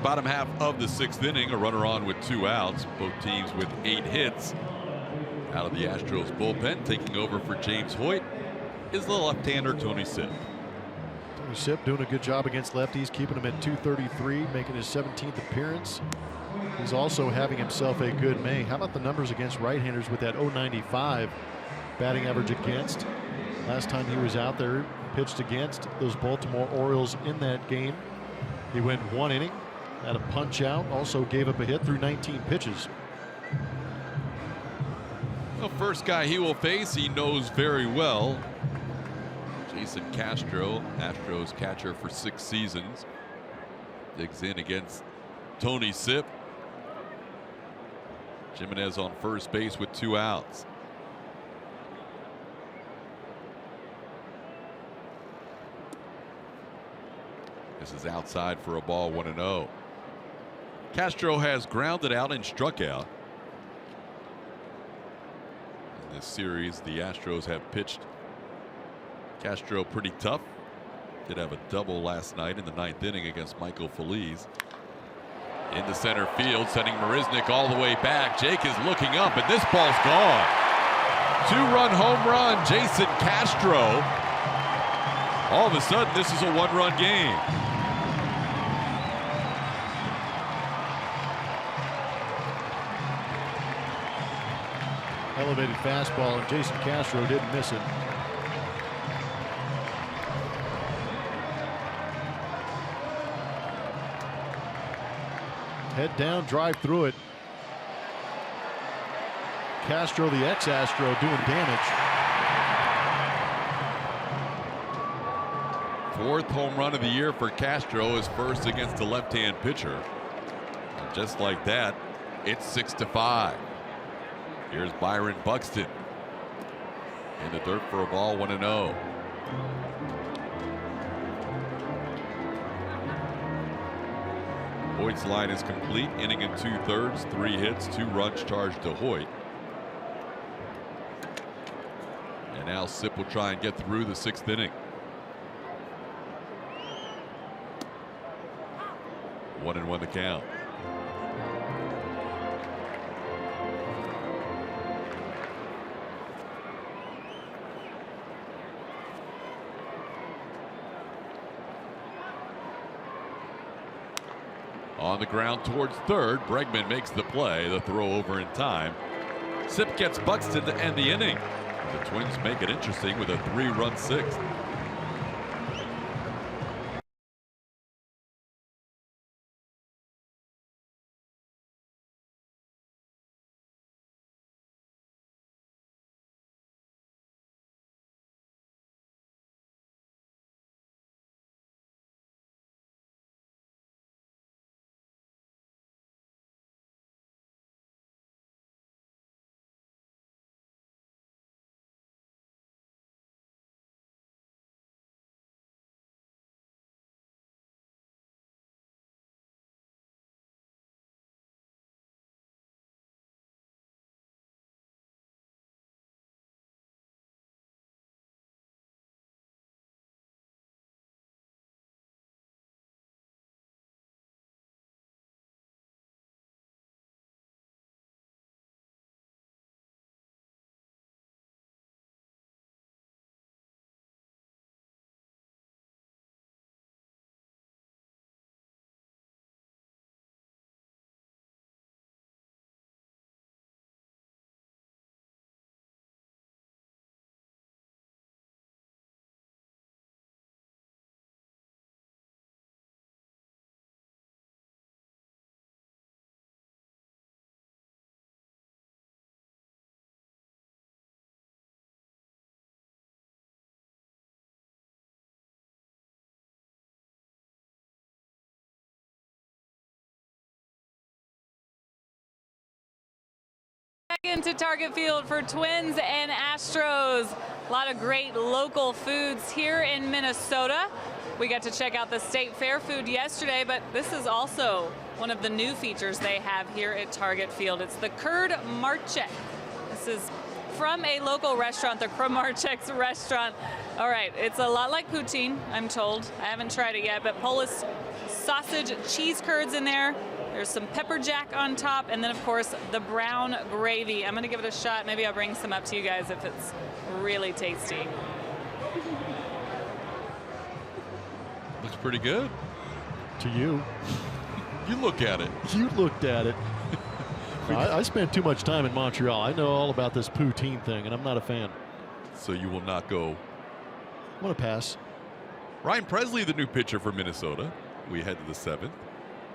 Bottom half of the 6th inning, a runner on with 2 outs. Both teams with 8 hits. Out of the Astros bullpen, taking over for James Hoyt is the left-hander Tony Sipp. Tony Sipp doing a good job against lefties, keeping him at 233, making his 17th appearance. He's also having himself a good May. How about the numbers against right-handers with that .095 batting average against? Last time he was out there, pitched against those Baltimore Orioles in that game. He went 1 inning, had a punch out, also gave up a hit through 19 pitches. The first guy he will face, he knows very well. Jason Castro, Astros catcher for 6 seasons, digs in against Tony Sipp. Jimenez on first base with 2 outs. This is outside for a ball, 1-0. Castro has grounded out and struck out. In this series, the Astros have pitched Castro pretty tough. Did have a double last night in the 9th inning against Michael Phillies. Into center field, sending Marisnick all the way back. Jake is looking up, and this ball's gone. 2-run home run, Jason Castro. All of a sudden, this is a 1-run game. Elevated fastball, and Jason Castro didn't miss it. Head down, drive through it. Castro, the ex-Astro, doing damage. 4th home run of the year for Castro, his first against a left-hand pitcher. And just like that, it's 6-5. Here's Byron Buxton in the dirt for a ball, 1-0. Hoyt's line is complete. Inning and 2/3, 3 hits, 2 runs charged to Hoyt. And now Sipp will try and get through the 6th inning. 1-1 the count. On the ground towards third, Bregman makes the play. The throw over in time. Sipp gets Buxton to end the inning. The Twins make it interesting with a 3-run 6th. Into Target Field for Twins and Astros. A lot of great local foods here in Minnesota. We got to check out the State Fair food yesterday, but this is also one of the new features they have here at Target Field. It's the curd marchek. This is from a local restaurant, the Marchek's restaurant. All right, it's a lot like poutine, I'm told. I haven't tried it yet, but Polish sausage cheese curds in there. There's some pepper jack on top, and then, of course, the brown gravy. I'm going to give it a shot. Maybe I'll bring some up to you guys if it's really tasty. Looks pretty good. To you. You look at it. You looked at it. I spent too much time in Montreal. I know all about this poutine thing, and I'm not a fan. So you will not go. I'm going to pass. Ryan Presley, the new pitcher for Minnesota. We head to the 7th.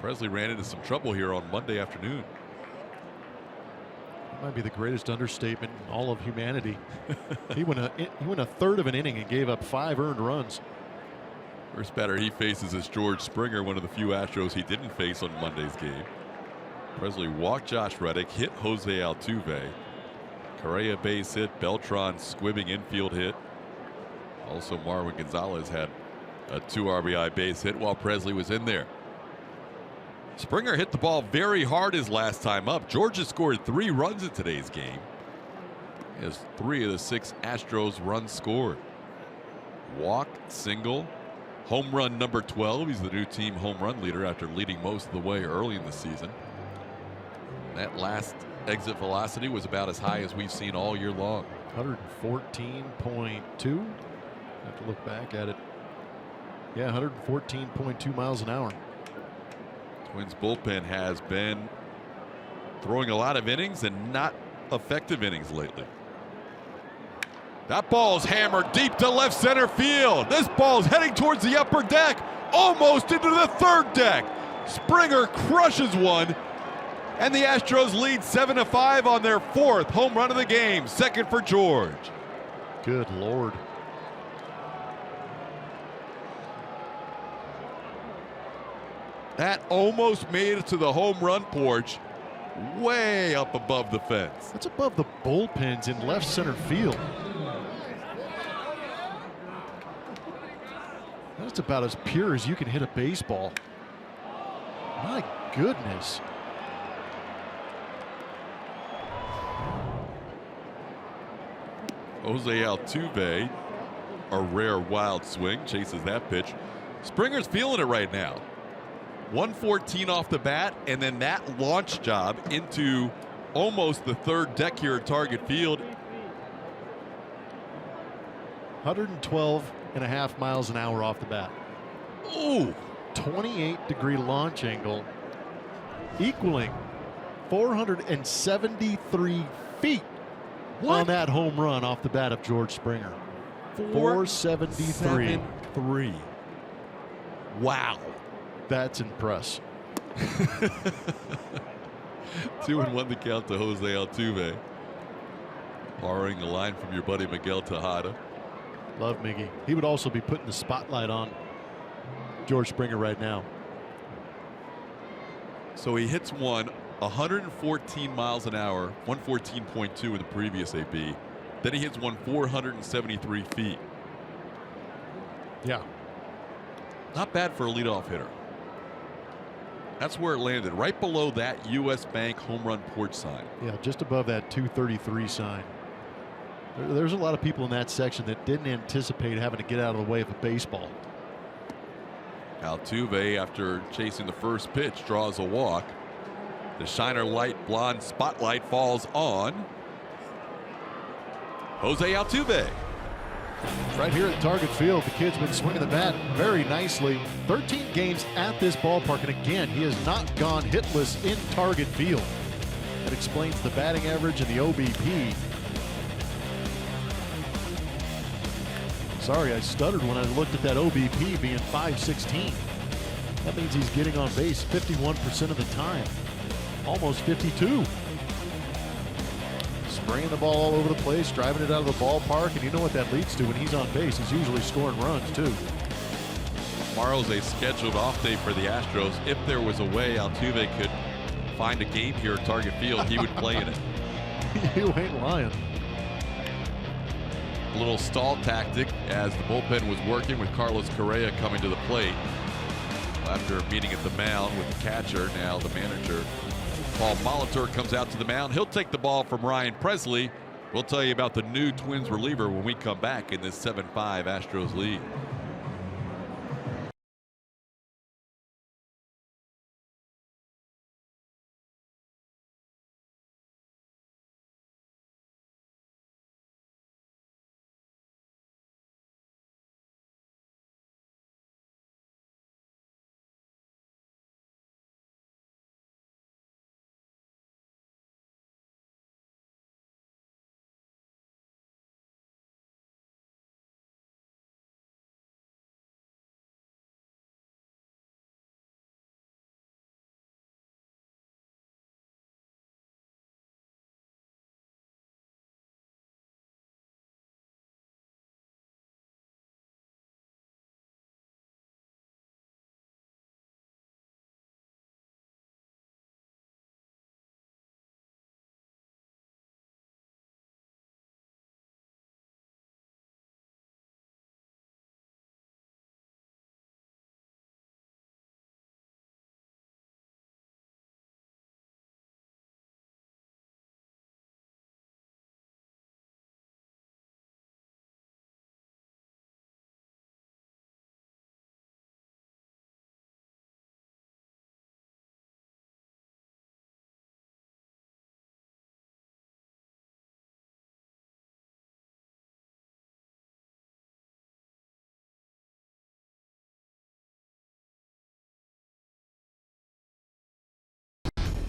Presley ran into some trouble here on Monday afternoon. That might be the greatest understatement in all of humanity. he went a third of an inning and gave up 5 earned runs. First batter he faces is George Springer, one of the few Astros he didn't face on Monday's game. Presley walked Josh Reddick, hit Jose Altuve. Correa base hit, Beltran squibbing infield hit. Also Marwin Gonzalez had a 2 RBI base hit while Presley was in there. Springer hit the ball very hard his last time up. Georgia scored 3 runs in today's game. He has 3 of the 6 Astros runs scored. Walk, single, home run number 12. He's the new team home run leader after leading most of the way early in the season. That last exit velocity was about as high as we've seen all year long. 114.2. Have to look back at it. Yeah, 114.2 miles an hour. Twins bullpen has been throwing a lot of innings and not effective innings lately. That ball's hammered deep to left center field. This ball's heading towards the upper deck, almost into the 3rd deck. Springer crushes one, and the Astros lead 7-5 on their 4th home run of the game. 2nd for George. Good Lord. That almost made it to the home run porch, way up above the fence. That's above the bullpens in left center field. That's about as pure as you can hit a baseball. My goodness. Jose Altuve, a rare wild swing, chases that pitch. Springer's feeling it right now. 114 off the bat, and then that launch job into almost the 3rd deck here at Target Field. 112.5 miles an hour off the bat. Ooh. 28-degree launch angle, equaling 473 feet on that home run off the bat of George Springer. 473. Wow. That's impressive. 2-1 the count to Jose Altuve. Borrowing a line from your buddy Miguel Tejada. Love Miggy. He would also be putting the spotlight on George Springer right now. So he hits one 114 miles an hour, 114.2 in the previous AB. Then he hits one 473 feet. Yeah. Not bad for a leadoff hitter. That's where it landed, right below that U.S. Bank home run porch sign. Yeah, just above that 233 sign. There's a lot of people in that section that didn't anticipate having to get out of the way of a baseball. Altuve, after chasing the first pitch, draws a walk. The Shiner Light Blonde spotlight falls on Jose Altuve. Right here at Target Field, the kid's been swinging the bat very nicely. 13 games at this ballpark, and again, he has not gone hitless in Target Field. That explains the batting average and the OBP. Sorry, I stuttered when I looked at that OBP being 516. That means he's getting on base 51% of the time. Almost 52. Spraying the ball all over the place, driving it out of the ballpark, and you know what that leads to when he's on base. He's usually scoring runs, too. Tomorrow's a scheduled off day for the Astros. If there was a way Altuve could find a game here at Target Field, he would play in it. You ain't lying. A little stall tactic as the bullpen was working with Carlos Correa coming to the plate. After a meeting at the mound with the catcher, now the manager, Paul Molitor, comes out to the mound. He'll take the ball from Ryan Presley. We'll tell you about the new Twins reliever when we come back in this 7-5 Astros lead.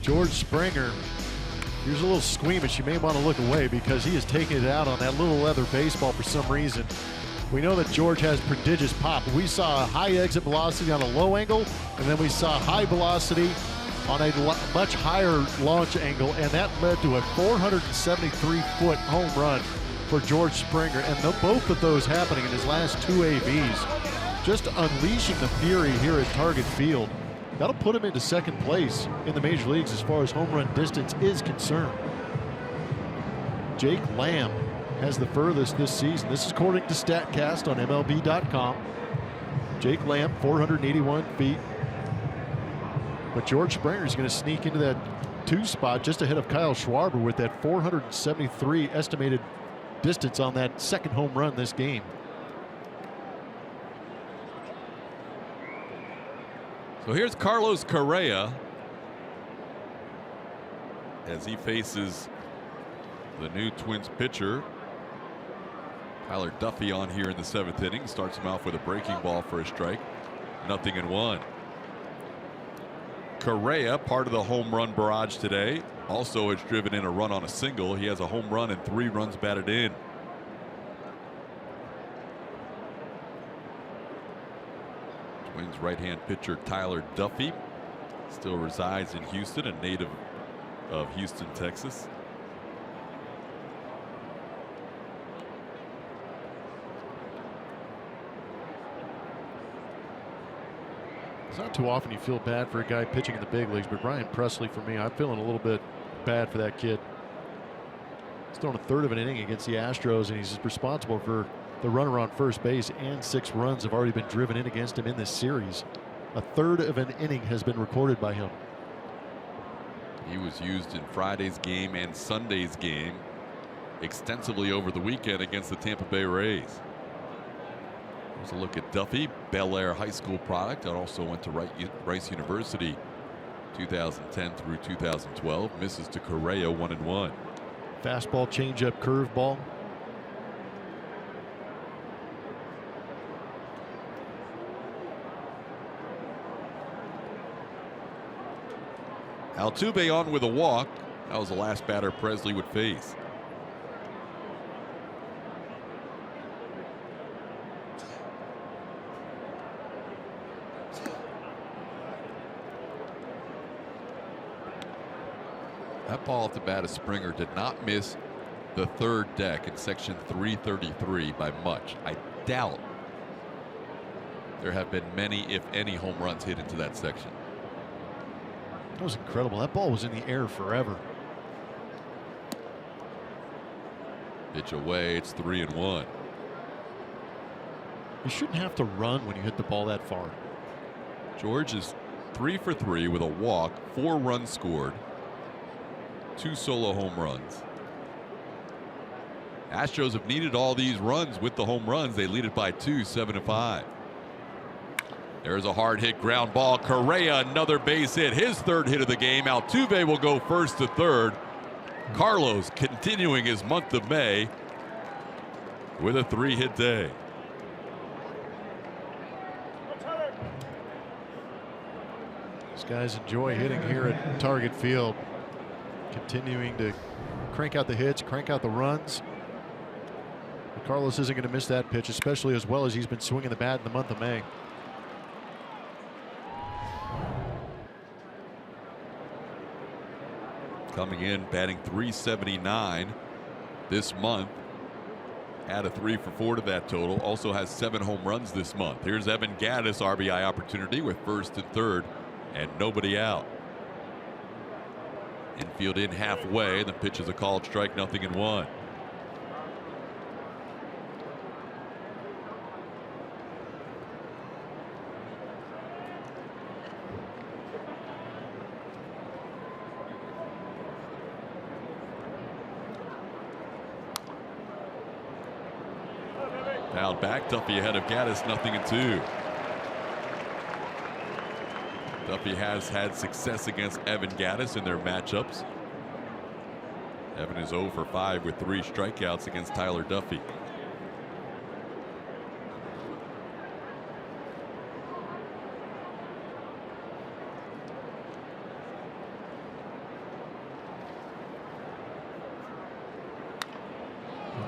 George Springer, here's a little squeamish. You may want to look away because he is taking it out on that little leather baseball for some reason. We know that George has prodigious pop. We saw a high exit velocity on a low angle, and then we saw high velocity on a much higher launch angle, and that led to a 473-foot home run for George Springer. And both of those happening in his last two ABs. Just unleashing the fury here at Target Field. That'll put him into second place in the major leagues as far as home run distance is concerned. Jake Lamb has the furthest this season. This is according to StatCast on MLB.com. Jake Lamb, 481 feet. But George Springer is going to sneak into that 2 spot just ahead of Kyle Schwarber with that 473 estimated distance on that second home run this game. So here's Carlos Correa as he faces the new Twins pitcher. Tyler Duffy on here in the 7th inning. Starts him off with a breaking ball for a strike. 0-1. Correa, part of the home run barrage today, also has driven in a run on a single. He has a home run and 3 runs batted in. Twins right-hand pitcher Tyler Duffy still resides in Houston, a native of Houston, Texas. It's not too often you feel bad for a guy pitching in the big leagues, but Ryan Presley, for me, I'm feeling a little bit bad for that kid. He's thrown a third of an inning against the Astros, and he's responsible for the runner on first base, and 6 runs have already been driven in against him in this series. A third of an inning has been recorded by him. He was used in Friday's game and Sunday's game extensively over the weekend against the Tampa Bay Rays. Here's a look at Duffy, Bel Air High School product, and also went to Rice University 2010 through 2012. Misses to Correa, 1-1. Fastball, changeup, curveball. Altuve on with a walk. That was the last batter Presley would face. That ball at the bat of Springer did not miss the third deck in section 333 by much. I doubt there have been many, if any, home runs hit into that section. That was incredible. That ball was in the air forever. Pitch away. It's 3-1. You shouldn't have to run when you hit the ball that far. George is 3 for 3 with a walk, 4 runs scored, 2 solo home runs. Astros have needed all these runs with the home runs. They lead it by 2, 7-5. There's a hard hit ground ball. Correa, another base hit, his 3rd hit of the game. Altuve will go 1st to 3rd. Carlos continuing his month of May with a 3-hit day. These guys enjoy hitting here at Target Field, continuing to crank out the hits, crank out the runs. But Carlos isn't going to miss that pitch, especially as well as he's been swinging the bat in the month of May. Coming in, batting .379 this month. Add a 3 for 4 to that total. Also has 7 home runs this month. Here's Evan Gattis, RBI opportunity with 1st and 3rd, and nobody out. Infield in halfway. The pitch is a called strike, 0-1. Fouled back. Duffy ahead of Gattis, 0-2. Duffy has had success against Evan Gattis in their matchups. Evan is 0 for 5 with 3 strikeouts against Tyler Duffy.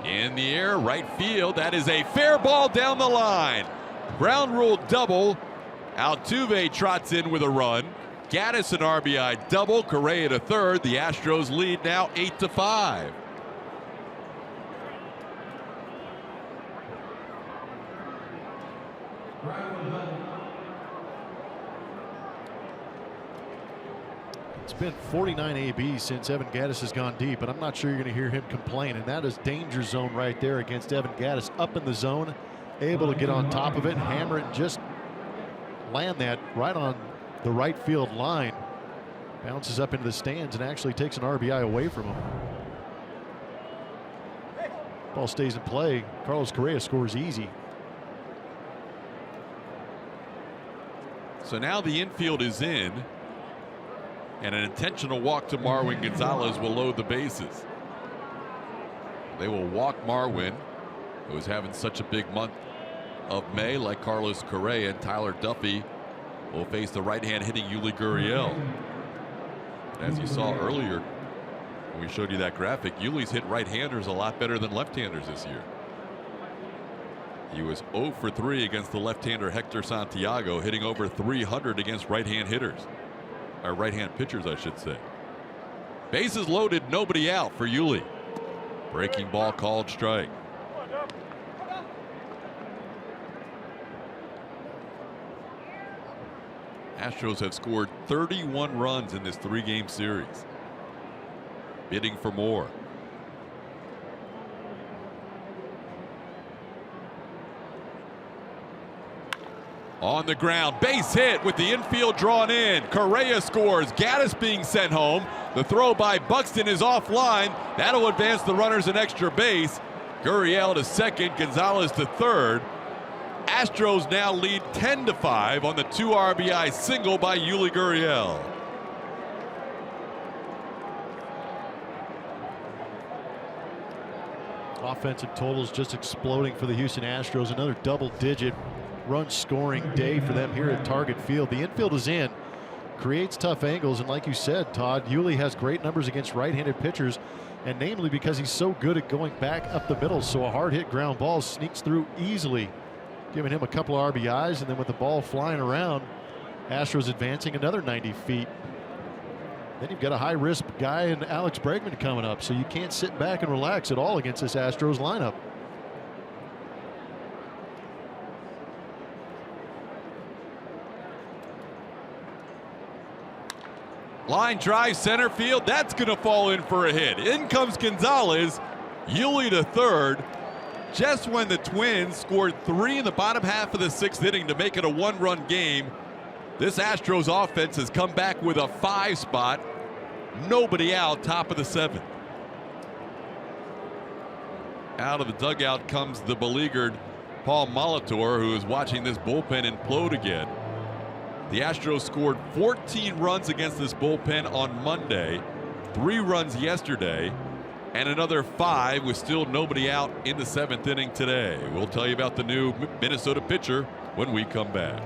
In the air, right field. That is a fair ball down the line. Ground rule double. Altuve trots in with a run. Gattis an RBI double. Correa to 3rd. The Astros lead now 8-5. It's been 49 ABs since Evan Gattis has gone deep, and I'm not sure you're going to hear him complain. And that is danger zone right there against Evan Gattis. Up in the zone, able to get on top of it, hammer it, and just land that right on the right field line. Bounces up into the stands and actually takes an RBI away from him. Ball stays in play. Carlos Correa scores easy. So now the infield is in, and an intentional walk to Marwin Gonzalez will load the bases. They will walk Marwin, who is having such a big month of May, like Carlos Correa, and Tyler Duffy will face the right-hand hitting Yuli Gurriel. As you saw earlier when we showed you that graphic, Yuli's hit right-handers a lot better than left-handers this year. He was 0 for 3 against the left-hander Hector Santiago, hitting over 300 against right-hand hitters. Or right-hand pitchers, I should say. Bases loaded, nobody out for Yuli. Breaking ball called strike. Astros have scored 31 runs in this 3-game series. Bidding for more. On the ground, base hit with the infield drawn in. Correa scores. Gattis being sent home. The throw by Buxton is offline. That'll advance the runners an extra base. Gurriel to 2nd, Gonzalez to 3rd. Astros now lead 10-5 on the 2 RBI single by Yuli Gurriel. Offensive totals just exploding for the Houston Astros. Another double-digit run scoring day for them here at Target Field. The infield is in, creates tough angles, and like you said, Todd, Yuli has great numbers against right-handed pitchers, and namely because he's so good at going back up the middle. So a hard hit ground ball sneaks through easily, giving him a couple of RBIs, and then with the ball flying around, Astros advancing another 90 feet. Then you've got a high-risk guy in Alex Bregman coming up, so you can't sit back and relax at all against this Astros lineup. Line drive center field. That's going to fall in for a hit. In comes Gonzalez. Yuli to third. Just when the Twins scored 3 in the bottom half of the 6th inning to make it a 1-run game, this Astros offense has come back with a 5 spot. Nobody out, top of the 7th. Out of the dugout comes the beleaguered Paul Molitor, who is watching this bullpen implode again. The Astros scored 14 runs against this bullpen on Monday, 3 runs yesterday, and another 5 with still nobody out in the 7th inning today. We'll tell you about the new Minnesota pitcher when we come back.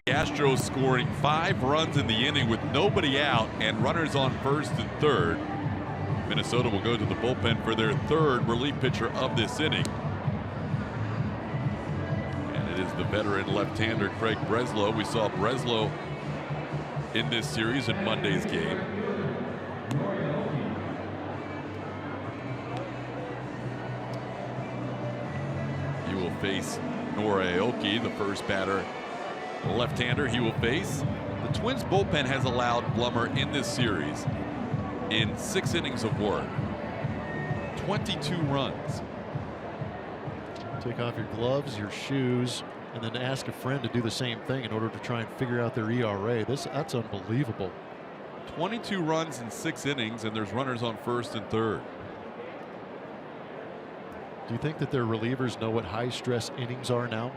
The Astros scoring 5 runs in the inning with nobody out and runners on first and third. Minnesota will go to the bullpen for their 3rd relief pitcher of this inning. And it is the veteran left-hander Craig Breslow. We saw Breslow in this series in Monday's game. He will face Nora Aoki, the first batter. The left-hander he will face. The Twins bullpen has allowed Blummer in this series in 6 innings of work 22 runs. Take off your gloves, your shoes, and then ask a friend to do the same thing in order to try and figure out their ERA. That's unbelievable. 22 runs in 6 innings, and there's runners on first and third. Do you think that their relievers know what high-stress innings are now?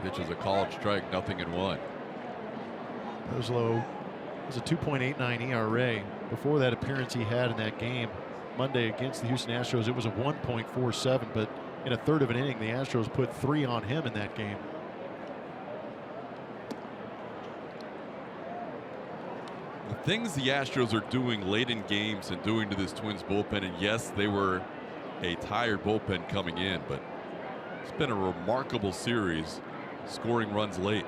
Pitch is a called strike, 0-1. Breslow has a 2.89 ERA. Before that appearance he had in that game Monday against the Houston Astros, it was a 1.47, but in a third of an inning, the Astros put 3 on him in that game. The things the Astros are doing late in games and doing to this Twins bullpen, and yes, they were a tired bullpen coming in, but it's been a remarkable series, scoring runs late.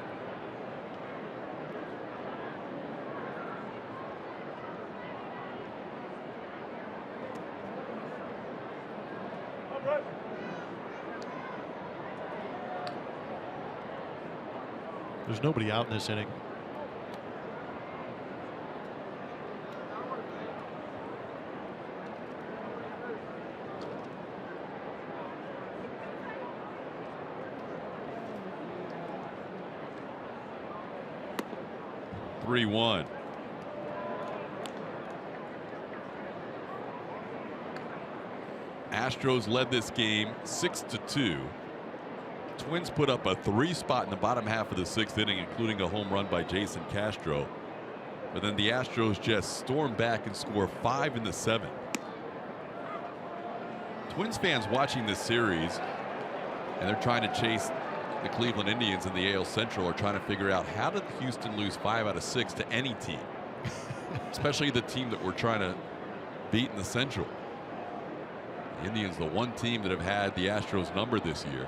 There's nobody out in this inning. (3-1). Astros led this game 6-2. Twins put up a 3 spot in the bottom half of the 6th inning, including a home run by Jason Castro. But then the Astros just stormed back and score 5 in the 7th. Twins fans watching this series, and they're trying to chase the Cleveland Indians in the AL Central, are trying to figure out, how did Houston lose 5 out of 6 to any team, especially the team that we're trying to beat in the Central. The Indians, the one team that have had the Astros number this year.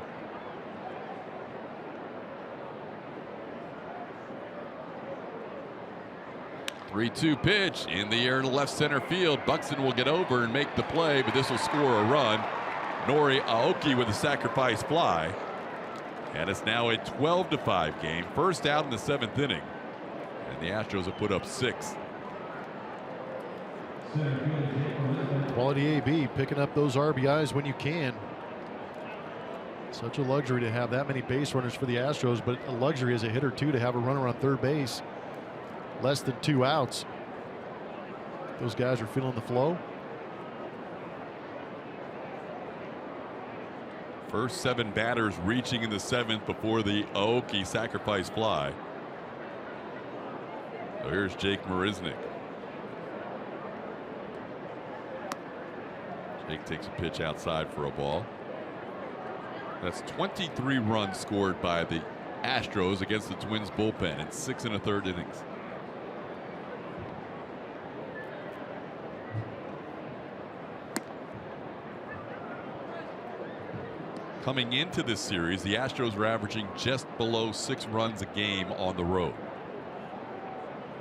Three-two pitch in the air to left center field. Buxton will get over and make the play, but this will score a run. Nori Aoki with a sacrifice fly. And it's now a 12-5 game. First out in the 7th inning. And the Astros have put up 6. Quality AB, picking up those RBIs when you can. Such a luxury to have that many base runners for the Astros, but a luxury as a hitter too to have a runner on third base. Less than 2 outs. Those guys are feeling the flow. First 7 batters reaching in the 7th before the Aoki sacrifice fly. So here's Jake Marisnick. Jake takes a pitch outside for a ball. That's 23 runs scored by the Astros against the Twins bullpen in 6 1/3 innings. Coming into this series, the Astros were averaging just below 6 runs a game on the road.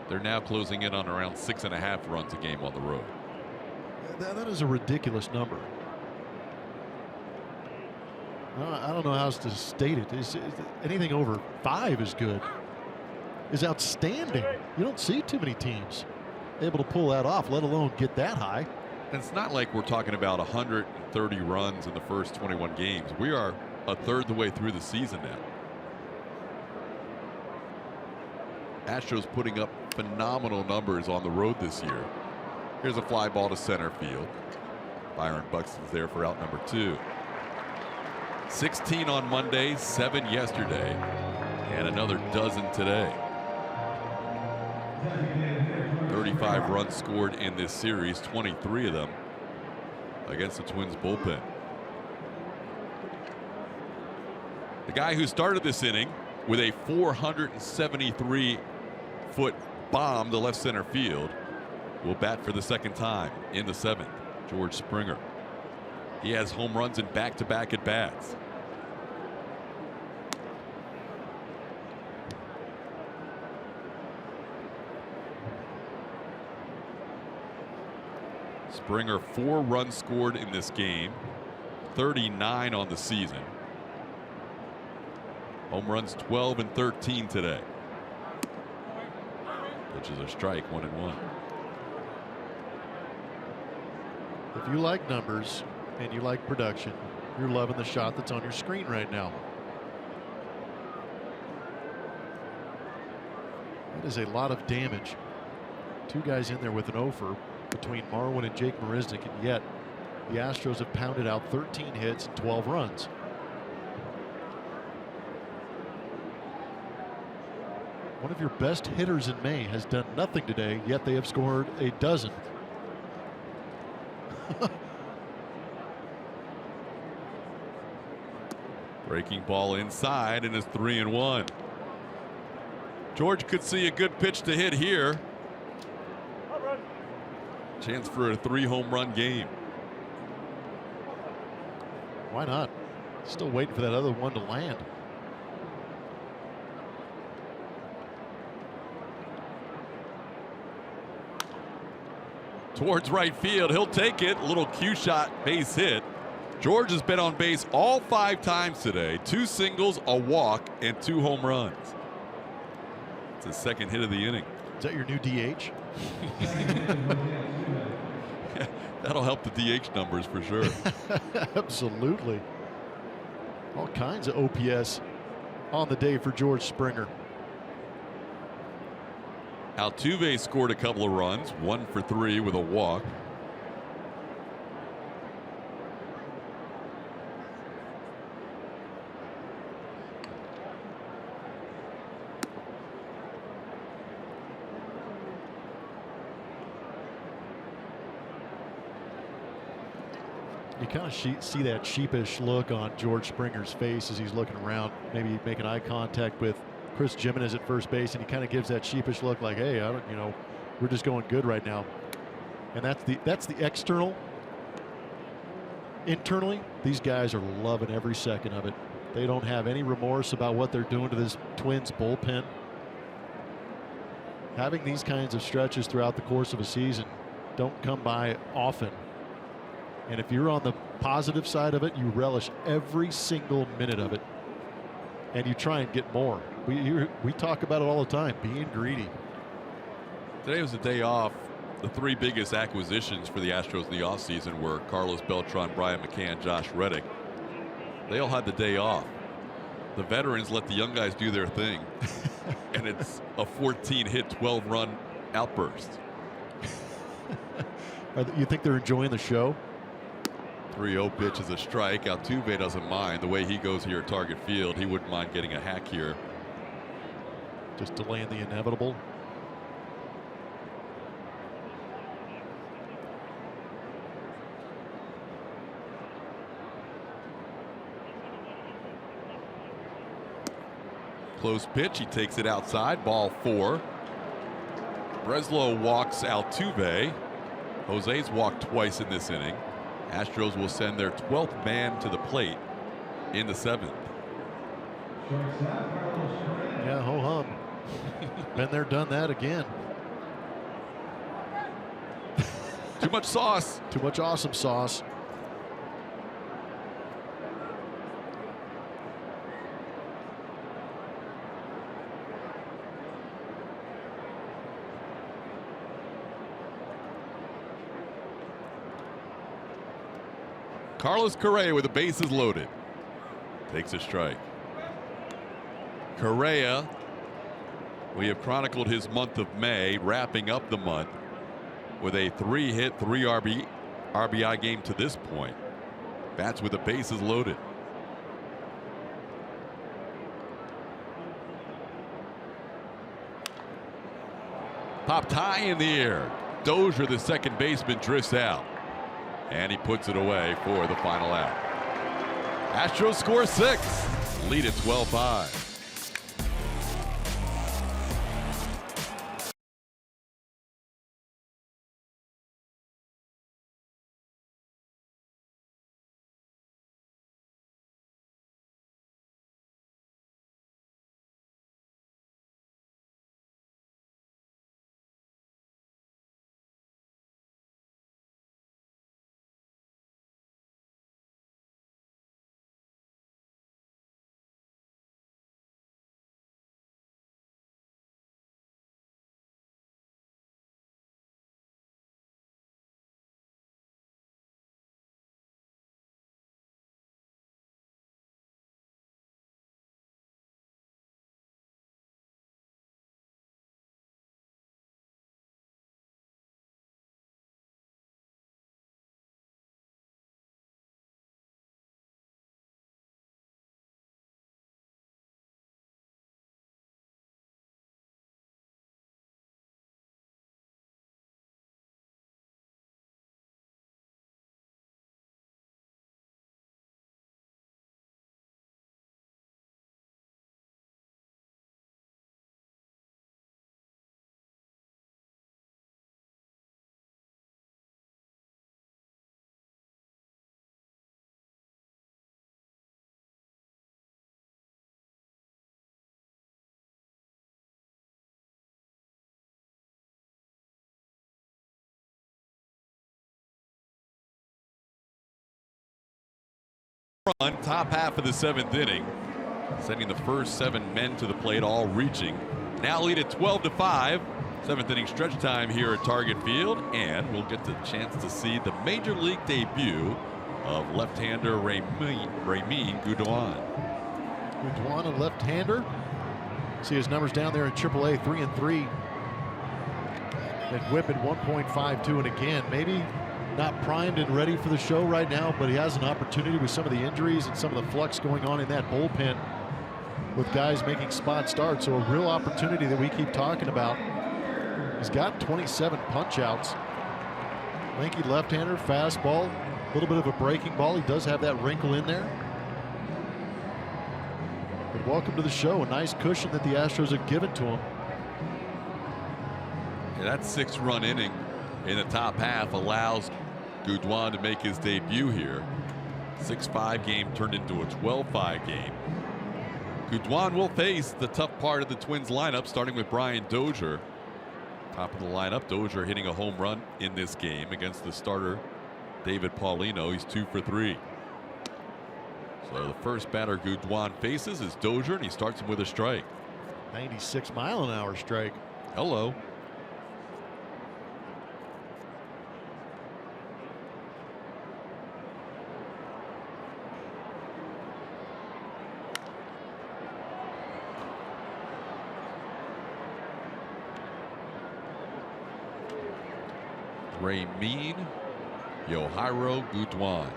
They're now closing in on around 6.5 runs a game on the road. That is a ridiculous number. I don't know how else to state it. Anything over 5 is good. Is outstanding. You don't see too many teams able to pull that off, let alone get that high. And it's not like we're talking about 130 runs in the first 21 games. We are a third the way through the season now. Astros putting up phenomenal numbers on the road this year. Here's a fly ball to center field. Byron Buxton's there for out number 2. 16 on Monday, 7 yesterday, and another dozen today. 35 runs scored in this series, 23 of them against the Twins bullpen. The guy who started this inning with a 473-foot bomb to left center field will bat for the 2nd time in the 7th. George Springer. He has home runs in back-to-back at bats. Springer 4 runs scored in this game, 39 on the season. Home runs 12 and 13 today. Which is a strike, 1-1. If you like numbers and you like production, you're loving the shot that's on your screen right now. That is a lot of damage. 2 guys in there with an offer between Marwin and Jake Marisnick, and yet the Astros have pounded out 13 hits and 12 runs. One of your best hitters in May has done nothing today, yet they have scored a dozen. Breaking ball inside, and it's 3-1. George could see a good pitch to hit here. Chance for a 3-home run game. Why not? Still waiting for that other one to land. Towards right field, he'll take it. A little cue shot, base hit. George has been on base all 5 times today. 2 singles, a walk, and 2 home runs. It's his 2nd hit of the inning. Is that your new DH? That'll help the DH numbers for sure. Absolutely. All kinds of OPS on the day for George Springer. Altuve scored a couple of runs, 1 for 3 with a walk. You kind of see that sheepish look on George Springer's face as he's looking around, maybe making eye contact with Chris Jimenez at first base, and he kind of gives that sheepish look like, hey, I don't, we're just going good right now. And that's the external. Internally, these guys are loving every second of it. They don't have any remorse about what they're doing to this Twins bullpen. Having these kinds of stretches throughout the course of a season don't come by often. And if you're on the positive side of it, you relish every single minute of it. And you try and get more. We talk about it all the time, being greedy. Today was a day off. The three biggest acquisitions for the Astros in the offseason were Carlos Beltran, Brian McCann, Josh Reddick. They all had the day off. The veterans let the young guys do their thing. And it's a 14-hit, 12-run outburst. You think they're enjoying the show? 3-0 pitch is a strike. Altuve doesn't mind. The way he goes here at Target Field, he wouldn't mind getting a hack here. Just delaying the inevitable. Close pitch. He takes it outside. Ball 4. Breslow walks Altuve. Jose's walked twice in this inning. Astros will send their 12th man to the plate in the 7th. Yeah, ho hum. Been there, done that again. Too much sauce. Too much awesome sauce. Carlos Correa with the bases loaded. Takes a strike. Correa, we have chronicled his month of May, wrapping up the month with a 3-hit, 3 RBI game to this point. Bats with the bases loaded. Popped high in the air. Dozier, the second baseman, drifts out. And he puts it away for the final out. Astros score 6. Lead at 12-5. Run, top half of the 7th inning, sending the first 7 men to the plate, all reaching. Now lead at 12-5. 7th inning stretch time here at Target Field, and we'll get the chance to see the major league debut of left-hander Ramin Gudwan. Gudwan, a left-hander. See his numbers down there in AAA, 3-3. And whip at 1.52, and again, maybe not primed and ready for the show right now, but he has an opportunity with some of the injuries and some of the flux going on in that bullpen with guys making spot starts. So a real opportunity that we keep talking about. He's got 27 punch outs. Lanky left-hander, fastball, a little bit of a breaking ball. He does have that wrinkle in there. But welcome to the show. A nice cushion that the Astros have given to him. Yeah, that 6-run inning in the top half allows Gudwan to make his debut here. 6-5 game turned into a 12-5 game. Gudwan will face the tough part of the Twins lineup, starting with Brian Dozier. Top of the lineup, Dozier hitting a home run in this game against the starter David Paulino. He's 2 for 3. So the first batter Gudwan faces is Dozier, and he starts him with a strike. 96-mile-an-hour strike. Hello. Ramin Yohiro Gudwan,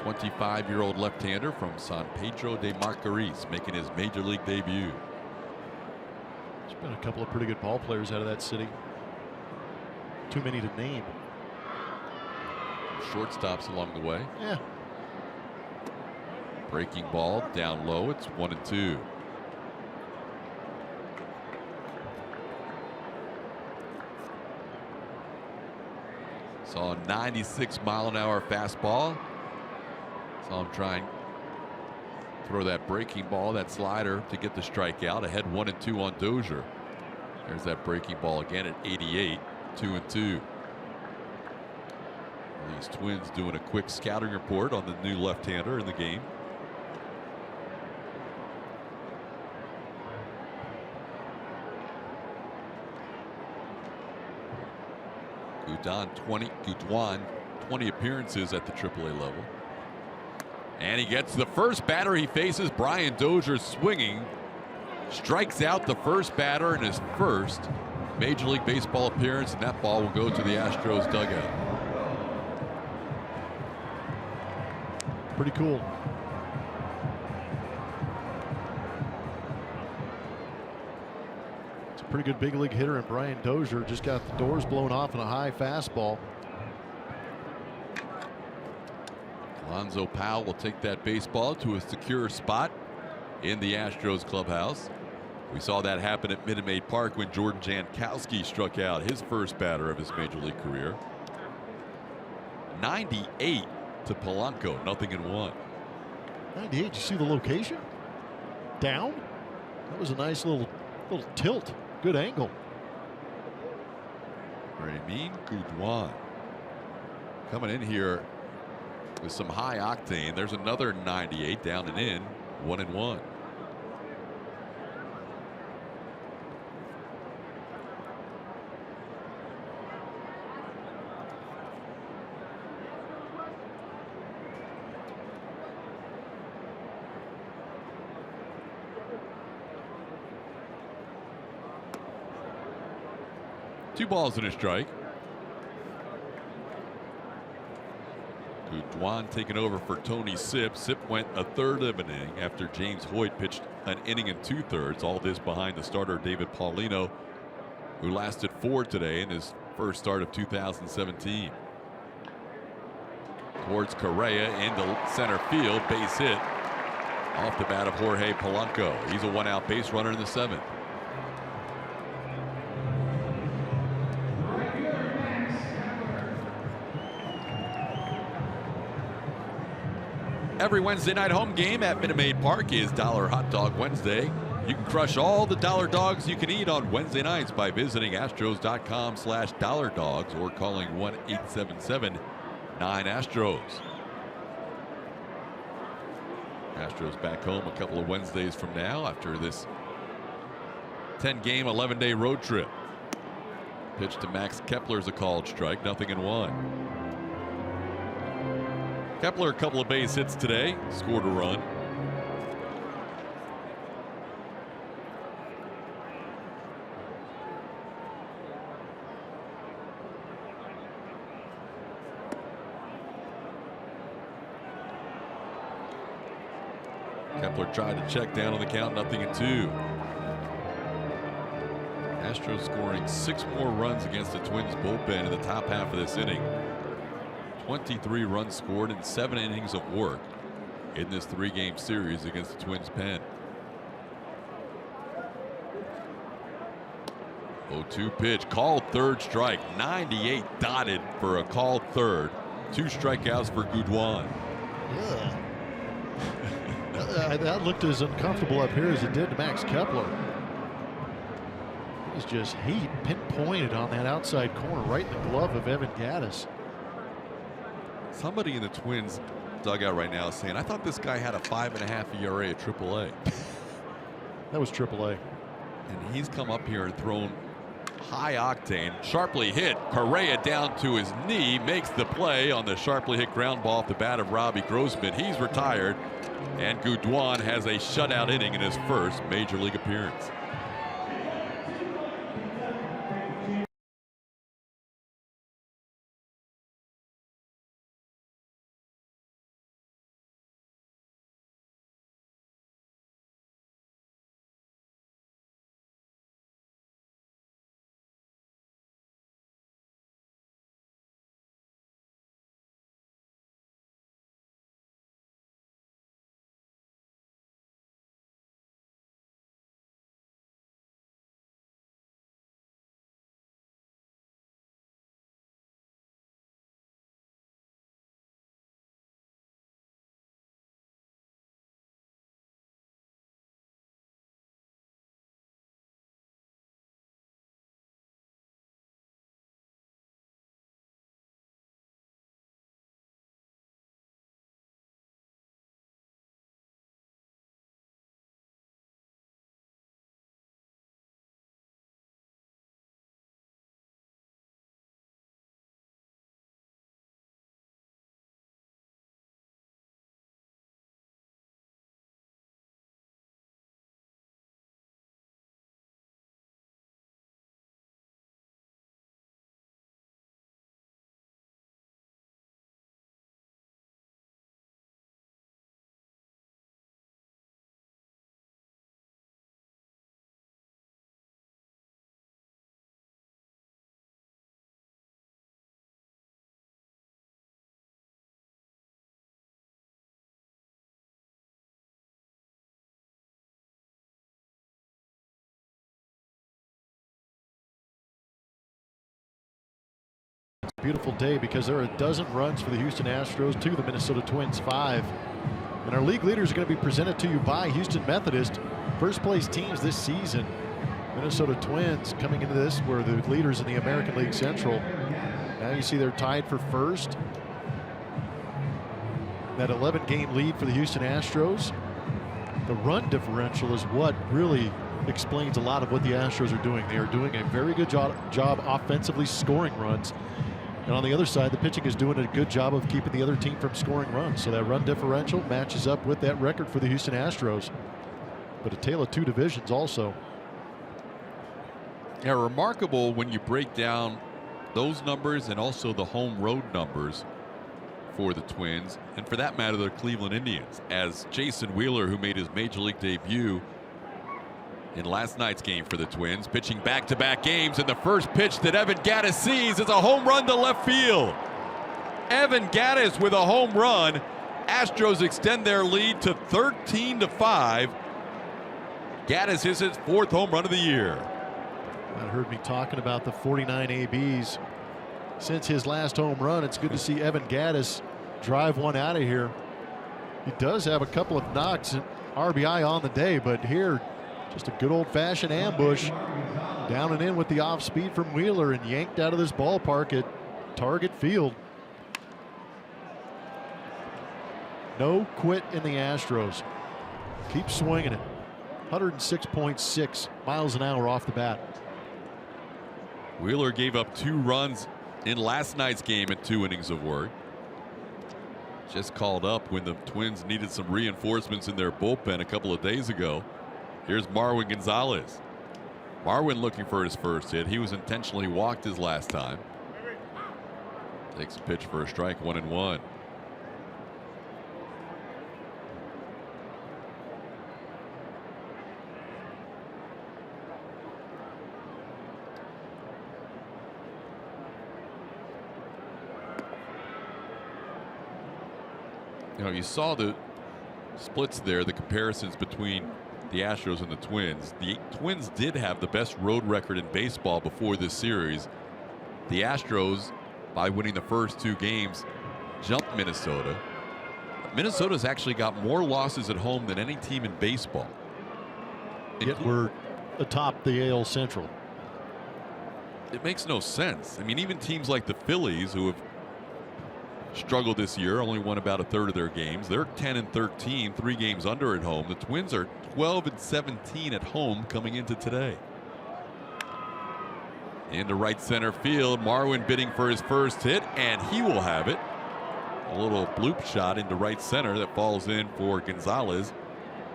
25-year-old left-hander from San Pedro de Macorís, making his major league debut. There's been a couple of pretty good ball players out of that city. Too many to name. Shortstops along the way. Yeah. Breaking ball down low. It's 1-2. Saw a 96-mile-an-hour fastball. Saw him try and throw that breaking ball, that slider, to get the strikeout. Ahead 1-2 on Dozier. There's that breaking ball again at 88. 2-2. These Twins doing a quick scouting report on the new left-hander in the game. Gudwan 20 appearances at the AAA level. And he gets the first batter he faces. Brian Dozier swinging. Strikes out the first batter in his first Major League Baseball appearance, and that ball will go to the Astros dugout. Pretty cool. It's a pretty good big league hitter, and Brian Dozier just got the doors blown off in a high fastball. Alonzo Powell will take that baseball to a secure spot in the Astros clubhouse. We saw that happen at Minute Maid Park when Jordan Jankowski struck out his first batter of his major league career. 98 to Polanco, 0-1. 98. You see the location? Down? That was a nice little tilt. Good angle. Ramin Gudwan coming in here with some high octane. There's another 98 down and in, 1-1. Two balls and a strike. Gudwan taking over for Tony Sipp. Sipp went a third of an inning after James Hoyt pitched an inning and 2/3. All this behind the starter David Paulino, who lasted 4 today in his first start of 2017. Towards Correa into center field, base hit off the bat of Jorge Polanco. He's a 1-out base runner in the 7th. Every Wednesday night home game at Minute Maid Park is Dollar Hot Dog Wednesday. You can crush all the dollar dogs you can eat on Wednesday nights by visiting Astros.com/dollardogs or calling 1-877-9-ASTROS. Astros back home a couple of Wednesdays from now after this 10-game, 11-day road trip. Pitch to Max Kepler's a called strike, 0-1. Kepler a couple of base hits today, scored a run. Kepler tried to check down on the count, 0-2. Astros scoring 6 more runs against the Twins bullpen in the top half of this inning. 23 runs scored in 7 innings of work in this 3-game series against the Twins pen. 0-2 pitch, called third strike. 98 dotted for a called third. 2 strikeouts for Gudwan. That looked as uncomfortable up here as it did to Max Kepler. It's just heat pinpointed on that outside corner, right in the glove of Evan Gattis. Somebody in the Twins dugout right now is saying, I thought this guy had a 5.5 ERA at AAA. That was AAA. And he's come up here and thrown high octane, sharply hit. Correa down to his knee, makes the play on the sharply hit ground ball off the bat of Robbie Grossman. He's retired, and Goudouin has a shutout inning in his first major league appearance. Beautiful day because there are a dozen runs for the Houston Astros to the Minnesota Twins 5. And our league leaders are going to be presented to you by Houston Methodist. First place teams this season. Minnesota Twins coming into this were the leaders in the American League Central. Now you see they're tied for first. That 11-game lead for the Houston Astros. The run differential is what really explains a lot of what the Astros are doing. They are doing a very good job offensively scoring runs. And on the other side, the pitching is doing a good job of keeping the other team from scoring runs. So that run differential matches up with that record for the Houston Astros. But a tale of two divisions also. Yeah, remarkable when you break down those numbers and also the home road numbers for the Twins, and for that matter, the Cleveland Indians, as Jason Wheeler, who made his major league debut in last night's game for the Twins, pitching back-to-back games, and the first pitch that Evan Gattis sees is a home run to left field. Evan Gattis with a home run. Astros extend their lead to 13-5. Gattis hits his fourth home run of the year. I heard me talking about the 49 ABs since his last home run. It's good to see Evan Gattis drive one out of here. He does have a couple of knocks and RBI on the day, but here, just a good old-fashioned ambush. Down and in with the off-speed from Wheeler and yanked out of this ballpark at Target Field. No quit in the Astros. Keep swinging it. 106.6 miles an hour off the bat. Wheeler gave up 2 runs in last night's game in 2 innings of work. Just called up when the Twins needed some reinforcements in their bullpen a couple of days ago. Here's Marwin Gonzalez. Marwin looking for his first hit. He was intentionally walked his last time. Takes a pitch for a strike, 1-1. You know, you saw the splits there, the comparisons between the Astros and the Twins. The Twins did have the best road record in baseball before this series. The Astros, by winning the first 2 games, jumped Minnesota. Minnesota's actually got more losses at home than any team in baseball. Yet we're atop the AL Central. It makes no sense. I mean, even teams like the Phillies, who have struggled this year, only won about a third of their games. They're 10-13, 3 games under at home. The Twins are 12-17 at home coming into today. Into right center field, Marwin bidding for his first hit, and he will have it. A little bloop shot into right center that falls in for Gonzalez,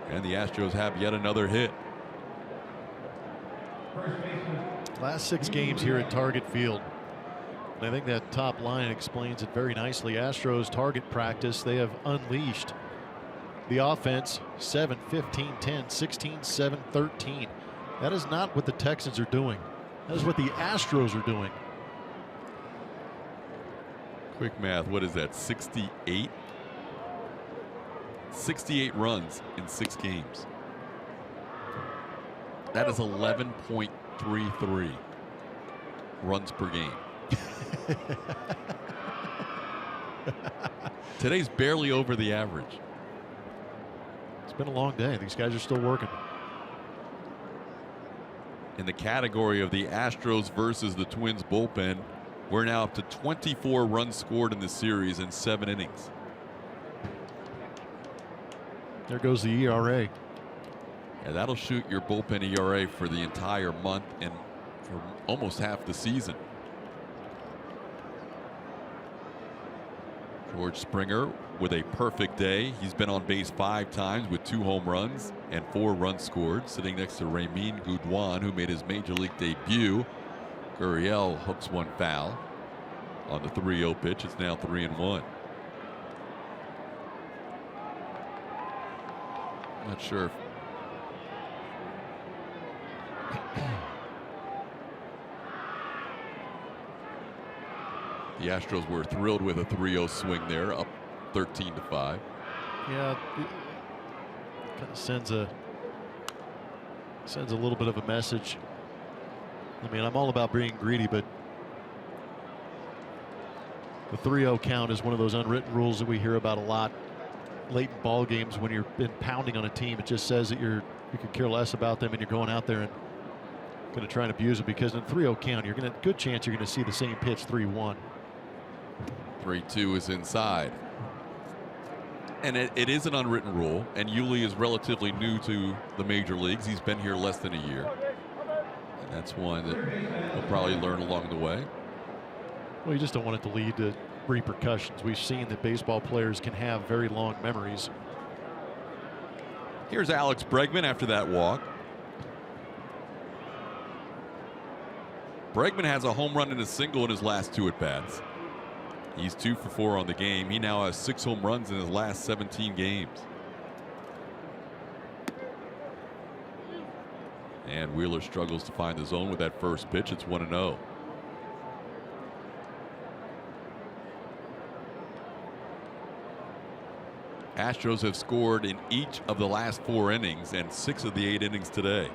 and the Astros have yet another hit. Last 6 games here at Target Field. And I think that top line explains it very nicely. Astros target practice, they have unleashed the offense 7, 15, 10, 16, 7, 13. That is not what the Texans are doing. That is what the Astros are doing. Quick math, what is that, 68? 68 runs in 6 games. That is 11.33 runs per game. Today's barely over the average. It's been a long day. These guys are still working. In the category of the Astros versus the Twins bullpen, we're now up to 24 runs scored in the series in 7 innings. There goes the ERA. Yeah, that'll shoot your bullpen ERA for the entire month and for almost half the season. George Springer with a perfect day. He's been on base 5 times with 2 home runs and 4 runs scored, sitting next to Ramin Gudwan, who made his major league debut. Gurriel hooks one foul on the 3-0 pitch. It's now 3-1. Not sure if the Astros were thrilled with a 3-0 swing there, up 13-5. Yeah, it kind of sends a little bit of a message. I mean, I'm all about being greedy, but the 3-0 count is one of those unwritten rules that we hear about a lot late in ball games. When you've been pounding on a team, it just says that you could care less about them, and you're going out there and going to try and abuse them, because in a 3-0 count, you're going to good chance you're going to see the same pitch 3-1. 3-2 is inside. And it is an unwritten rule, and Yuli is relatively new to the major leagues. He's been here less than a year. And that's one that he'll probably learn along the way. Well, you just don't want it to lead to repercussions. We've seen that baseball players can have very long memories. Here's Alex Bregman after that walk. Bregman has a home run and a single in his last 2 at-bats. He's 2 for 4 on the game. He now has 6 home runs in his last 17 games. And Wheeler struggles to find the zone with that first pitch. It's 1-0. Astros have scored in each of the last 4 innings and 6 of the 8 innings today.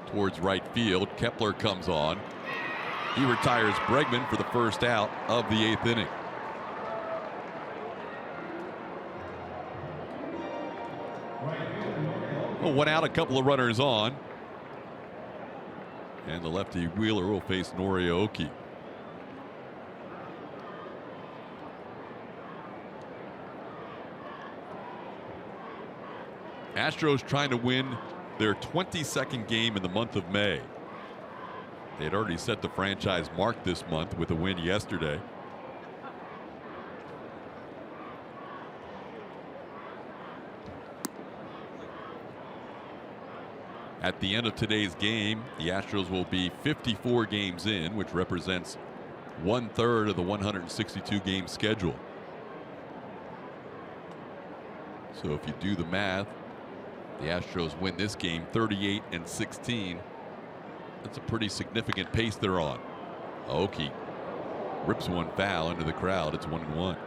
Towards right field, Kepler comes on. He retires Bregman for the first out of the 8th inning. Well, 1 out, a couple of runners on. And the lefty Wheeler will face Norioki. Astros trying to win their 22nd game in the month of May. They had already set the franchise mark this month with a win yesterday. At the end of today's game, the Astros will be 54 games in, which represents 1/3 of the 162 game schedule. So if you do the math, the Astros win this game 38-16. That's a pretty significant pace they're on. Aoki rips one foul into the crowd. It's 1-1.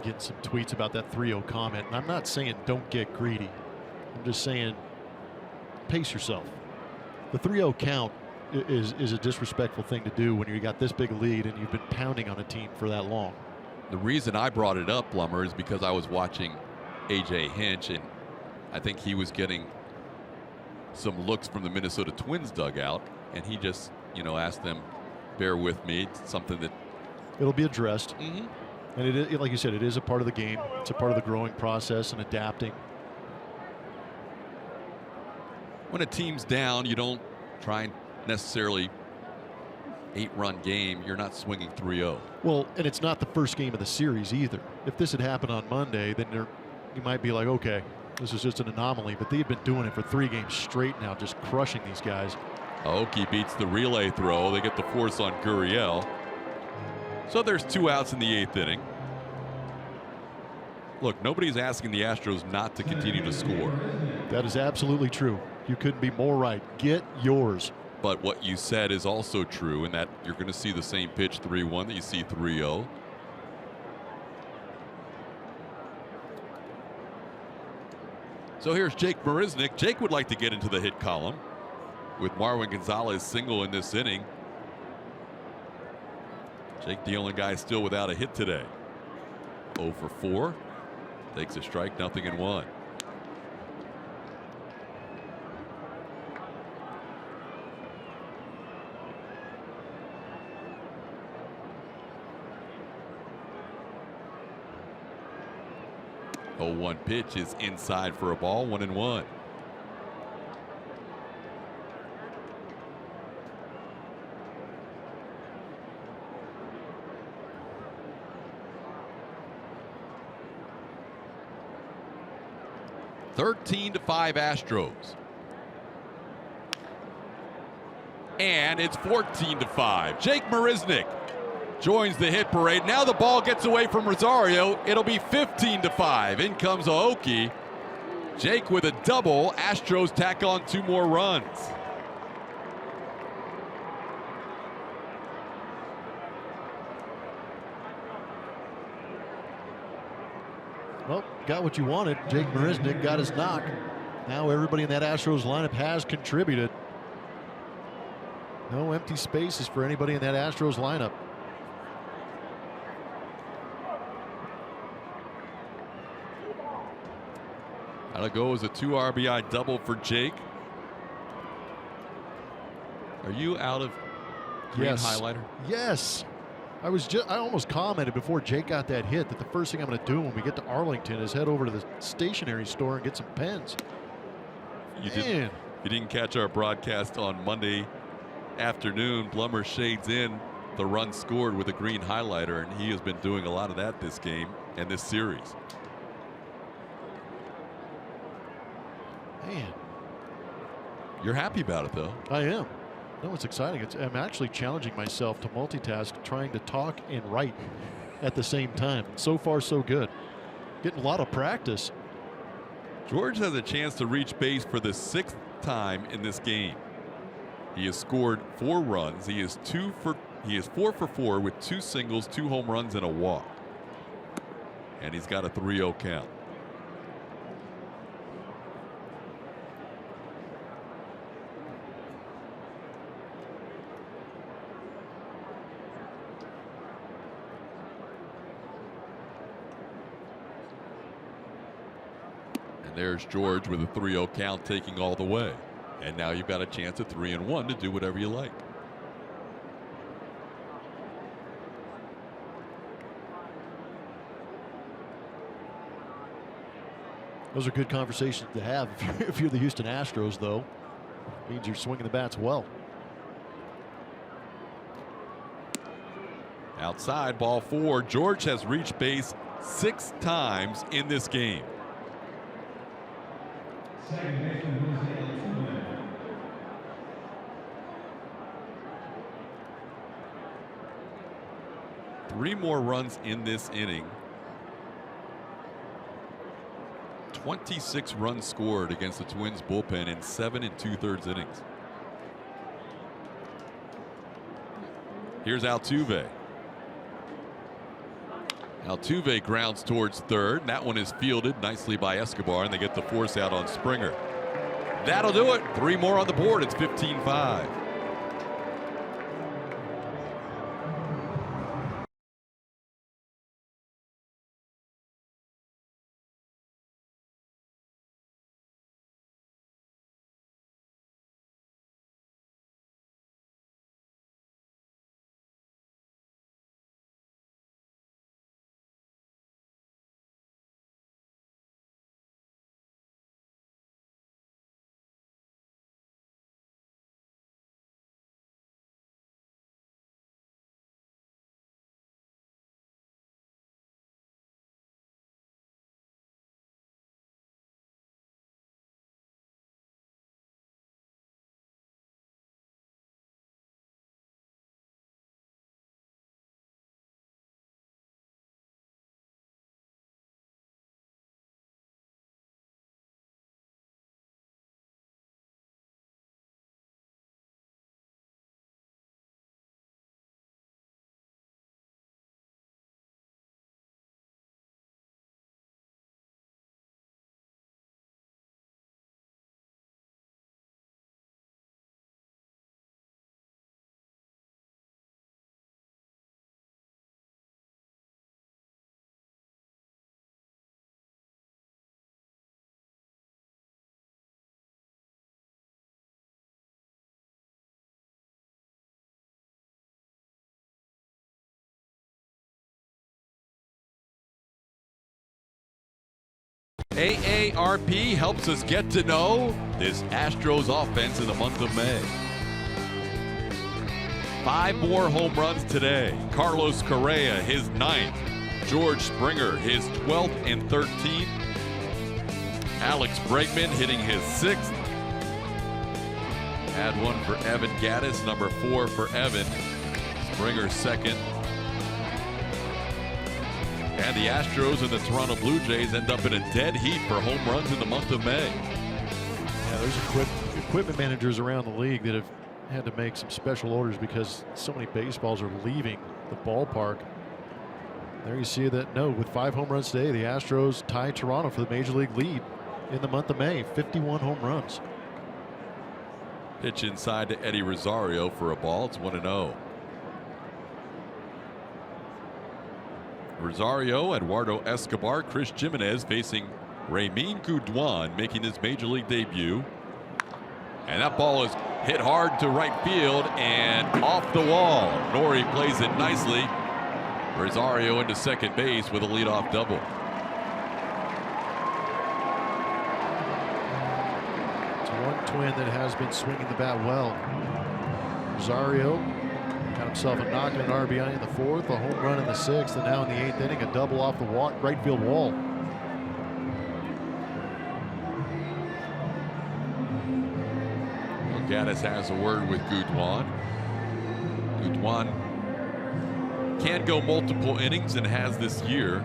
Getting some tweets about that 3-0 comment, and I'm not saying don't get greedy. I'm just saying pace yourself. The 3-0 count is a disrespectful thing to do when you got this big a lead and you've been pounding on a team for that long. The reason I brought it up, Blummer, is because I was watching A.J. Hinch, and I think he was getting some looks from the Minnesota Twins dugout, and he just, asked them, bear with me. It's something that it'll be addressed. Mm-hmm. And it is, like you said, it is a part of the game. It's a part of the growing process and adapting. When a team's down, you don't try and necessarily 8-run game. You're not swinging 3-0. Well, and it's not the first game of the series either. If this had happened on Monday, then you might be like, okay, this is just an anomaly. But they've been doing it for 3 games straight now, just crushing these guys. Aoki beats the relay throw. They get the force on Gurriel. So there's 2 outs in the 8th inning. Look, nobody's asking the Astros not to continue to score. That is absolutely true. You couldn't be more right. Get yours. But what you said is also true in that you're going to see the same pitch 3-1 that you see 3-0. So here's Jake Marisnick. Jake would like to get into the hit column with Marwin Gonzalez single in this inning. Jake, the only guy still without a hit today. 0 for 4. Takes a strike, 0-1. The 0-1 pitch is inside for a ball, 1-1. (13-5) Astros. And it's 14-5. Jake Marisnick joins the hit parade. Now the ball gets away from Rosario. It'll be 15-5. In comes Aoki. Jake with a double. Astros tack on 2 more runs. Well, got what you wanted. Jake Marisnick got his knock. Now everybody in that Astros lineup has contributed. No empty spaces for anybody in that Astros lineup. That'll go as a 2 RBI double for Jake. Are you out of green highlighter? Yes. I almost commented before Jake got that hit that the first thing I'm going to do when we get to Arlington is head over to the stationery store and get some pens. You didn't catch our broadcast on Monday afternoon. Blummer shades in the run scored with a green highlighter, and he has been doing a lot of that this game and this series. Man. You're happy about it, though. I am. No, it's exciting. I'm actually challenging myself to multitask, trying to talk and write at the same time. So far, so good. Getting a lot of practice. George has a chance to reach base for the 6th time in this game. He has scored 4 runs. He is 4 for 4 with 2 singles, 2 home runs, and a walk. And he's got a 3-0 count. There's George with a 3-0 count taking all the way. And now you've got a chance at 3-1 to do whatever you like. Those are good conversations to have if you're the Houston Astros, though. It means you're swinging the bats well. Outside, ball 4. George has reached base 6 times in this game. Three more runs in this inning. 26 runs scored against the Twins bullpen in 7 2/3 innings. Here's Altuve. Altuve grounds towards third. That one is fielded nicely by Escobar, and they get the force out on Springer. That'll do it. 3 more on the board. It's 15-5. AARP helps us get to know this Astros offense in the month of May. 5 more home runs today. Carlos Correa, his 9th. George Springer, his 12th and 13th. Alex Bregman hitting his 6th. Add 1 for Evan Gattis, number 4 for Evan. Springer's 2nd. And the Astros and the Toronto Blue Jays end up in a dead heat for home runs in the month of May. Yeah, there's equipment managers around the league that have had to make some special orders because so many baseballs are leaving the ballpark. There you see that note with 5 home runs today, the Astros tie Toronto for the major league lead in the month of May. 51 home runs. Pitch inside to Eddie Rosario for a ball. It's 1-0. Rosario, Eduardo Escobar, Chris Jimenez facing Ramin Gudwan, making his major league debut. And that ball is hit hard to right field and off the wall. Nori plays it nicely. Rosario into second base with a leadoff double. It's one twin that has been swinging the bat well. Rosario got himself a knock and an RBI in the 4th, a home run in the 6th, and now in the 8th inning, a double off the right field wall. Well, Gattis has a word with Gudwan. Gudwan can go multiple innings and has this year.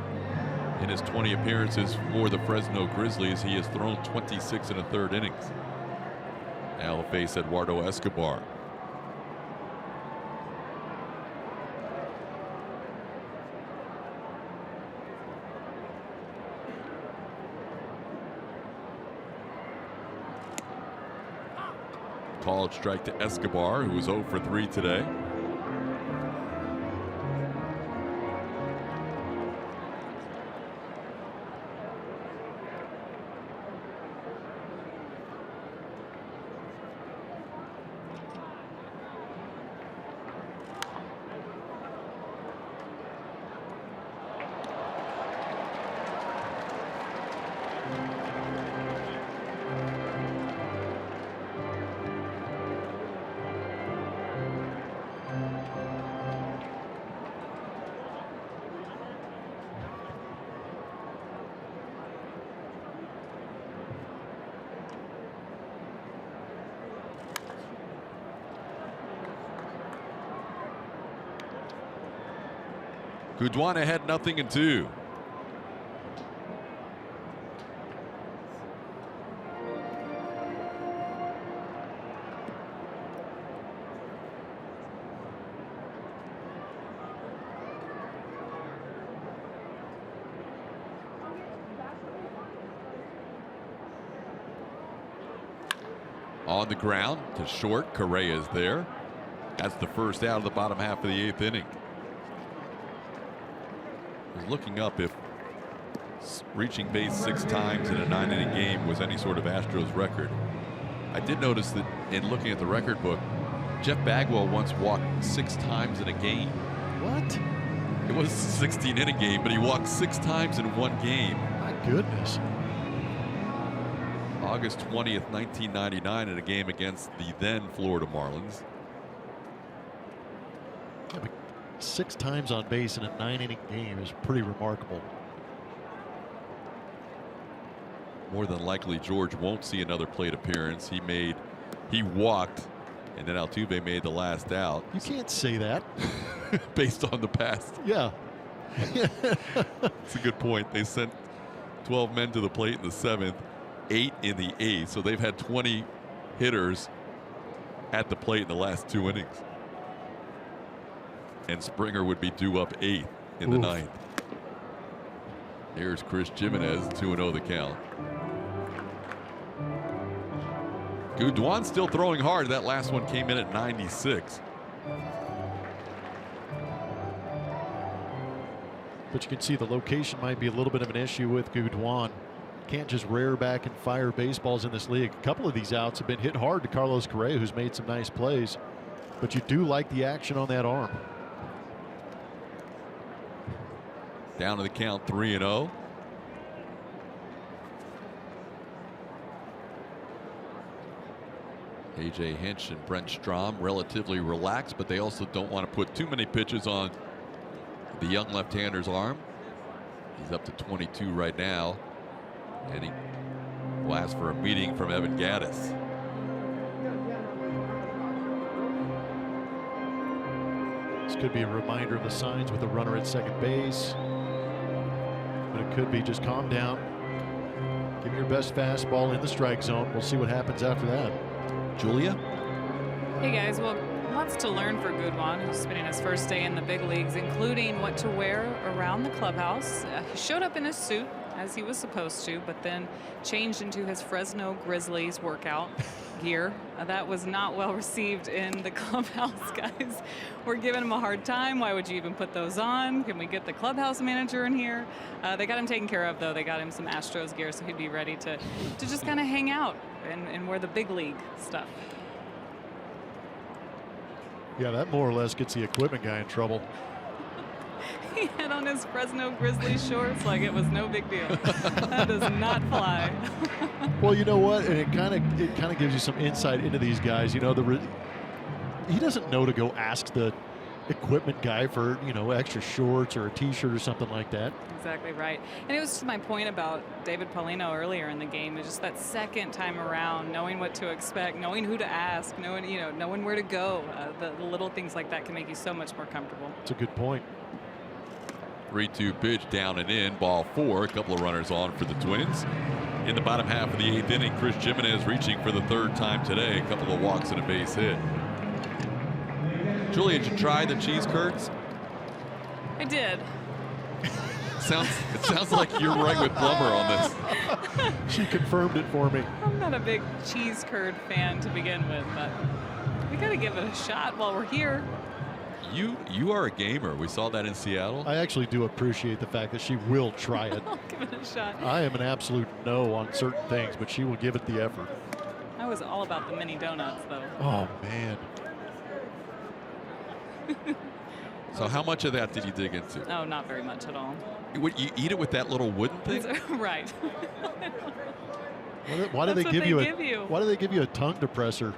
In his 20 appearances for the Fresno Grizzlies, he has thrown 26 1/3 innings. Now he'll face Eduardo Escobar. Called strike to Escobar, who was 0 for 3 today. Gudwan ahead 0-2. On the ground to short. Correa is there. That's the first out of the bottom half of the 8th inning. I was looking up if reaching base 6 times in a 9-inning game was any sort of Astros record. I did notice that in looking at the record book, Jeff Bagwell once walked 6 times in a game. What? It was a 16-inning game, but he walked 6 times in one game. My goodness. August 20th, 1999, in a game against the then Florida Marlins. Yeah, but 6 times on base in a 9-inning game is pretty remarkable. More than likely, George won't see another plate appearance. He walked, and then Altuve made the last out. You can't say that. Based on the past. Yeah. It's a good point. They sent 12 men to the plate in the 7th, 8 in the 8th. So they've had 20 hitters at the plate in the last 2 innings. And Springer would be due up 8th in the 9th. Here's Chris Jimenez, 2-0 the count. Gudwan still throwing hard. That last one came in at 96. But you can see the location might be a little bit of an issue with Gudwan. Can't just rear back and fire baseballs in this league. A couple of these outs have been hit hard to Carlos Correa, who's made some nice plays. But you do like the action on that arm. Down to the count, 3-0. A.J. Hinch and Brent Strom relatively relaxed, but they also don't want to put too many pitches on the young left-hander's arm. He's up to 22 right now, and he will ask for a meeting from Evan Gattis. This could be a reminder of the signs with the runner at second base, but it could be just calm down. Give me your best fastball in the strike zone. We'll see what happens after that. Julia? Hey guys, well, lots to learn for Gudwan, who's spending his first day in the big leagues, including what to wear around the clubhouse. He showed up in his suit, as he was supposed to, but then changed into his Fresno Grizzlies workout gear. That was not well received in the clubhouse. Guys were giving him a hard time. Why would you even put those on? Can we get the clubhouse manager in here? They got him taken care of, though. They got him some Astros gear, so he'd be ready to just kind of hang out and wear the big league stuff. Yeah, that more or less gets the equipment guy in trouble. He had on his Fresno Grizzlies shorts like it was no big deal. That does not fly. Well, you know what? And it kind of gives you some insight into these guys. You know, he doesn't know to go ask the equipment guy for, you know, extra shorts or a T-shirt or something like that. Exactly right. And it was to my point about David Paulino earlier in the game. It's just that second time around, knowing what to expect, knowing who to ask, knowing where to go. The little things like that can make you so much more comfortable. It's a good point. 3-2 pitch, down and in, ball 4. A couple of runners on for the Twins. In the bottom half of the 8th inning, Chris Jimenez reaching for the 3rd time today. A couple of walks and a base hit. Julia, did you try the cheese curds? I did. It sounds like you're right with Plummer on this. She confirmed it for me. I'm not a big cheese curd fan to begin with, but we got to give it a shot while we're here. You are a gamer. We saw that in Seattle. I actually do appreciate the fact that she will try it. I'll give it a shot. I am an absolute no on certain things, but she will give it the effort. I was all about the mini donuts, though. Oh, man. So how much of that did you dig into? Oh, not very much at all. You eat it with that little wooden thing? Right. Why do they give you Why do they give you a tongue depressor?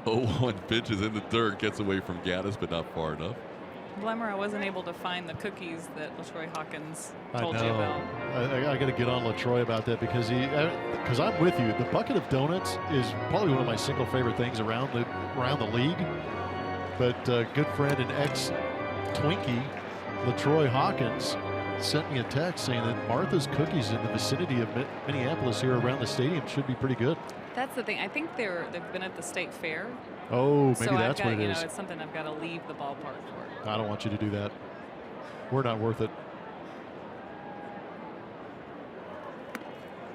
0-1 pitch is in the dirt, gets away from Gattis, but not far enough. Blemmer, I wasn't able to find the cookies that LaTroy Hawkins I told know. you about. I got to get on LaTroy about that because I'm with you. The bucket of donuts is probably one of my single favorite things around the league. But good friend and ex-Twinkie, LaTroy Hawkins, sent me a text saying that Martha's Cookies in the vicinity of Minneapolis here around the stadium should be pretty good. That's the thing. I think they've been at the state fair. Oh, maybe so that's what it is. It's something I've got to leave the ballpark for. I don't want you to do that. We're not worth it.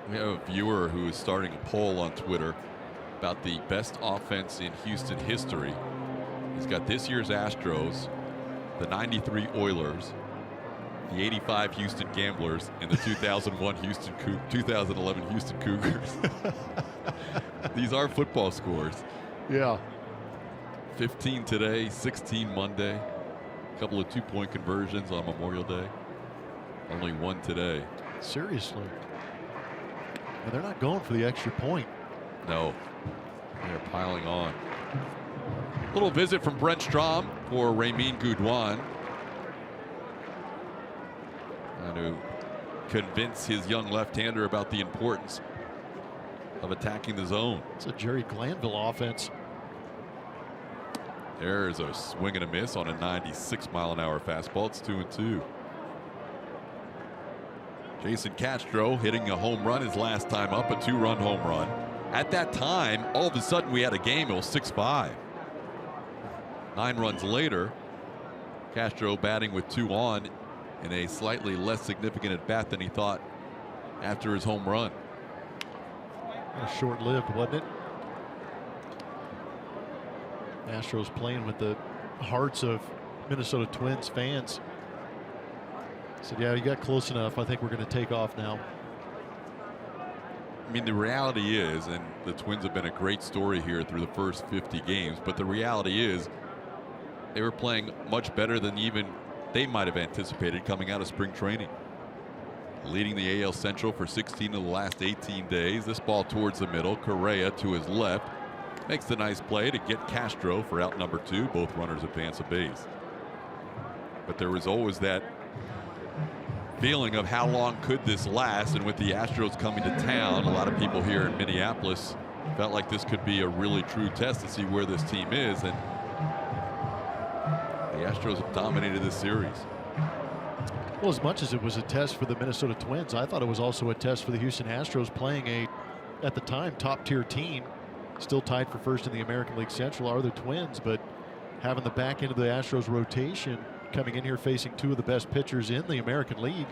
We have a viewer who is starting a poll on Twitter about the best offense in Houston history. He's got this year's Astros, the '93 Oilers, the '85 Houston Gamblers, and the 2011 Houston Cougars. These are football scores. Yeah. 15 today, 16 Monday. A couple of 2-point conversions on Memorial Day. Only one today. Seriously. And they're not going for the extra point. No. They're piling on. Little visit from Brent Strom for Ramin Gudwan. Trying to convince his young left-hander about the importance of attacking the zone. It's a Jerry Glanville offense. There's a swing and a miss on a 96-mile-an-hour fastball. It's 2-2. Jason Castro hitting a home run his last time up, a 2-run home run. At that time, all of a sudden we had a game. It was 6-5. 9 runs later, Castro batting with 2 on in a slightly less significant at bat than he thought after his home run. Short-lived, wasn't it? Astros playing with the hearts of Minnesota Twins fans. Said, yeah, you got close enough. I think we're going to take off now. I mean, the reality is, and the Twins have been a great story here through the first 50 games, but the reality is they were playing much better than even they might have anticipated coming out of spring training. Leading the AL Central for 16 of the last 18 days. This ball towards the middle. Correa to his left. Makes the nice play to get Castro for out number 2. Both runners advance a base. But there was always that feeling of how long could this last, and with the Astros coming to town, a lot of people here in Minneapolis felt like this could be a really true test to see where this team is, and the Astros have dominated this series. Well, as much as it was a test for the Minnesota Twins, I thought it was also a test for the Houston Astros, playing at the time, top-tier team. Still tied for first in the American League Central are the Twins, but having the back end of the Astros rotation coming in here facing 2 of the best pitchers in the American League,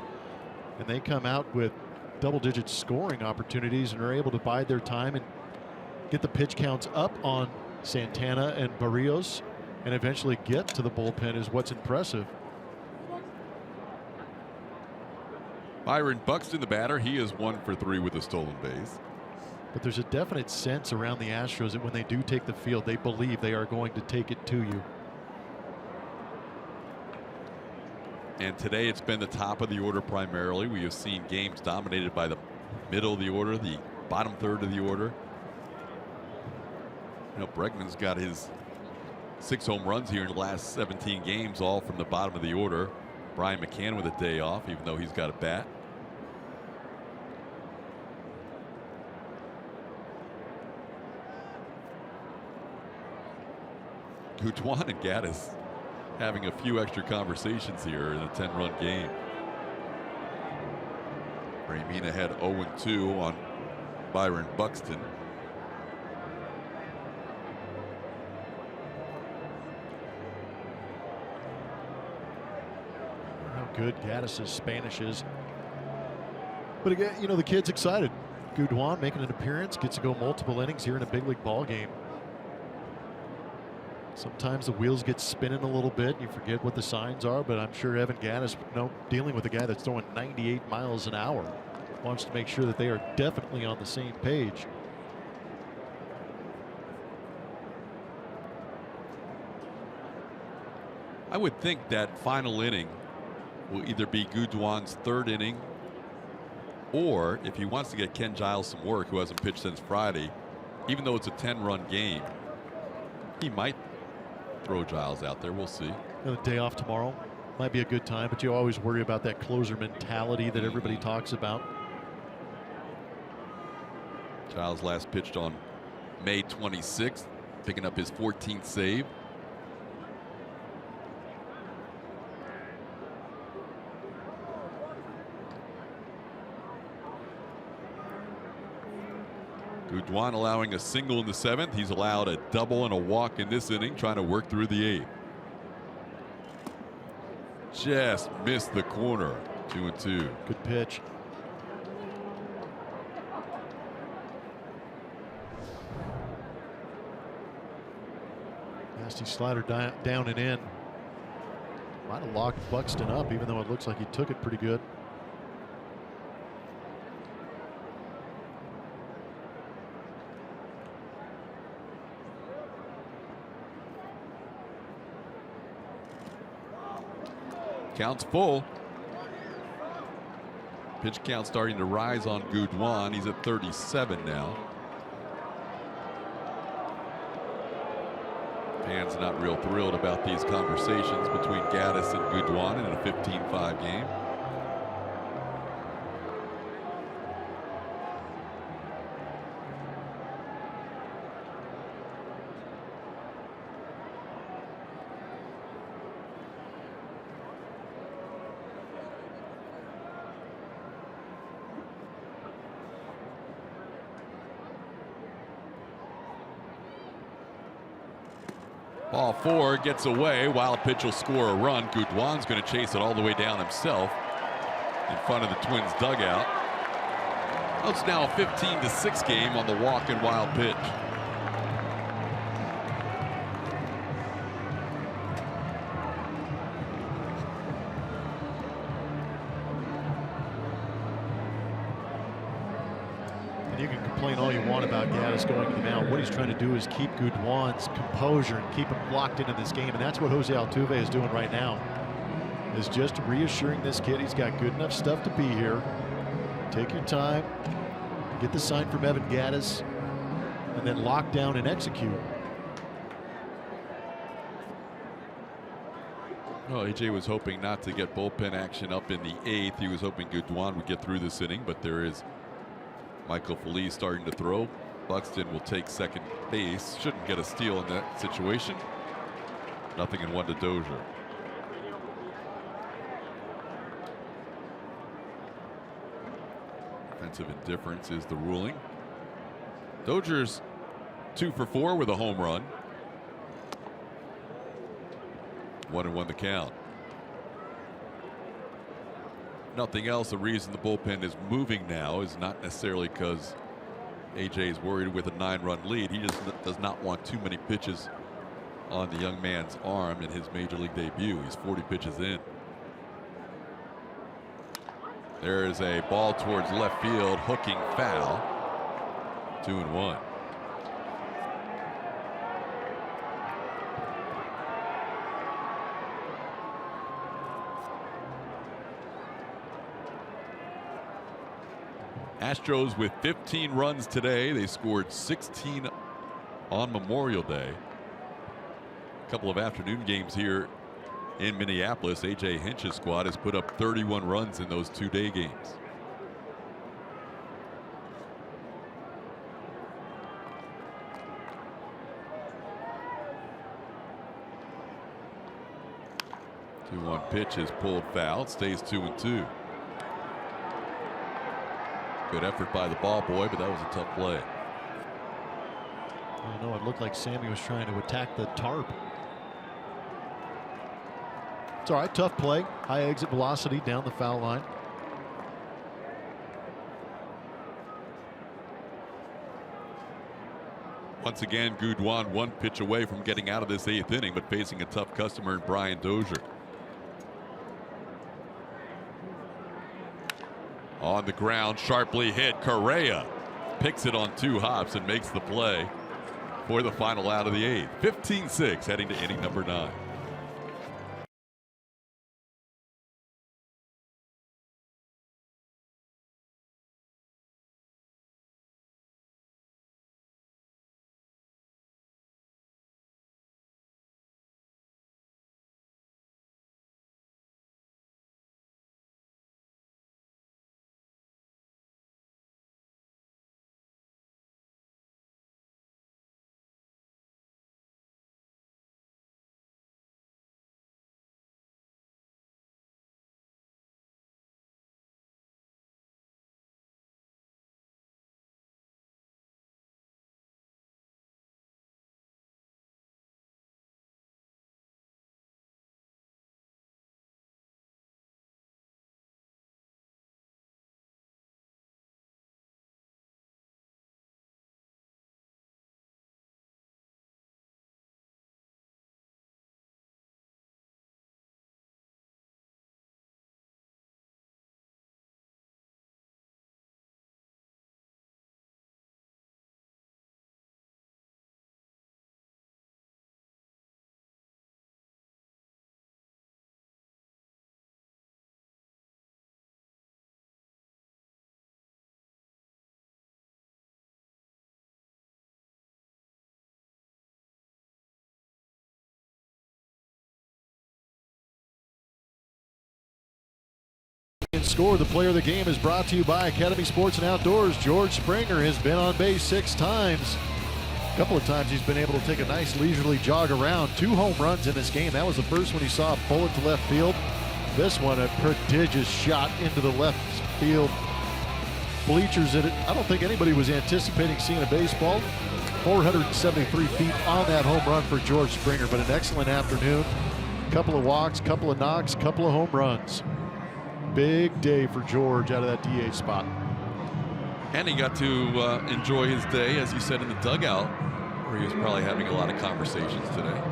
and they come out with double-digit scoring opportunities and are able to bide their time and get the pitch counts up on Santana and Barrios and eventually get to the bullpen is what's impressive. Byron Buxton, the batter, he is 1 for 3 with a stolen base. But there's a definite sense around the Astros that when they do take the field, they believe they are going to take it to you. And today it's been the top of the order primarily. We have seen games dominated by the middle of the order, the bottom third of the order. You know, Bregman's got his 6 home runs here in the last 17 games, all from the bottom of the order. Brian McCann with a day off, even though he's got a bat. Gudwan and Gaddis having a few extra conversations here in a 10-run game. Ramina had 0-2 on Byron Buxton. How good Gaddis' Spanish is. But again, you know, the kid's excited. Gudwan making an appearance, gets to go multiple innings here in a big league ball game. Sometimes the wheels get spinning a little bit. You forget what the signs are, but I'm sure Evan Gaddis, dealing with a guy that's throwing 98 miles an hour, wants to make sure that they are definitely on the same page. I would think that final inning will either be Gudwan's 3rd inning, or if he wants to get Ken Giles some work, who hasn't pitched since Friday, even though it's a 10-run game, he might throw Giles out there. We'll see. The day off tomorrow might be a good time, but you always worry about that closer mentality that everybody talks about. Giles last pitched on May 26th, picking up his 14th save. Gudwan allowing a single in the 7th. He's allowed a double and a walk in this inning, trying to work through the 8th. Just missed the corner. 2-2. Good pitch. Nasty slider down and in. Might have locked Buxton up, even though it looks like he took it pretty good. Count's full. Pitch count starting to rise on Gudwan. He's at 37 now. Fans not real thrilled about these conversations between Gaddis and Gudwan in a 15-5 game. Ball 4 gets away. Wild pitch will score a run. Gudwan's going to chase it all the way down himself in front of the Twins dugout. Well, it's now a 15-6 game on the walk and wild pitch. You can complain all you want about Gaddis going to the mound. What he's trying to do is keep Gudwan's composure and keep him locked into this game, and that's what Jose Altuve is doing right now. Is just reassuring this kid he's got good enough stuff to be here. Take your time, get the sign from Evan Gaddis, and then lock down and execute. Well, AJ was hoping not to get bullpen action up in the 8th. He was hoping Gudwan would get through this inning, but there is Michael Feliz starting to throw. Buxton will take second base. Shouldn't get a steal in that situation. Nothing in 1 to Dozier. Offensive indifference is the ruling. Dozier's 2 for 4 with a home run. 1-1 the count. Nothing else. The reason the bullpen is moving now is not necessarily because AJ is worried with a 9-run lead. He just does not want too many pitches on the young man's arm in his major league debut. He's 40 pitches in. There is a ball towards left field, hooking foul. 2-1. Astros with 15 runs today. They scored 16 on Memorial Day. A couple of afternoon games here in Minneapolis. AJ Hinch's squad has put up 31 runs in those 2-day games. The 2-1 pitch is pulled foul. It stays 2-2. Good effort by the ball boy, but that was a tough play. I don't know. It looked like Sammy was trying to attack the tarp. It's all right. Tough play. High exit velocity down the foul line. Once again, Gudwan 1 pitch away from getting out of this 8th inning, but facing a tough customer in Brian Dozier. On the ground, sharply hit. Correa picks it on 2 hops and makes the play for the final out of the 8th. 15-6 heading to inning number 9. score. The player of the game is brought to you by Academy Sports and Outdoors. George Springer has been on base 6 times. A couple of times he's been able to take a nice leisurely jog around. 2 home runs in this game. That was the first one he saw a bullet to left field. This one, a prodigious shot into the left field bleachers. I don't think anybody was anticipating seeing a baseball. 473 feet on that home run for George Springer, but an excellent afternoon. Couple of walks, couple of knocks, couple of home runs. Big day for George out of that DH spot. And he got to enjoy his day, as you said, in the dugout, where he was probably having a lot of conversations today.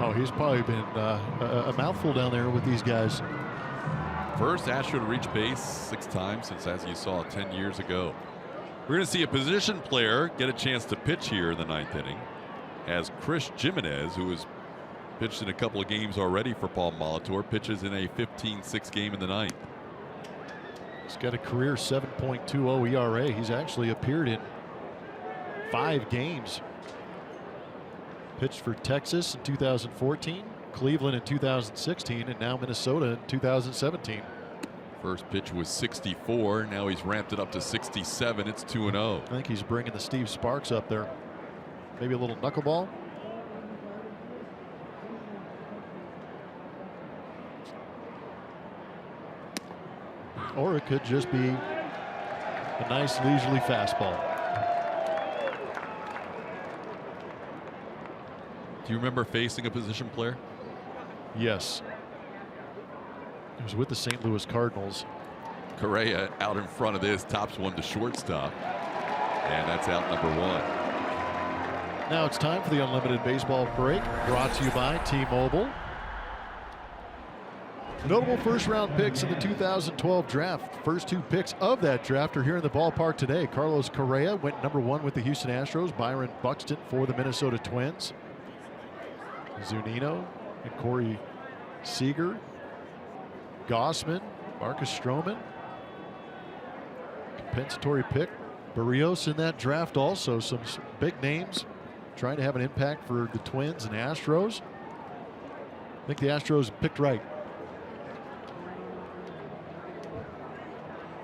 Oh, he's probably been a mouthful down there with these guys. First Astro to reach base 6 times since, as you saw, 10 years ago. We're going to see a position player get a chance to pitch here in the 9th inning, as Chris Jimenez, who has pitched in a couple of games already for Paul Molitor, pitches in a 15-6 game in the 9th. He's got a career 7.20 ERA. He's actually appeared in 5 games. Pitched for Texas in 2014, Cleveland in 2016, and now Minnesota in 2017. First pitch was 64. Now he's ramped it up to 67. It's 2-0. I think he's bringing the Steve Sparks up there. Maybe a little knuckleball. Or it could just be a nice leisurely fastball. Do you remember facing a position player? Yes. He was with the St. Louis Cardinals. Correa out in front of this, tops one to shortstop. And that's out number 1. Now it's time for the Unlimited Baseball break, brought to you by T-Mobile. Notable first-round picks in the 2012 draft. First 2 picks of that draft are here in the ballpark today. Carlos Correa went number 1 with the Houston Astros. Byron Buxton for the Minnesota Twins. Zunino and Corey Seager. Gossman, Marcus Stroman. Compensatory pick. Barrios in that draft also. Some big names trying to have an impact for the Twins and Astros. I think the Astros picked right.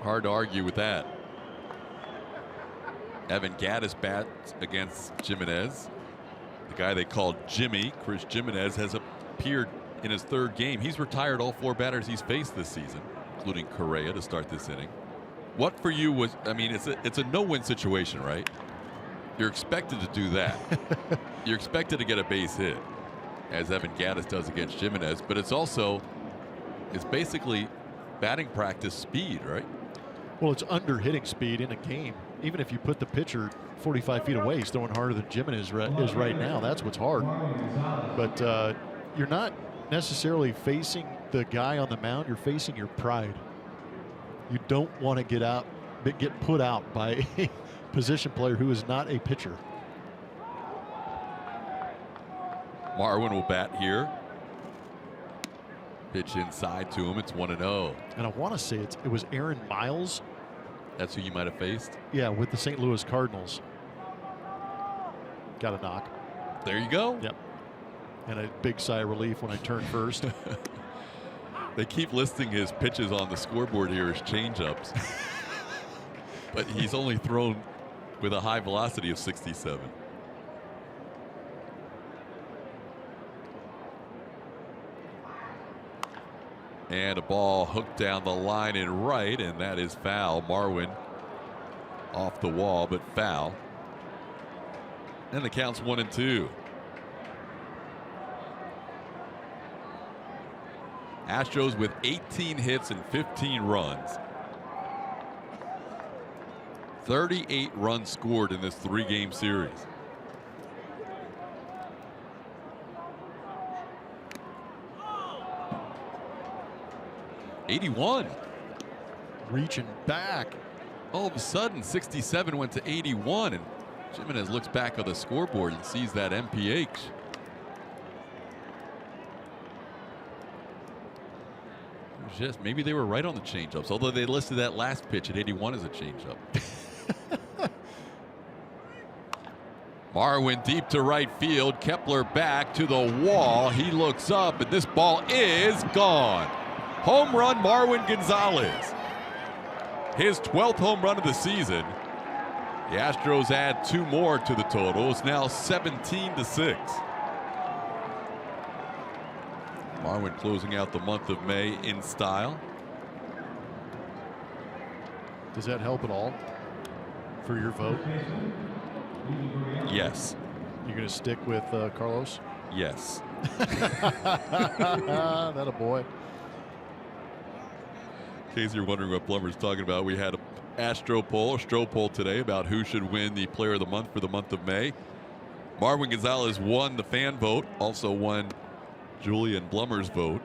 Hard to argue with that. Evan Gattis bats against Jimenez. The guy they called Jimmy, Chris Jimenez, has appeared in his 3rd game. He's retired all 4 batters he's faced this season, including Correa to start this inning. What for you was, I mean, it's a no-win situation, right? You're expected to do that. You're expected to get a base hit, as Evan Gattis does against Jimenez, but it's basically batting practice speed, right? Well, it's under hitting speed in a game. Even if you put the pitcher 45 feet away, he's throwing harder than Jimenez is right now. That's what's hard. But you're not necessarily facing the guy on the mound. You're facing your pride. You don't want to get put out by a position player who is not a pitcher. Marwin will bat here. Pitch inside to him. It's 1-0. And I want to say it was Aaron Miles. That's who you might have faced? Yeah, with the St. Louis Cardinals. Got a knock. There you go. Yep. And a big sigh of relief when I turned first. They keep listing his pitches on the scoreboard here as changeups. But he's only thrown with a high velocity of 67. And a ball hooked down the line in right, and that is foul. Marwin off the wall, but foul. And the count's 1-2. Astros with 18 hits and 15 runs. 38 runs scored in this 3-game series. '81. Reaching back. All of a sudden, 67 went to 81, and Jimenez looks back on the scoreboard and sees that MPH. Just maybe they were right on the changeups, although they listed that last pitch at 81 as a changeup. Marwin deep to right field. Kepler back to the wall. He looks up, and this ball is gone. Home run, Marwin Gonzalez. his 12th home run of the season. The Astros add 2 more to the total. It's now 17-6. Marwin closing out the month of May in style. Does that help at all for your vote? Yes. You're going to stick with Carlos? Yes. That a boy. In case you're wondering what Plummer's talking about, we had a Stro poll today about who should win the Player of the Month for the month of May. Marwin Gonzalez won the fan vote, also won Julian Blummer's vote.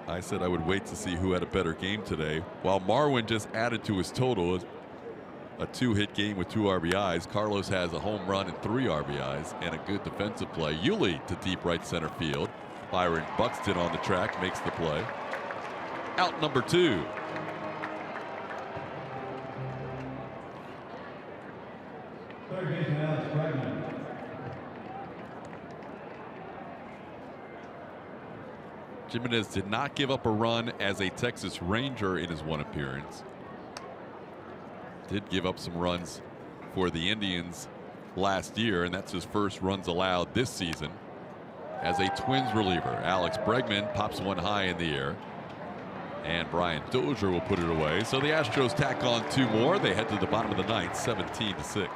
I said I would wait to see who had a better game today. While Marwin just added to his total a 2-hit game with 2 RBIs. Carlos has a home run and 3 RBIs and a good defensive play. Yuli to deep right center field. Byron Buxton on the track makes the play. Out number 2. Jimenez did not give up a run as a Texas Ranger in his one appearance. Did give up some runs for the Indians last year, and that's his first runs allowed this season as a Twins reliever. Alex Bregman pops one high in the air, and Brian Dozier will put it away. So the Astros tack on 2 more. They head to the bottom of the 9th, 17-6.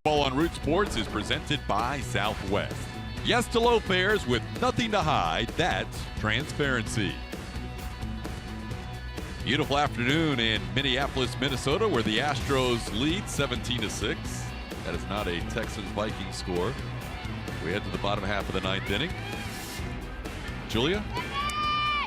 Baseball on Root Sports is presented by Southwest. Yes to low fares with nothing to hide. That's transparency. Beautiful afternoon in Minneapolis, Minnesota, where the Astros lead 17-6. That is not a Texans-Vikings score. We head to the bottom half of the 9th inning. Julia?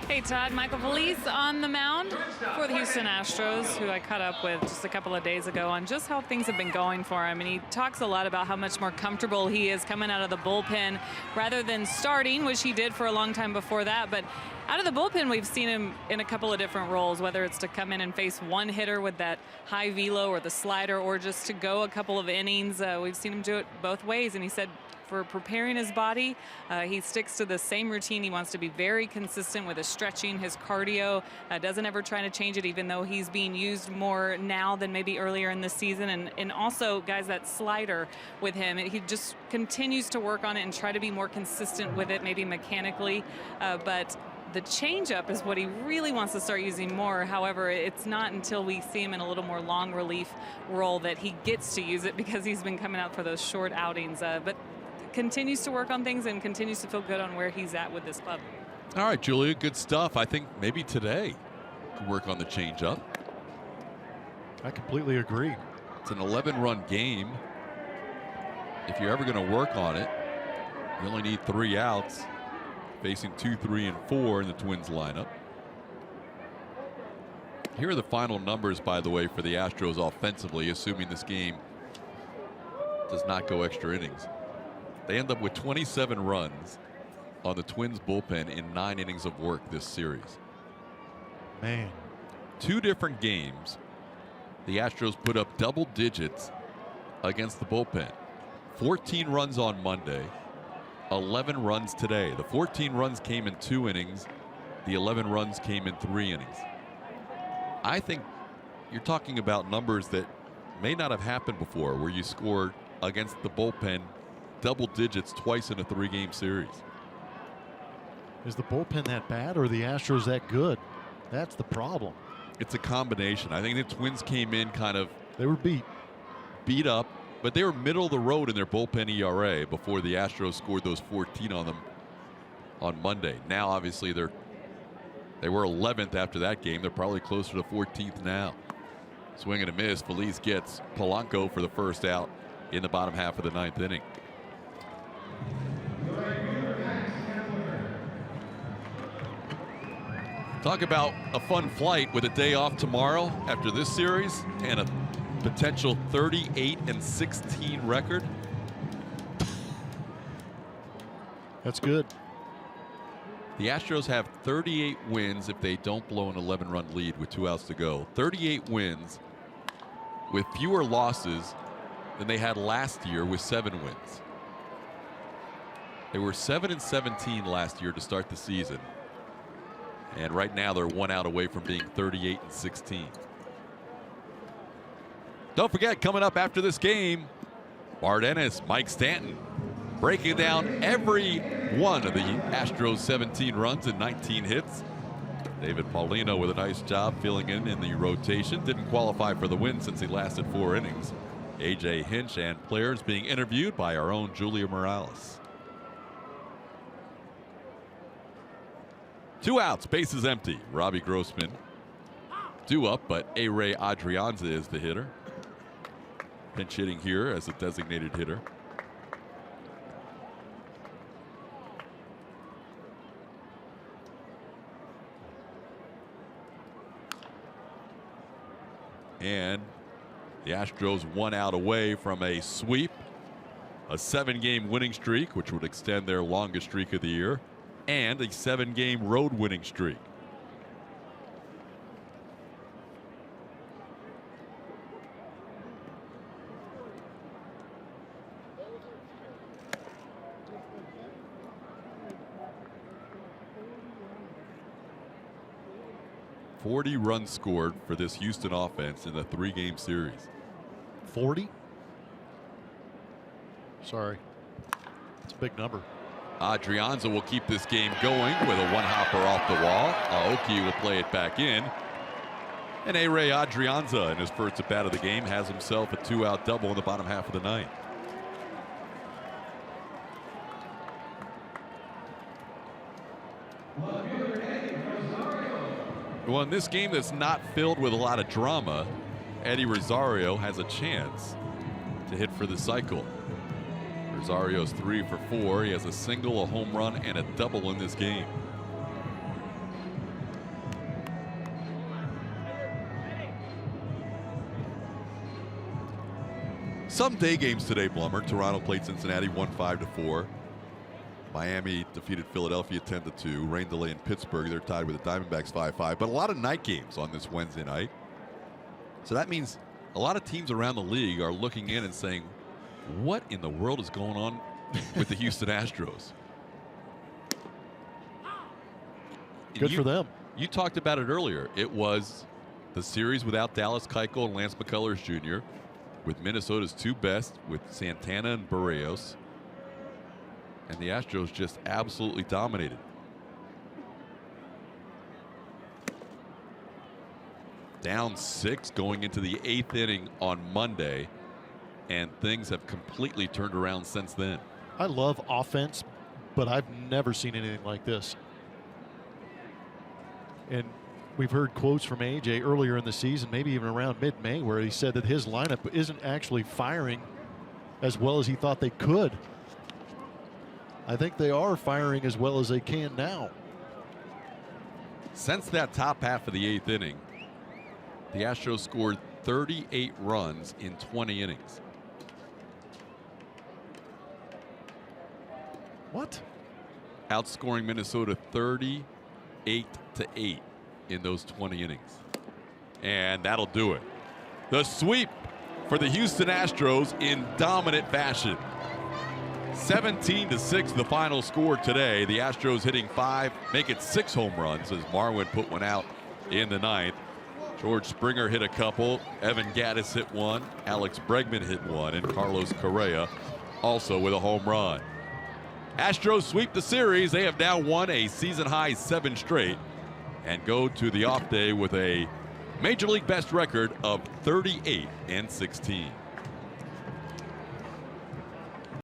Hey, Todd. Michael Felice on the mound for the Houston Astros, who I caught up with just a couple of days ago on just how things have been going for him. And he talks a lot about how much more comfortable he is coming out of the bullpen rather than starting, which he did for a long time before that. But out of the bullpen, we've seen him in a couple of different roles, whether it's to come in and face one hitter with that high velo or the slider, or just to go a couple of innings. We've seen him do it both ways. And he said, for preparing his body, he sticks to the same routine. He wants to be very consistent with his stretching, his cardio, doesn't ever try to change it, even though he's being used more now than maybe earlier in the season. And also, guys, that slider with him, he just continues to work on it and try to be more consistent with it, maybe mechanically. But the changeup is what he really wants to start using more. However, it's not until we see him in a little more long relief role that he gets to use it, because he's been coming out for those short outings. But continues to work on things and continues to feel good on where he's at with this club. All right, Julia, good stuff. I think maybe today to work on the changeup. I completely agree. It's an 11-run game. If you're ever going to work on it, you only need 3 outs, facing 2, 3, and 4 in the Twins lineup. Here are the final numbers, by the way, for the Astros offensively, assuming this game does not go extra innings. They end up with 27 runs, on the Twins bullpen in 9 innings of work this series. Man. 2 different games, the Astros put up double digits against the bullpen. 14 runs on Monday, 11 runs today. The 14 runs came in 2 innings. The 11 runs came in 3 innings. I think you're talking about numbers that may not have happened before, where you scored against the bullpen double digits twice in a 3-game series. Is the bullpen that bad or are the Astros that good? That's the problem. It's a combination. I think the Twins came in kind of... They were beat up, but they were middle of the road in their bullpen ERA before the Astros scored those 14 on them on Monday. Now, obviously, they were 11th after that game. They're probably closer to 14th now. Swing and a miss. Feliz gets Polanco for the first out in the bottom half of the 9th inning. Talk about a fun flight with a day off tomorrow after this series and a potential 38-16 record. That's good. The Astros have 38 wins if they don't blow an 11-run lead with 2 outs to go. 38 wins with fewer losses than they had last year with 7 wins. They were 7-17 last year to start the season. And right now they're 1 out away from being 38-16. Don't forget, coming up after this game, Bart Ennis, Mike Stanton, breaking down every one of the Astros' 17 runs and 19 hits. David Paulino with a nice job filling in the rotation. Didn't qualify for the win since he lasted 4 innings. A.J. Hinch and players being interviewed by our own Julia Morales. 2 outs, bases empty. Robbie Grossman due up, but A-Ray Adrianza is the hitter. Pinch hitting here as a designated hitter. And the Astros 1 out away from a sweep, a 7-game winning streak, which would extend their longest streak of the year, and a 7-game road winning streak. .40 runs scored for this Houston offense in the 3-game series. 40? Sorry. It's a big number. Adrianza will keep this game going with a 1-hopper off the wall. Aoki will play it back in. And A-Ray Adrianza, in his first at bat of the game, has himself a 2-out double in the bottom half of the 9th. Well, in this game that's not filled with a lot of drama, Eddie Rosario has a chance to hit for the cycle. Rosario's 3 for 4. He has a single, a home run, and a double in this game. Some day games today, Blummer. Toronto played Cincinnati, won 5-4. Miami defeated Philadelphia 10-2. Rain delay in Pittsburgh. They're tied with the Diamondbacks 5-5. But a lot of night games on this Wednesday night. So that means a lot of teams around the league are looking in and saying, what in the world is going on with the Houston Astros? Good for them. You talked about it earlier. It was the series without Dallas Keuchel and Lance McCullers Jr., with Minnesota's 2 best, with Santana and Barrios. And the Astros just absolutely dominated. Down 6 going into the 8th inning on Monday. And things have completely turned around since then. I love offense, but I've never seen anything like this. And we've heard quotes from AJ earlier in the season, maybe even around mid-May, where he said that his lineup isn't actually firing as well as he thought they could. I think they are firing as well as they can now. Since that top half of the 8th inning, the Astros scored 38 runs in 20 innings. What? outscoring Minnesota 38-8 in those 20 innings. And that'll do it. The sweep for the Houston Astros in dominant fashion. 17-6 the final score today. The Astros hitting 5, make it 6 home runs as Marwin put one out in the 9th. George Springer hit a couple. Evan Gattis hit one. Alex Bregman hit one. And Carlos Correa also with a home run. Astros sweep the series. They have now won a season-high 7 straight and go to the off day with a Major League best record of 38-16.